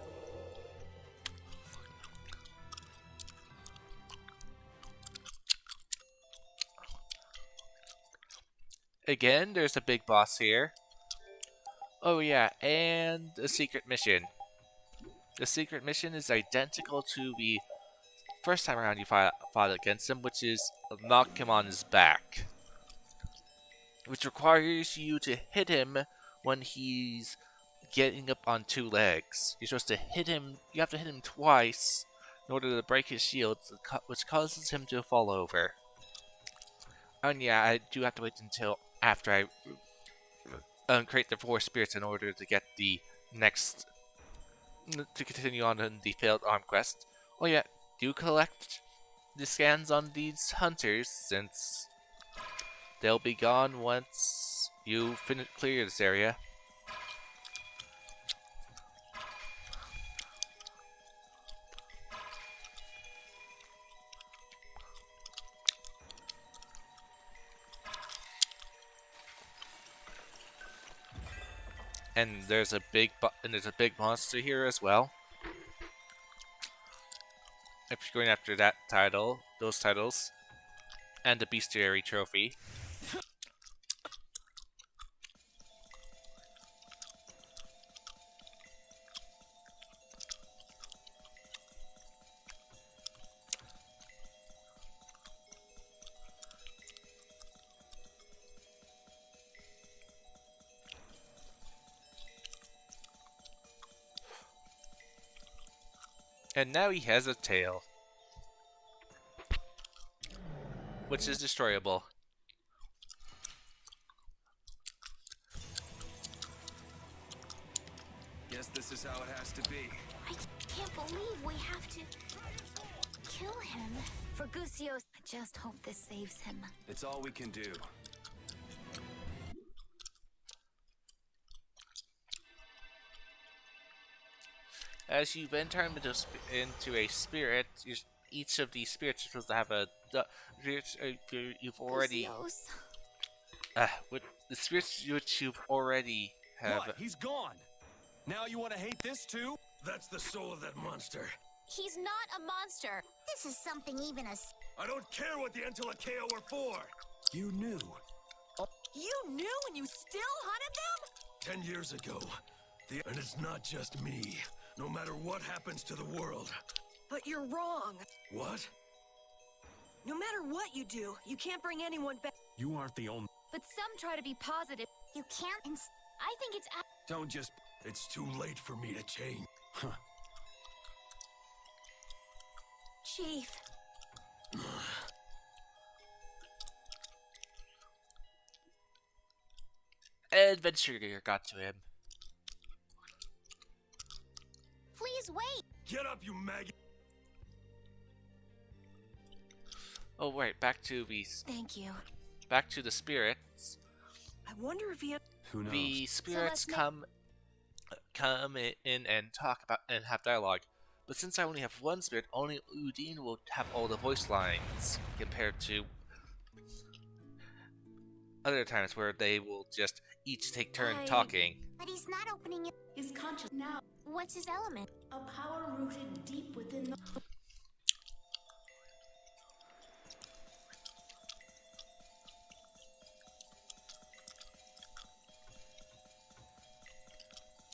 Speaker 1: Again, there's a big boss here. Oh yeah, and a secret mission. The secret mission is identical to the first time around you fought against him, which is knock him on his back. Which requires you to hit him when he's getting up on 2 legs. You're supposed to hit him, you have to hit him twice in order to break his shield, which causes him to fall over. And yeah, I do have to wait until after I create the 4 spirits in order to get the next, to continue on in the failed arm quest. Oh yeah, do collect the scans on these hunters, since they'll be gone once you clear this area. And there's a big monster here as well. If you're going after that title, those titles, and the bestiary trophy. And now he has a tail, which is destroyable.
Speaker 7: Guess this is how it has to be.
Speaker 3: I can't believe we have to kill him. For Gusio's, I just hope this saves him.
Speaker 7: It's all we can do.
Speaker 1: As you then turn into a spirit, each of these spirits is supposed to have a. You've already.
Speaker 3: Gusio's.
Speaker 1: With the spirits which you've already have.
Speaker 11: What? He's gone. Now you want to hate this too?
Speaker 16: That's the soul of that monster.
Speaker 3: He's not a monster. This is something even a...
Speaker 16: I don't care what the Entelakeo were for.
Speaker 7: You knew.
Speaker 14: You knew and you still hunted them?
Speaker 16: 10 years ago. And it's not just me. No matter what happens to the world.
Speaker 14: But you're wrong.
Speaker 16: What?
Speaker 14: No matter what you do, you can't bring anyone back.
Speaker 11: You aren't the only...
Speaker 3: But some try to be positive. You can't I think it's...
Speaker 7: Don't just...
Speaker 16: It's too late for me to change.
Speaker 7: Huh.
Speaker 14: Chief.
Speaker 1: Adventure got to him.
Speaker 3: Please wait.
Speaker 16: Get up, you maggot.
Speaker 1: Oh right, back to
Speaker 14: Thank you.
Speaker 1: back to the spirits.
Speaker 14: I wonder if he...
Speaker 7: Who knows?
Speaker 1: The spirits come in and talk about and have dialogue. But since I only have one spirit, only Udine will have all the voice lines compared to other times where they will just each take turn talking.
Speaker 3: But he's not opening it.
Speaker 17: Is conscious now.
Speaker 3: What's his element?
Speaker 17: A power rooted deep within the...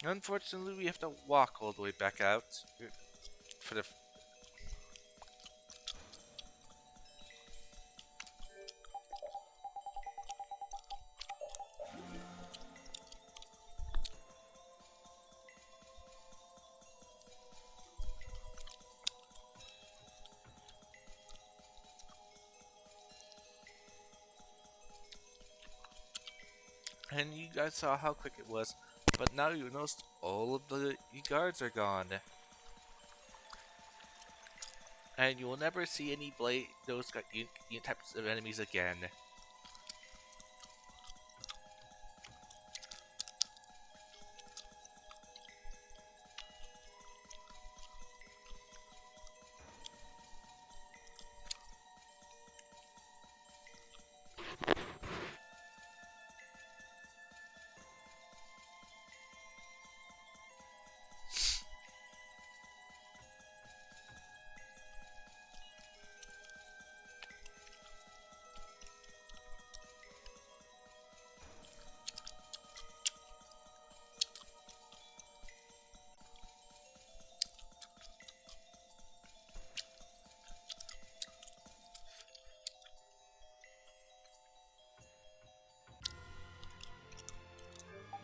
Speaker 1: Unfortunately, we have to walk all the way back out for the... And you guys saw how quick it was. But now you notice all of the guards are gone. And you will never see any those types of enemies again.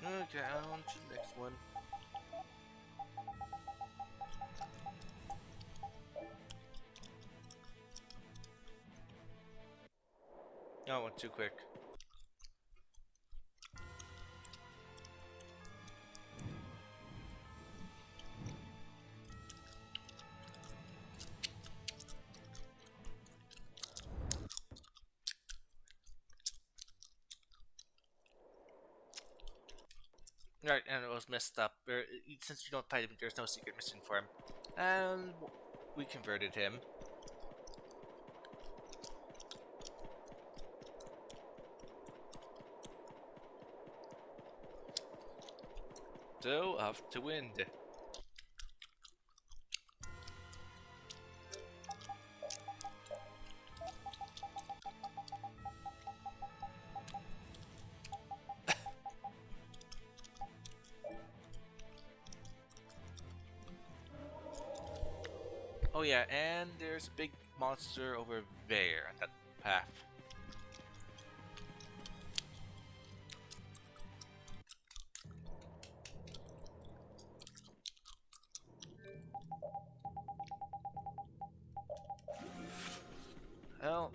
Speaker 1: Okay, on to the next one. Oh, I went too quick. Right, and it was messed up. Since you don't fight him, there's no secret mission for him. And we converted him. So, off to Wind. Oh yeah, and there's a big monster over there at that path. Well,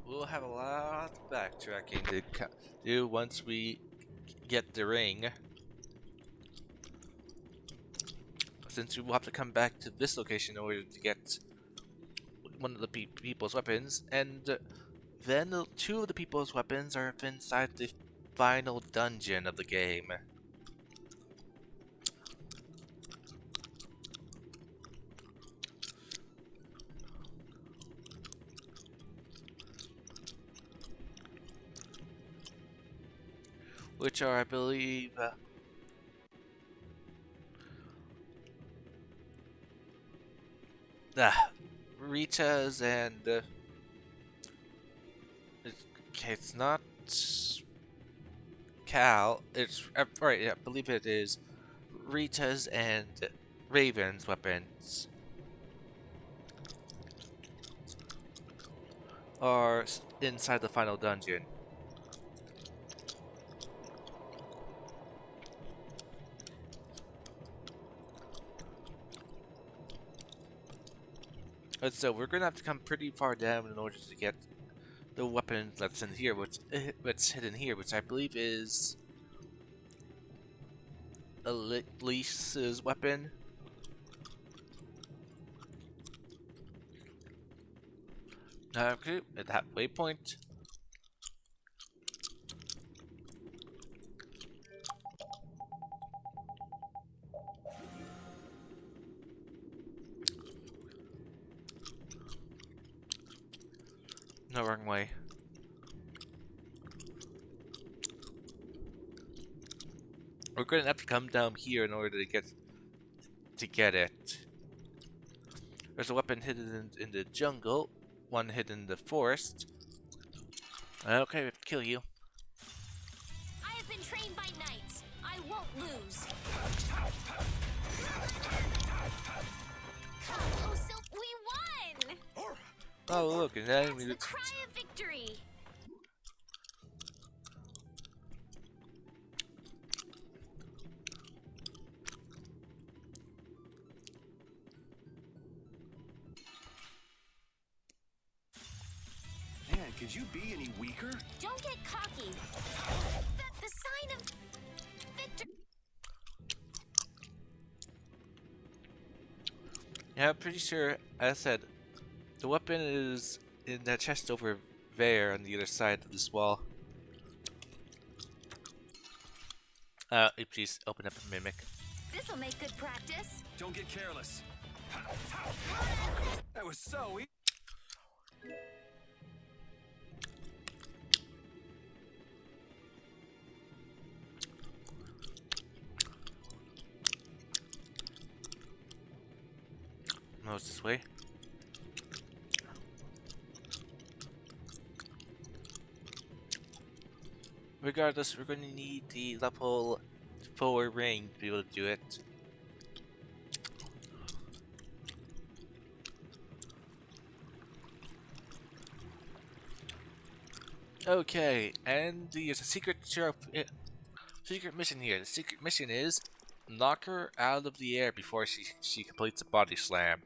Speaker 1: we'll have a lot of backtracking to do once we get the ring. Since we will have to come back to this location in order to get one of the people's weapons, and then two of the people's weapons are inside the final dungeon of the game. Which are, I believe, Rita's and okay, it's not Cal. It's right. Yeah, I believe it is Rita's and Raven's weapons are inside the final dungeon. And so we're gonna have to come pretty far down in order to get the weapon that's in here, what's hidden here, which I believe is Elise's weapon. Okay, at that waypoint. No, wrong way. We're gonna have to come down here in order to get it. There's a weapon hidden in the jungle, one hidden in the forest. Okay, we have to kill you.
Speaker 2: I have been trained by knights. I won't lose. Oh, so we won!
Speaker 1: Oh, look, and then
Speaker 2: That's the cry of victory.
Speaker 16: Man, could you be any weaker?
Speaker 2: Don't get cocky. The sign of victory.
Speaker 1: Yeah, I'm pretty sure, as I said, the weapon is in that chest over there on the other side of this wall. Please open up a mimic.
Speaker 2: This'll make good practice.
Speaker 7: Don't get careless. That was so easy.
Speaker 1: No, it's this way. Regardless, we're going to need the level 4 ring to be able to do it. Okay, and there's a secret mission here. The secret mission is knock her out of the air before she completes a body slam.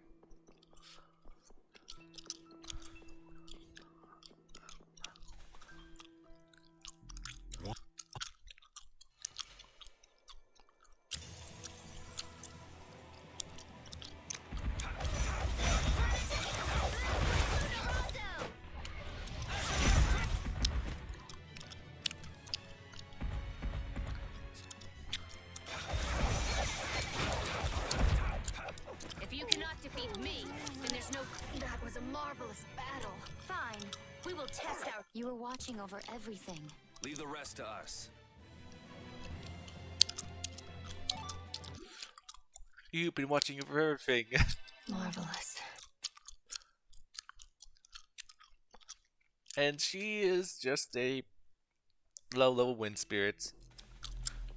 Speaker 2: Marvelous battle. Fine. We will test our...
Speaker 3: You were watching over everything.
Speaker 7: Leave the rest to us.
Speaker 1: You've been watching over everything.
Speaker 3: Marvelous.
Speaker 1: And she is just a low-level wind spirit.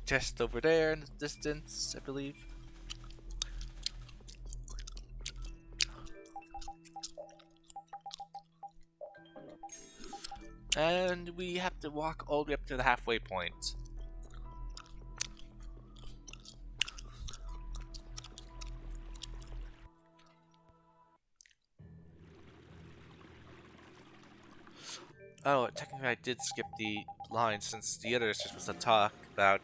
Speaker 1: Just over there in the distance, I believe. And we have to walk all the way up to the halfway point. Oh, technically I did skip the line since the other is just supposed to talk about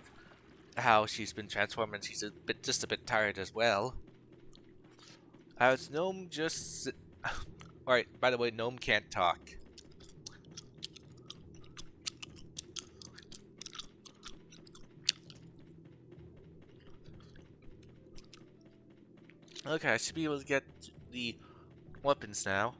Speaker 1: how she's been transformed and she's just a bit tired as well. As Gnome just... Alright, by the way, Gnome can't talk. Okay, I should be able to get the weapons now.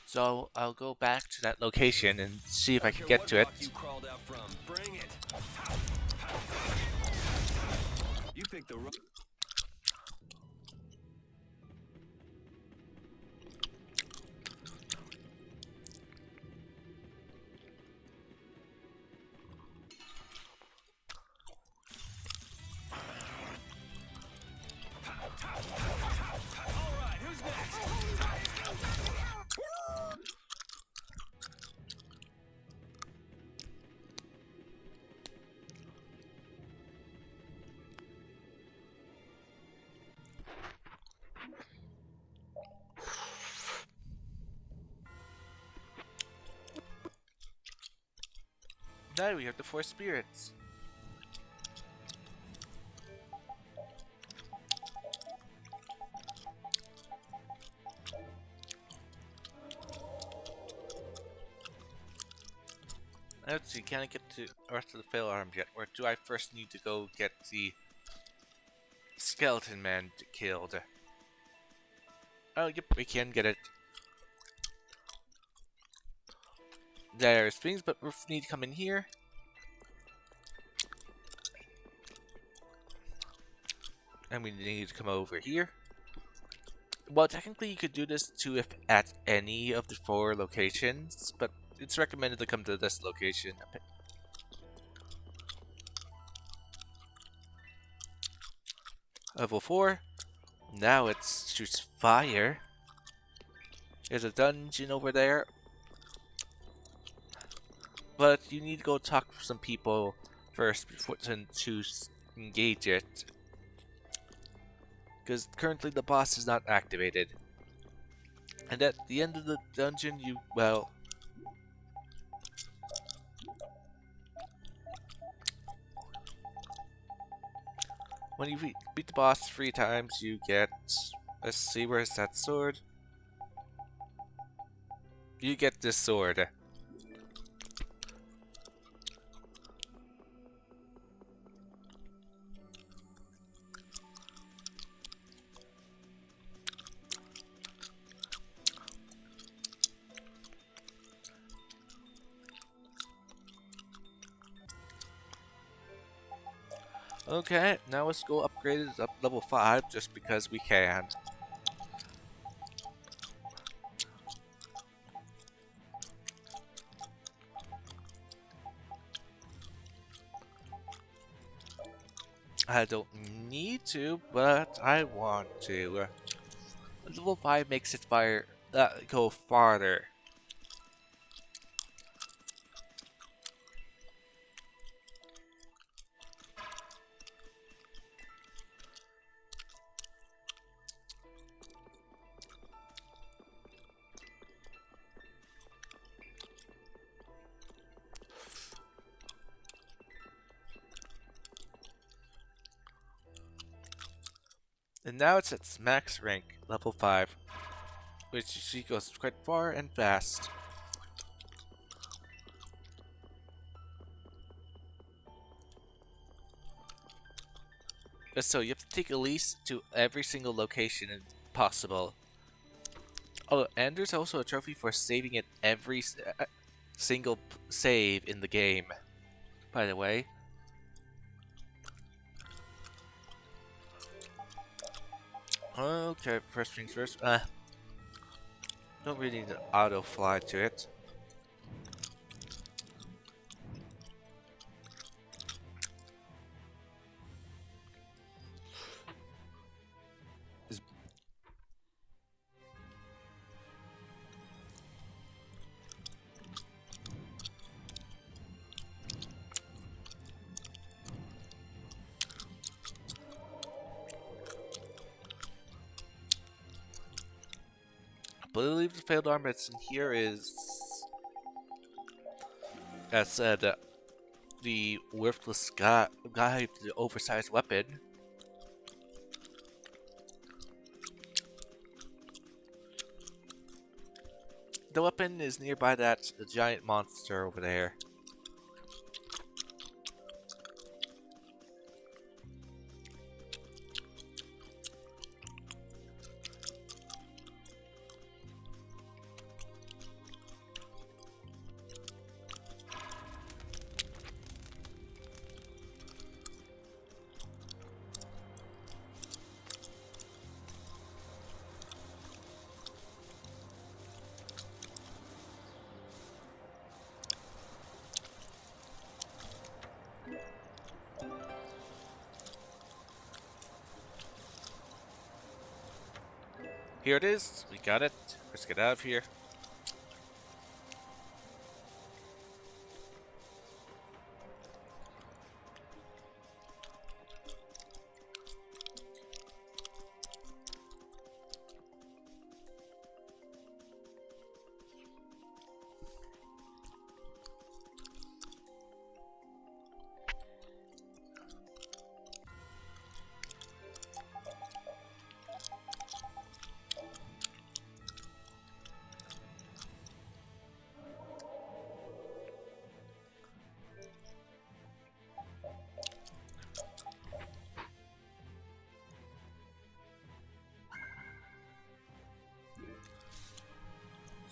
Speaker 1: So I'll go back to that location and see if I can get to it.
Speaker 7: You crawled out from. Bring it.
Speaker 6: take the road.
Speaker 11: Alright, who's next?
Speaker 1: Now we have the four spirits. Let's see, can I get to the rest of the fail arms yet? Or do I first need to go get the skeleton man killed? Oh, yep, we can get it. There's things, but we need to come in here. And we need to come over here. Well, technically you could do this too if at any of the four locations, but it's recommended to come to this location. Level 4. Now it shoots fire. There's a dungeon over there. But you need to go talk to some people first before to engage it. Because currently the boss is not activated. And at the end of the dungeon, when you beat the boss 3 times, you get... Let's see, where's that sword? You get this sword. Okay, now let's go upgrade it up level 5 just because we can. I don't need to, but I want to. Level 5 makes it go farther. And now it's at max rank, level 5, which she goes quite far and fast. So you have to take Elise to every single location possible. Oh, and there's also a trophy for saving at every single save in the game, by the way. Okay, first things first. Don't really need to auto fly to it. I believe the failed armor that's in here is, as said, the worthless guy with the oversized weapon. The weapon is nearby the giant monster over there. Here it is. We got it. Let's get out of here.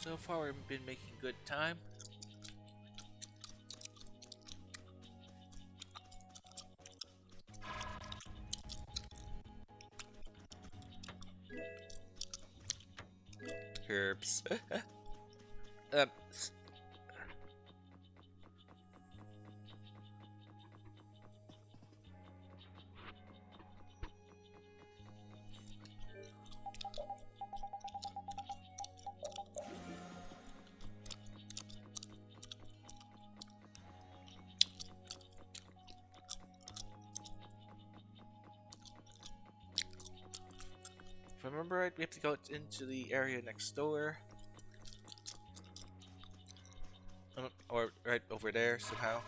Speaker 1: So far, we've been making good time. Herbs. um, If I remember right, we have to go into the area next door. Or right over there somehow.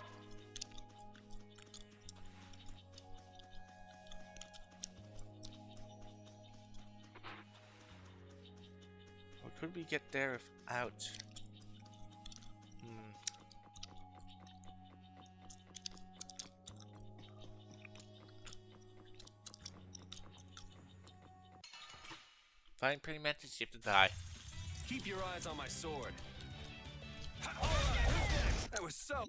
Speaker 1: Or could we get there without? Find pretty mantis, you have to die.
Speaker 18: Keep your eyes on my sword.
Speaker 7: That was so...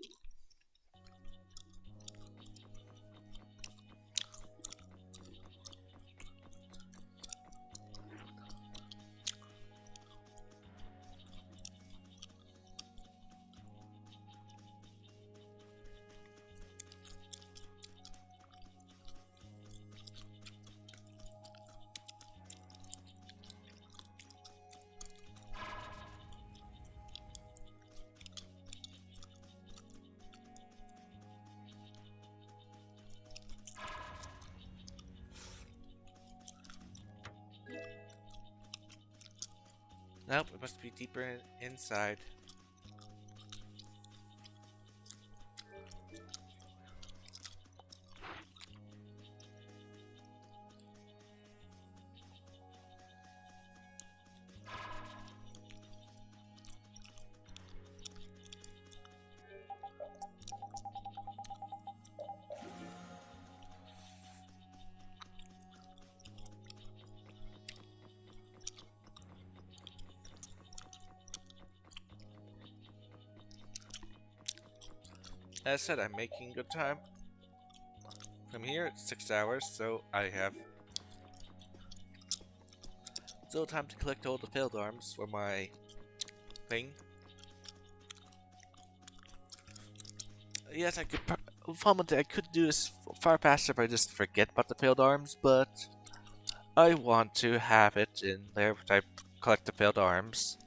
Speaker 1: Nope, it must be deeper inside. As I said, I'm making good time. From here, it's 6 hours, so I have still time to collect all the failed arms for my thing. Yes, I could. I could do this far faster if I just forget about the failed arms, but I want to have it in there if I collect the failed arms.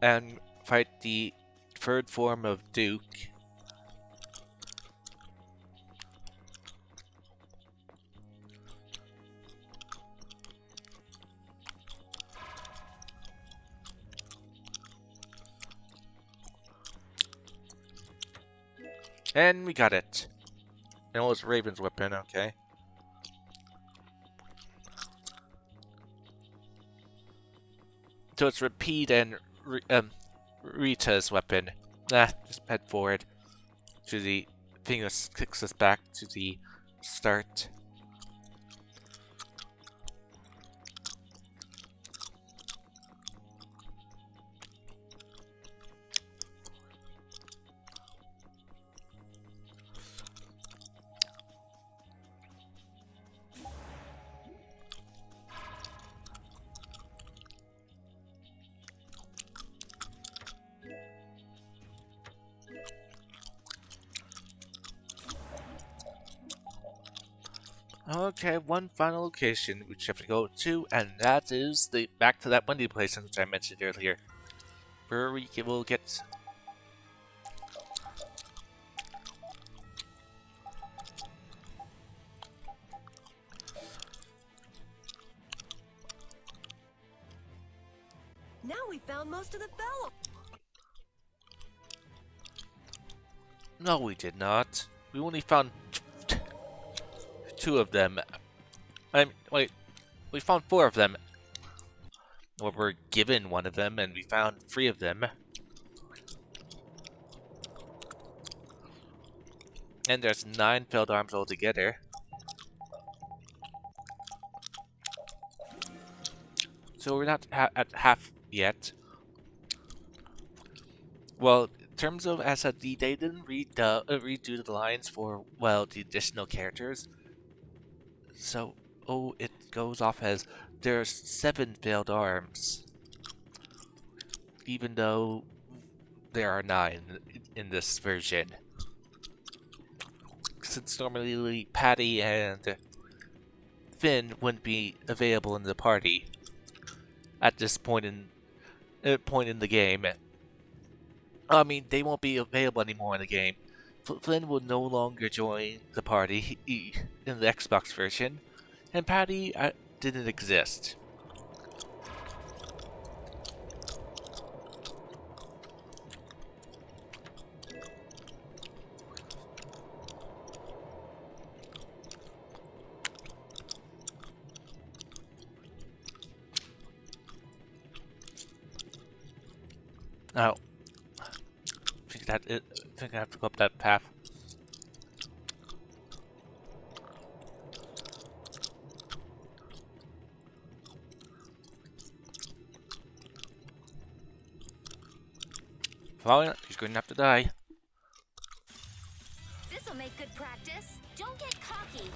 Speaker 1: And fight the third form of Duke. And we got it. And it was Raven's weapon, okay. So it's Repeat and Rita's weapon. Just head forward to the thing that kicks us back to the start. Okay, one final location which you have to go to, and that is the back to that Wendy place which I mentioned earlier, where we will get.
Speaker 14: Now we found most of the fellow.
Speaker 1: No, we did not. We only found two of them. Wait, we found four of them. Well, we're given one of them, and we found three of them. And there's 9 failed arms altogether. So we're not at half yet. Well, in terms of SSD, they didn't redo the lines for, well, the additional characters. So, it goes off as there's 7 failed arms. Even though there are 9 in this version. Since normally Patty and Finn wouldn't be available in the party at this point in the game. I mean, they won't be available anymore in the game. Flynn will no longer join the party in the Xbox version, and Patty didn't exist. Now, I think I have to go up that path. Following it, he's going to have to die.
Speaker 3: This'll make good practice. Don't get cocky.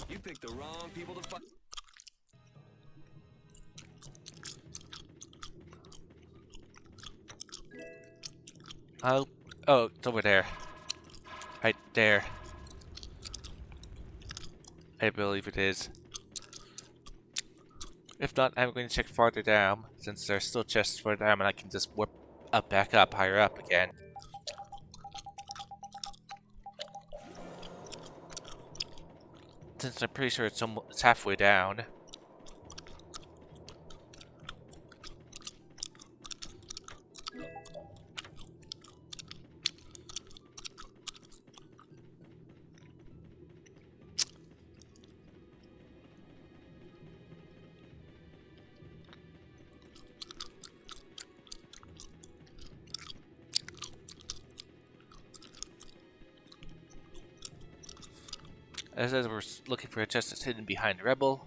Speaker 18: You picked the wrong people to fight.
Speaker 1: Oh, it's over there. Right there. I believe it is. If not, I'm going to check farther down, since there's still chests further down, and I can just warp back up, higher up again. Since I'm pretty sure it's halfway down. As we're looking for a chest that's hidden behind Rebel.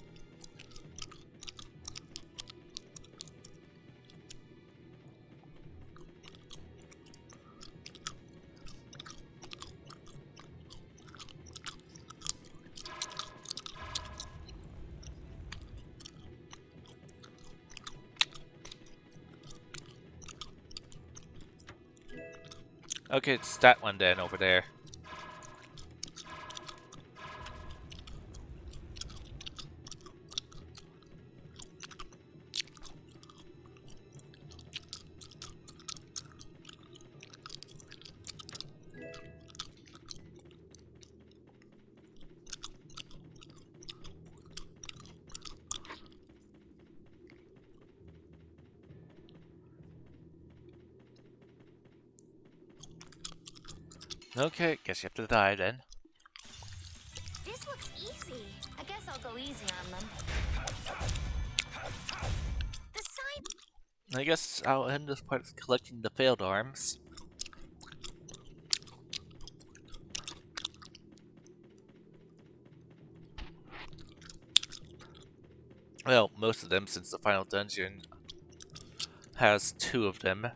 Speaker 1: Okay, it's that one then, over there. Okay, guess you have to die then.
Speaker 3: This looks easy. I guess I'll go easy on them. The sign.
Speaker 1: I guess I'll end this part collecting the failed arms. Well, most of them, since the final dungeon has 2 of them.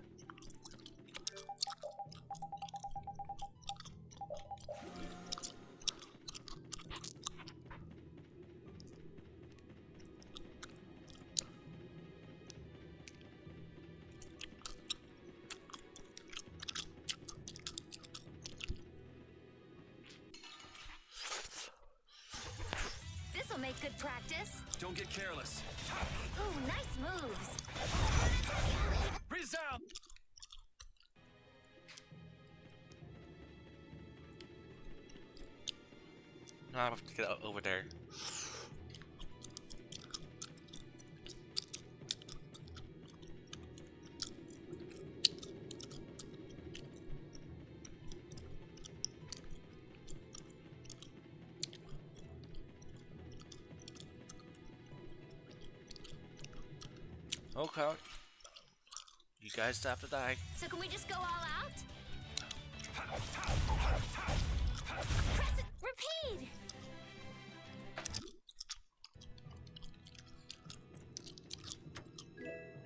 Speaker 3: of practice.
Speaker 18: Don't get careless.
Speaker 3: Ooh, nice moves.
Speaker 18: Resound!
Speaker 1: I have to get over there. Okay. You guys have to die.
Speaker 3: So can we just go all out? Press it! Repeat!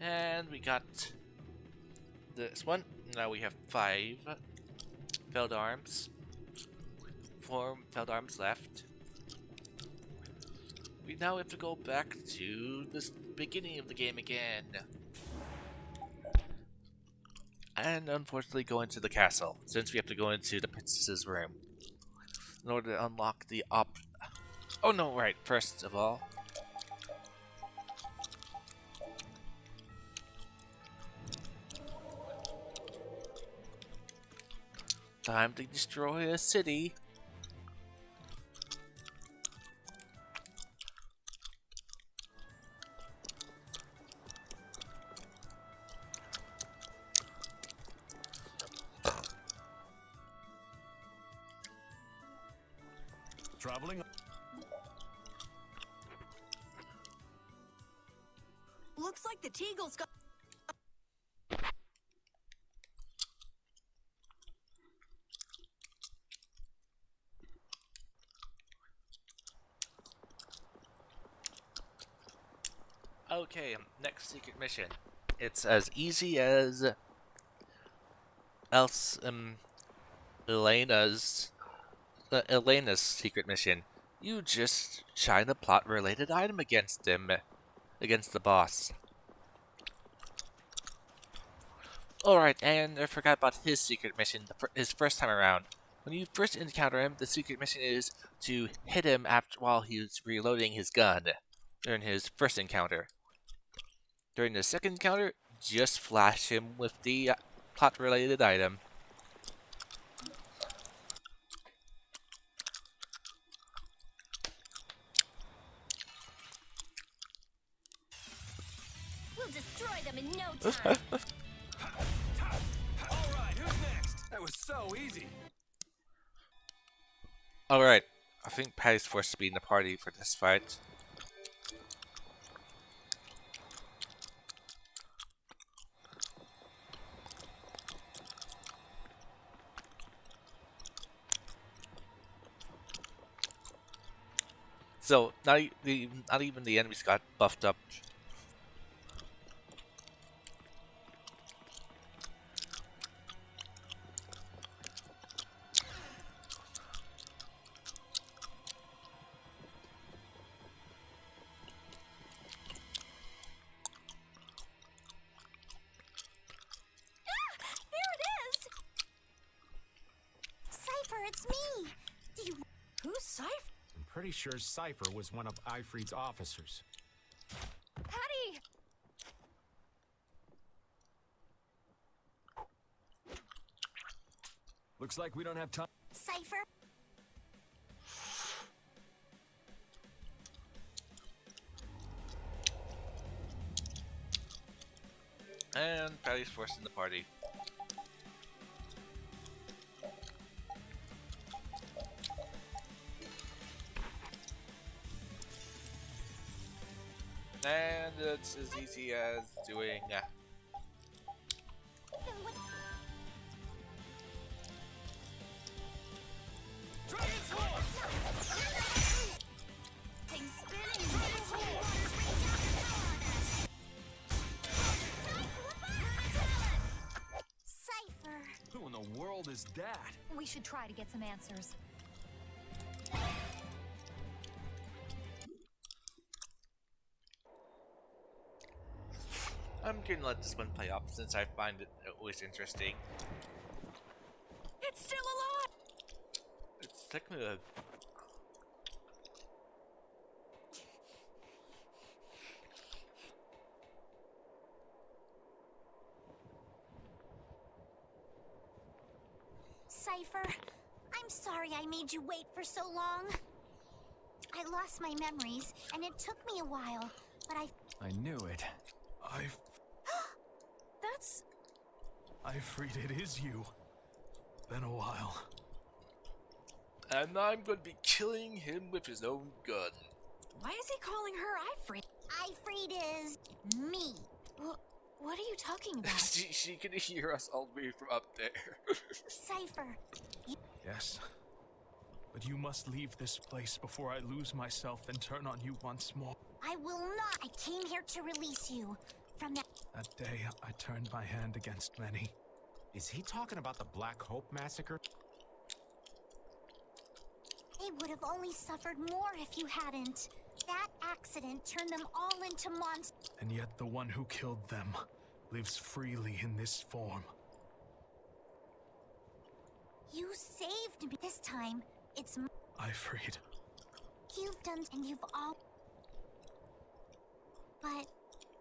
Speaker 1: And we got this one. Now we have 5 failed arms. 4 failed arms left. We now have to go back to the beginning of the game again. And unfortunately go into the castle, since we have to go into the princess's room in order to unlock the Oh no, right, first of all. Time to destroy a city.
Speaker 18: Traveling.
Speaker 14: Looks like the Teagle's got.
Speaker 1: Okay, next secret mission. It's as easy as Elena's secret mission. You just shine a plot-related item against him, against the boss. Alright, and I forgot about his secret mission his first time around. When you first encounter him, the secret mission is to hit him while he's reloading his gun during his first encounter. During the second encounter, just flash him with the plot-related item.
Speaker 3: We'll destroy them in no time.
Speaker 18: Alright, who's next? That was so easy.
Speaker 1: Alright, I think Patty's forced to be in the party for this fight. So, not even the enemies got buffed up.
Speaker 3: Cypher, it's me!
Speaker 14: Who's Cypher?
Speaker 8: I'm pretty sure Cypher was one of Ifrit's officers.
Speaker 3: Patty!
Speaker 5: Looks like we don't have time.
Speaker 3: Cypher?
Speaker 1: And Patty's forced in the party. And it's as easy as doing
Speaker 3: Cypher!
Speaker 5: Who in the world is that?
Speaker 3: We should try to get some answers.
Speaker 1: I'm gonna let this one play up since I find it always interesting.
Speaker 14: It's still alive!
Speaker 1: It's technically a...
Speaker 3: Cypher. I'm sorry I made you wait for so long. I lost my memories, and it took me a while, but
Speaker 5: I knew it.
Speaker 14: That's...
Speaker 11: Ifrit, it is you. Been a while.
Speaker 1: And I'm going to be killing him with his own gun.
Speaker 14: Why is he calling her Ifrit?
Speaker 3: Ifrit is me.
Speaker 14: What are you talking about?
Speaker 1: she can hear us all the way from up there.
Speaker 3: Cypher.
Speaker 11: Yes. But you must leave this place before I lose myself and turn on you once more.
Speaker 3: I will not. I came here to release you from that.
Speaker 11: That day, I turned my hand against many.
Speaker 8: Is he talking about the Black Hope massacre?
Speaker 3: They would have only suffered more if you hadn't. That accident turned them all into monsters.
Speaker 11: And yet the one who killed them lives freely in this form.
Speaker 3: You saved me. This time, it's
Speaker 11: Ifrit.
Speaker 3: You've done, and you've all... But...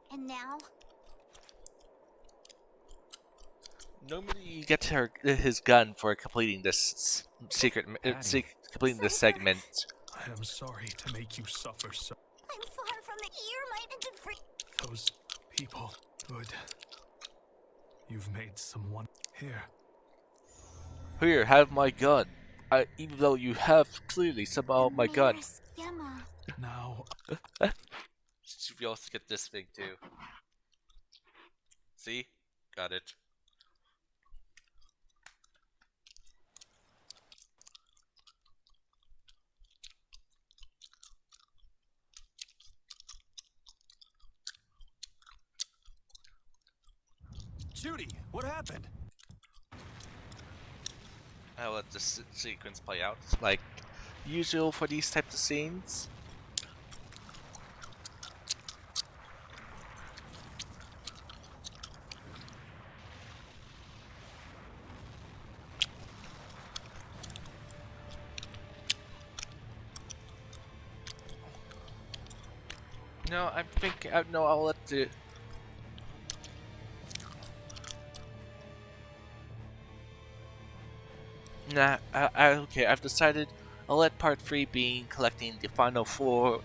Speaker 3: And now?
Speaker 1: Nobody gets his gun for completing this completing this segment.
Speaker 11: I am sorry to make you suffer so.
Speaker 3: I'm far from the ear-minded free.
Speaker 11: Those people, good. You've made someone here.
Speaker 1: Here, have my gun. Even though you have clearly somehow my gun.
Speaker 11: Now.
Speaker 1: We also get this thing too. See? Got it.
Speaker 7: Judy, what happened?
Speaker 1: I'll let this sequence play out, like usual for these types of scenes. No, I'm thinking. No, I'll let the. Nah, okay, I've decided I'll let part 3 be collecting the final 4,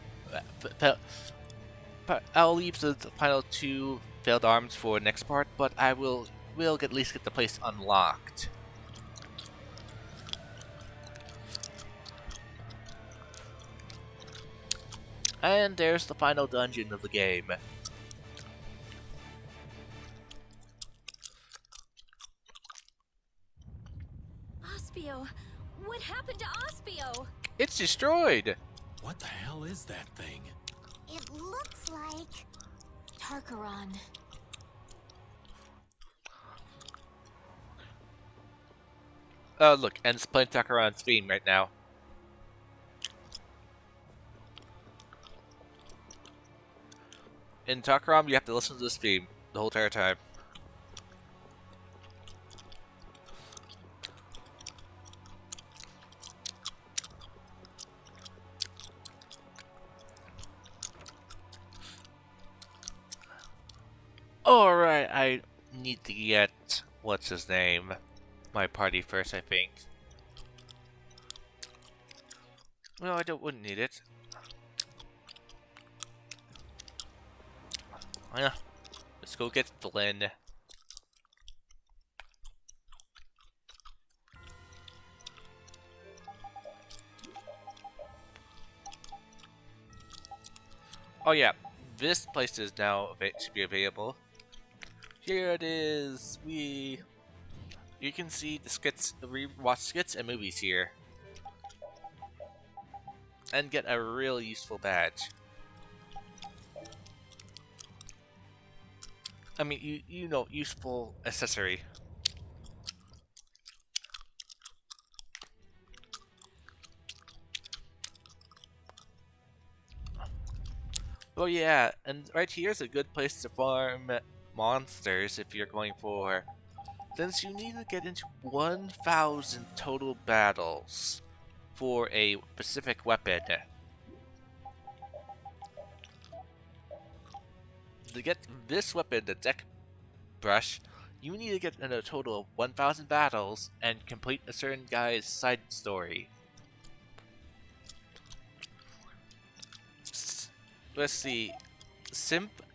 Speaker 1: but I'll leave the final 2 failed arms for next part, but I will at least get the place unlocked. And there's the final dungeon of the game.
Speaker 2: Ospio! What happened to Ospio?
Speaker 1: It's destroyed!
Speaker 16: What the hell is that thing?
Speaker 3: It looks like...
Speaker 14: Tarkaron.
Speaker 1: Look, and it's playing Takaran's theme right now. In Takaram, you have to listen to this theme the whole entire time. Alright, I need to get... what's his name? My party first, I think. No, wouldn't need it. Yeah, let's go get Flynn. Oh yeah, this place is now should be available. Here it is. You can see the skits, rewatch skits and movies here, and get a real useful badge. I mean, you know, useful accessory. Oh yeah, and right here is a good place to farm monsters if you're going for, since you need to get into 1,000 total battles for a specific weapon. To get this weapon, the deck brush, You need to get in a total of 1,000 battles and complete a certain guy's side story. Let's see.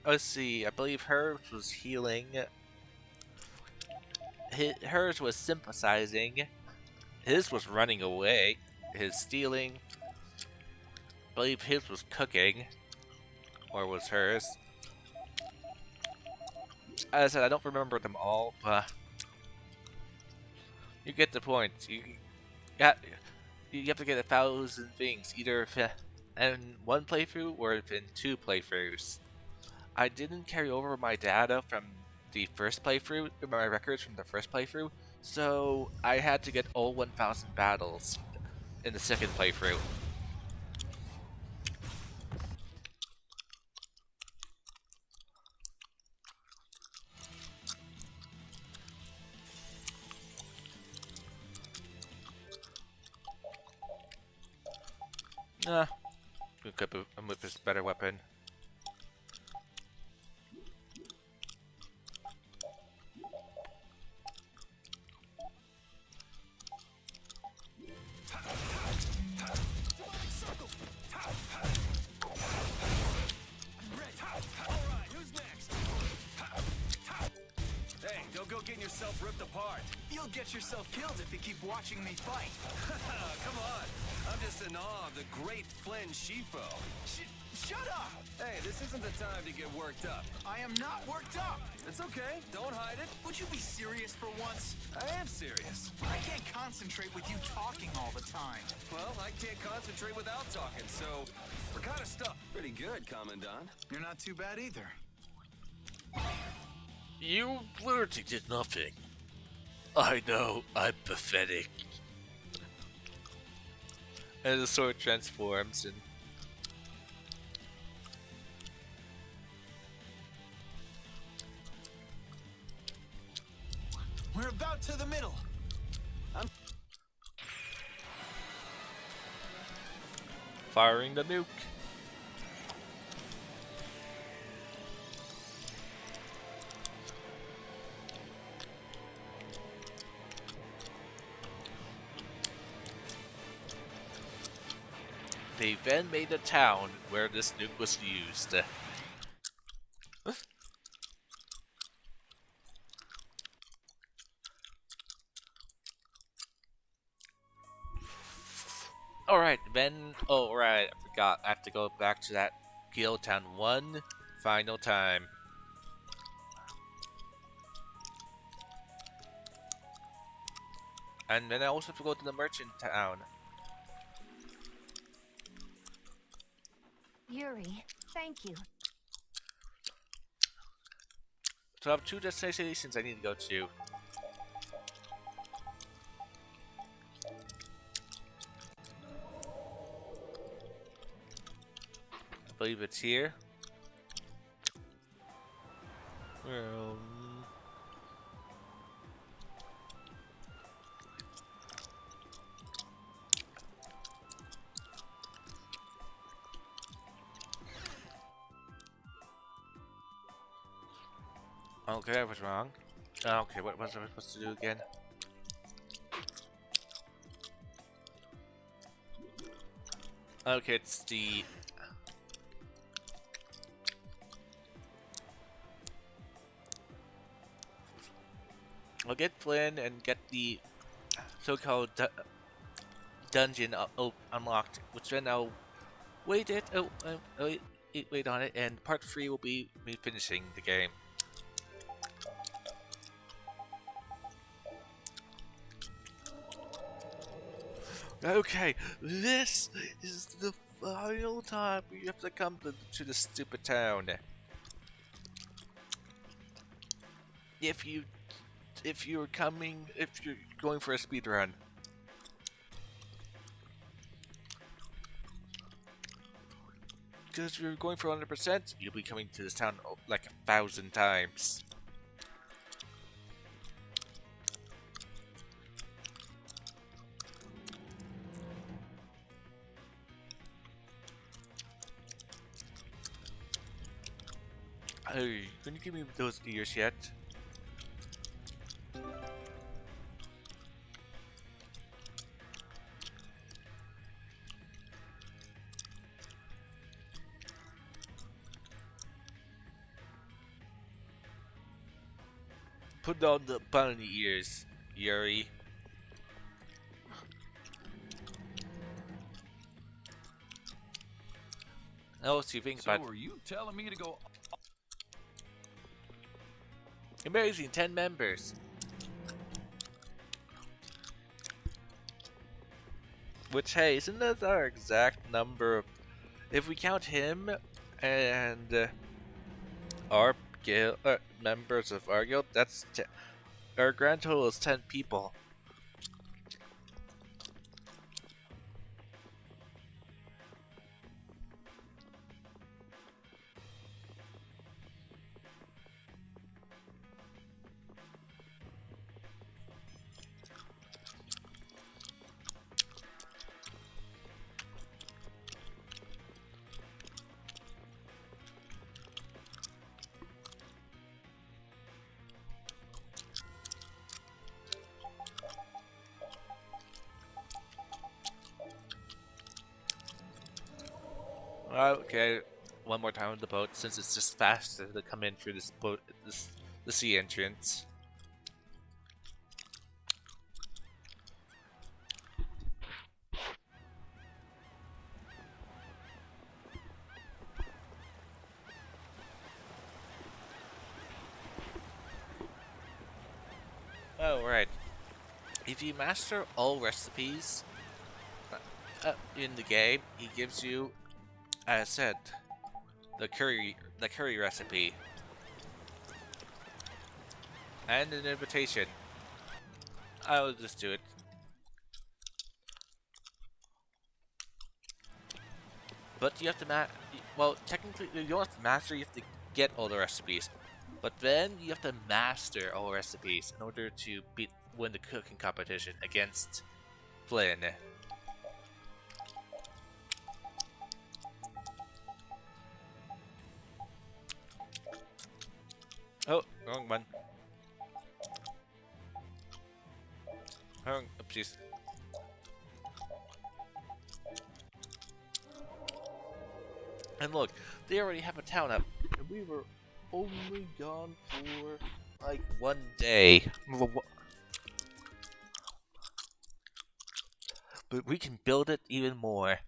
Speaker 1: Let's see. I believe hers was healing. Hers was sympathizing. His was running away. His stealing. I believe his was cooking. Or was hers. As I said, I don't remember them all, but you get the point. You have to get 1,000 things, either in one playthrough or in 2 playthroughs. I didn't carry over my data from the first playthrough, my records from the first playthrough, so I had to get all 1,000 battles in the second playthrough. I'm with this better weapon.
Speaker 18: Hey, don't go getting yourself ripped apart.
Speaker 6: You'll get yourself killed if you keep watching me fight.
Speaker 18: Come on. I'm just in awe of the great Flynn Shifo.
Speaker 6: Shut up!
Speaker 18: Hey, this isn't the time to get worked up.
Speaker 6: I am not worked up!
Speaker 18: It's okay. Don't hide it.
Speaker 6: Would you be serious for once?
Speaker 18: I am serious.
Speaker 6: I can't concentrate with you talking all the time.
Speaker 18: Well, I can't concentrate without talking, so we're kind of stuck. Pretty good, Commandant.
Speaker 6: You're not too bad either.
Speaker 1: You literally did nothing. I know, I'm pathetic. And the sword transforms and...
Speaker 6: We're about to the middle.
Speaker 1: Firing the nuke. They then made a town where this nuke was used. Alright, then... Oh, right, I forgot. I have to go back to that Guild Town one final time. And then I also have to go to the Merchant Town.
Speaker 3: Yuri, thank you.
Speaker 1: So I have 2 destinations I need to go to. I believe it's here. Okay, I was wrong. Okay, what was I supposed to do again? Okay, it's the... I'll get Flynn and get the so-called dungeon unlocked, which then I'll wait wait on it, and part 3 will be me finishing the game. Okay, this is the final time we have to come to the stupid town. If you're going for a speed run. Because if you're going for 100%, you'll be coming to this town like 1,000 times. Hey, can you give me those ears yet? Put on the bunny ears, Yuri. Oh, so you think
Speaker 16: So
Speaker 1: about
Speaker 16: are you telling me to go?
Speaker 1: amazing 10 members. Which, hey, isn't that our exact number? If we count him and our guild, members of our guild, that's our grand total is 10 people. Okay, one more time on the boat, since it's just faster to come in through this boat, the sea entrance. Oh, right. If you master all recipes in the game, he gives you, as I said, the curry recipe and an invitation. I'll just do it. But you have to well, technically you don't have to master, you have to get all the recipes. But then you have to master all recipes in order to win the cooking competition against Flynn. Oh, wrong one. Wrong, oopsies. And look, they already have a town up, and we were only gone for like 1 day. But we can build it even more.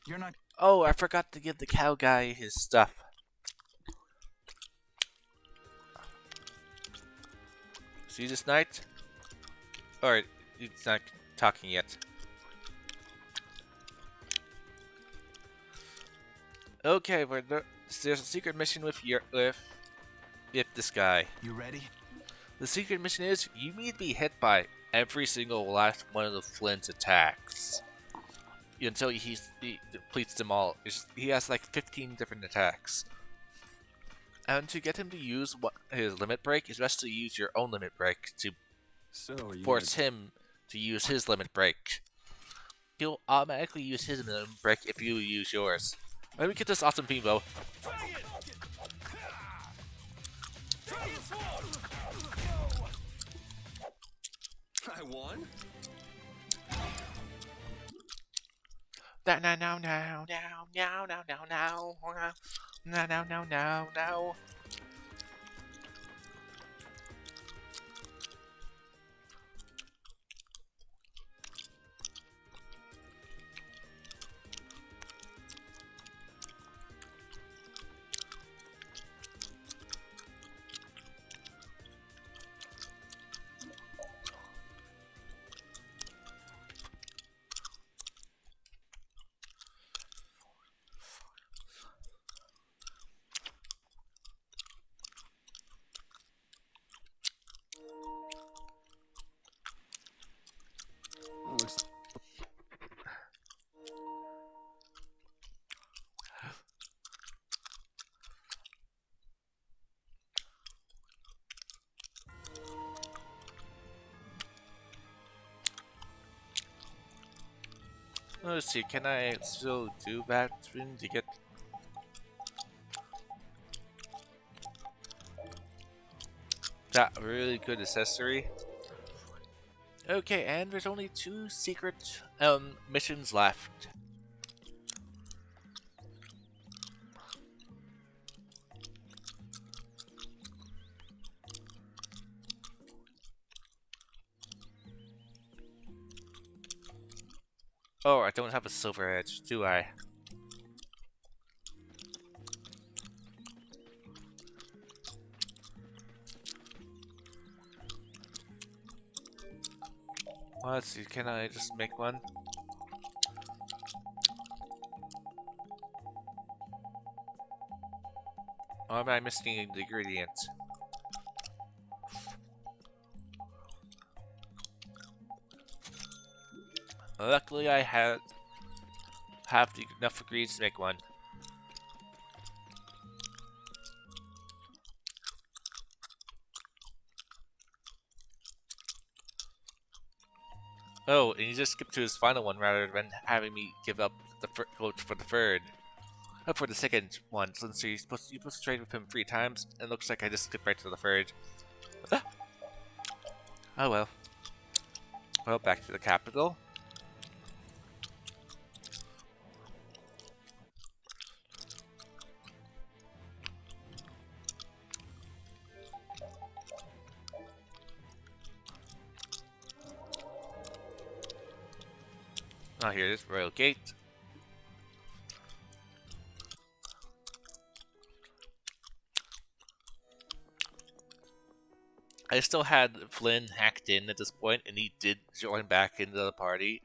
Speaker 6: You're not.
Speaker 1: Oh, I forgot to give the cow guy his stuff. See this knight? Alright, it's not talking yet. Okay, there's a secret mission with this guy.
Speaker 6: You ready?
Speaker 1: The secret mission is you need to be hit by every single last one of the Flynn's attacks until he depletes them all. He has like 15 different attacks. And to get him to use his limit break, it's best to use your own limit break to force him to use his limit break. He'll automatically use his limit break if you use yours. Let me get this awesome beambo.
Speaker 18: I won?
Speaker 1: Now, now, now, now, now, now, now, now, now, now, now, now, now. Let's see, can I still do that to get... that really good accessory? Okay, and there's only 2 secret missions left. Oh, I don't have a silver edge, do I? Well, let's see, can I just make one? Or am I missing the ingredient? Luckily, I have enough ingredients to make one. Oh, and he just skipped to his final one rather than having me give up the vote for the third. For the second one, since you're supposed to trade with him 3 times, it looks like I just skipped right to the third. Oh well. Well, back to the capital. Oh, here it is, Royal Gate. I still had Flynn hacked in at this point, and he did join back into the party.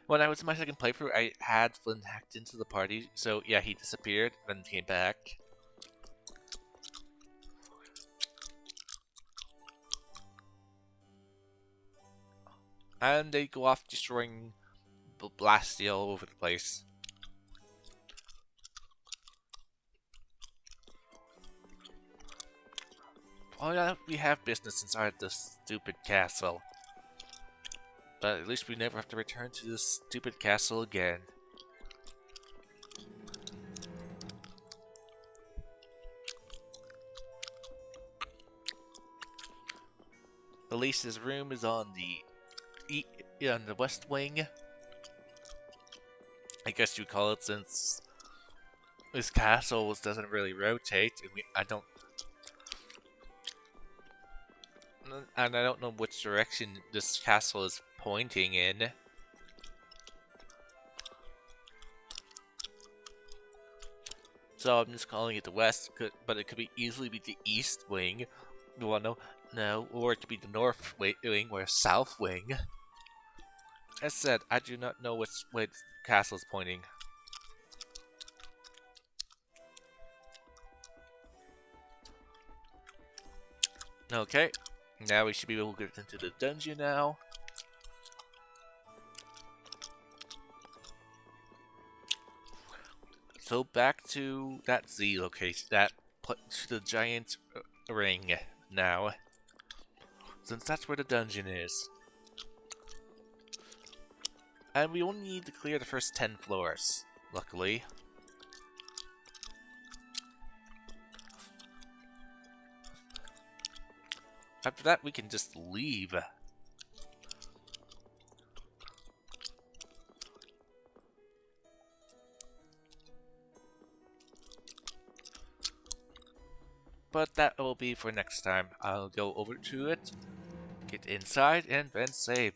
Speaker 1: When I was in my second playthrough, I had Flynn hacked into the party, so yeah, he disappeared, then came back. And they go off destroying Blastia all over the place. Oh yeah, we have business inside this stupid castle. But at least we never have to return to this stupid castle again. Elise's room is on the west wing. I guess you call it, since this castle doesn't really rotate, and I don't know which direction this castle is pointing in. So I'm just calling it the west, but it could easily be the east wing. Well, no, or it could be the north wing or south wing. As said, I do not know which way the castle is pointing. Okay, now we should be able to get into the dungeon now. So back to that Z location, to the giant ring now, since that's where the dungeon is. And we only need to clear the first 10 floors, luckily. After that, we can just leave. But that will be for next time. I'll go over to it, get inside, and then save.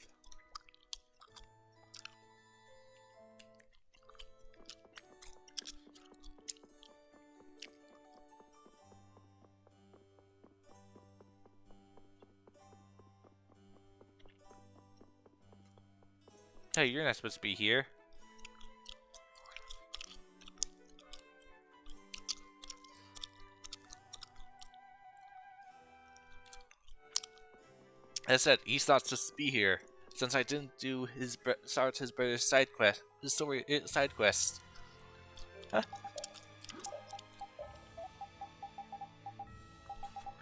Speaker 1: Hey, you're not supposed to be here. As I said, he's not supposed to be here, since I didn't do his brother's side quest, side quest. Huh?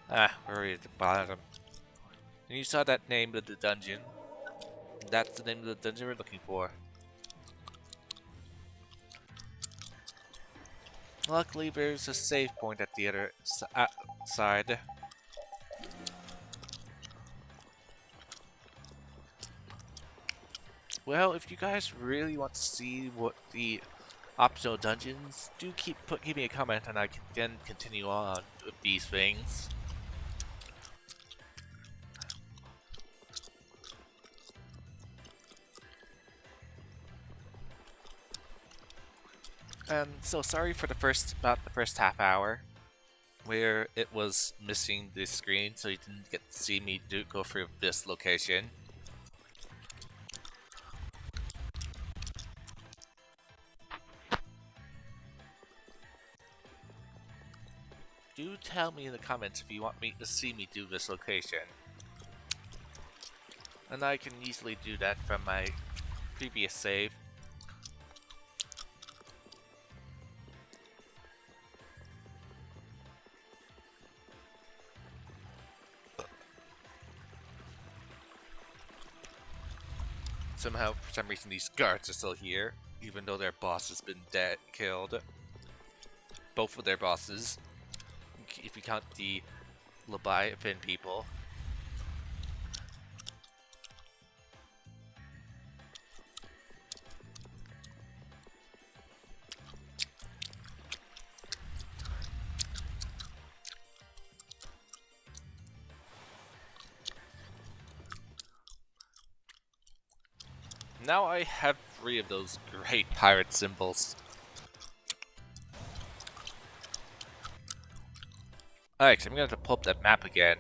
Speaker 1: Ah, we're at the bottom. And you saw that name of the dungeon. That's the name of the dungeon we're looking for. Luckily, there's a save point at the other side. Well, if you guys really want to see what the optional dungeons, do keep me a comment, and I can then continue on with these things. So sorry for about the first half hour, where it was missing the screen, so you didn't get to see me go through this location. Do tell me in the comments if you want me to see me do this location. And I can easily do that from my previous save. Somehow, for some reason, these guards are still here, even though their boss has been killed. Both of their bosses, if you count the Leviathan people. Now I have 3 of those great pirate symbols. Alright, so I'm going to pull up that map again.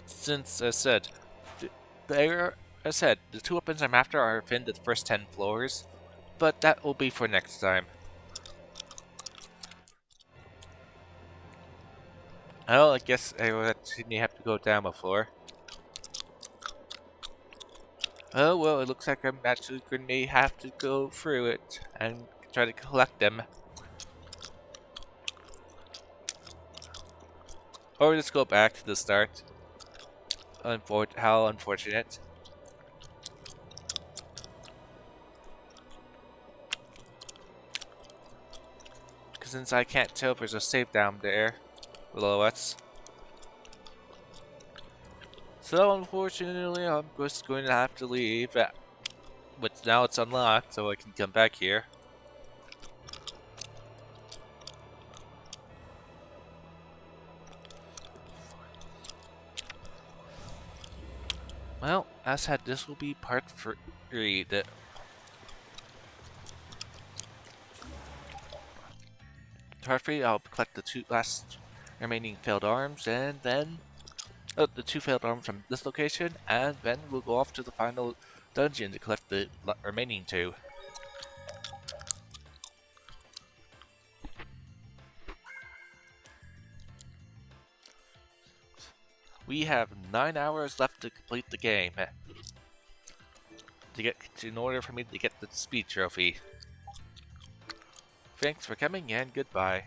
Speaker 1: Since, as I said, the 2 weapons I'm after are within the first 10 floors, but that will be for next time. Oh, I guess I will have to go down a floor. Oh, well, it looks like I'm actually going to have to go through it and try to collect them. Or just go back to the start. How unfortunate. Because since I can't tell if there's a save down there below us. So unfortunately, I'm just going to have to leave. But now it's unlocked, so I can come back here. Well, as said, this will be part 3. Part 3, I'll collect the 2 last remaining failed arms, and then the 2 failed arms from this location, and then we'll go off to the final dungeon to collect the remaining 2. We have 9 hours left to complete the game. In order for me to get the speed trophy. Thanks for coming and goodbye.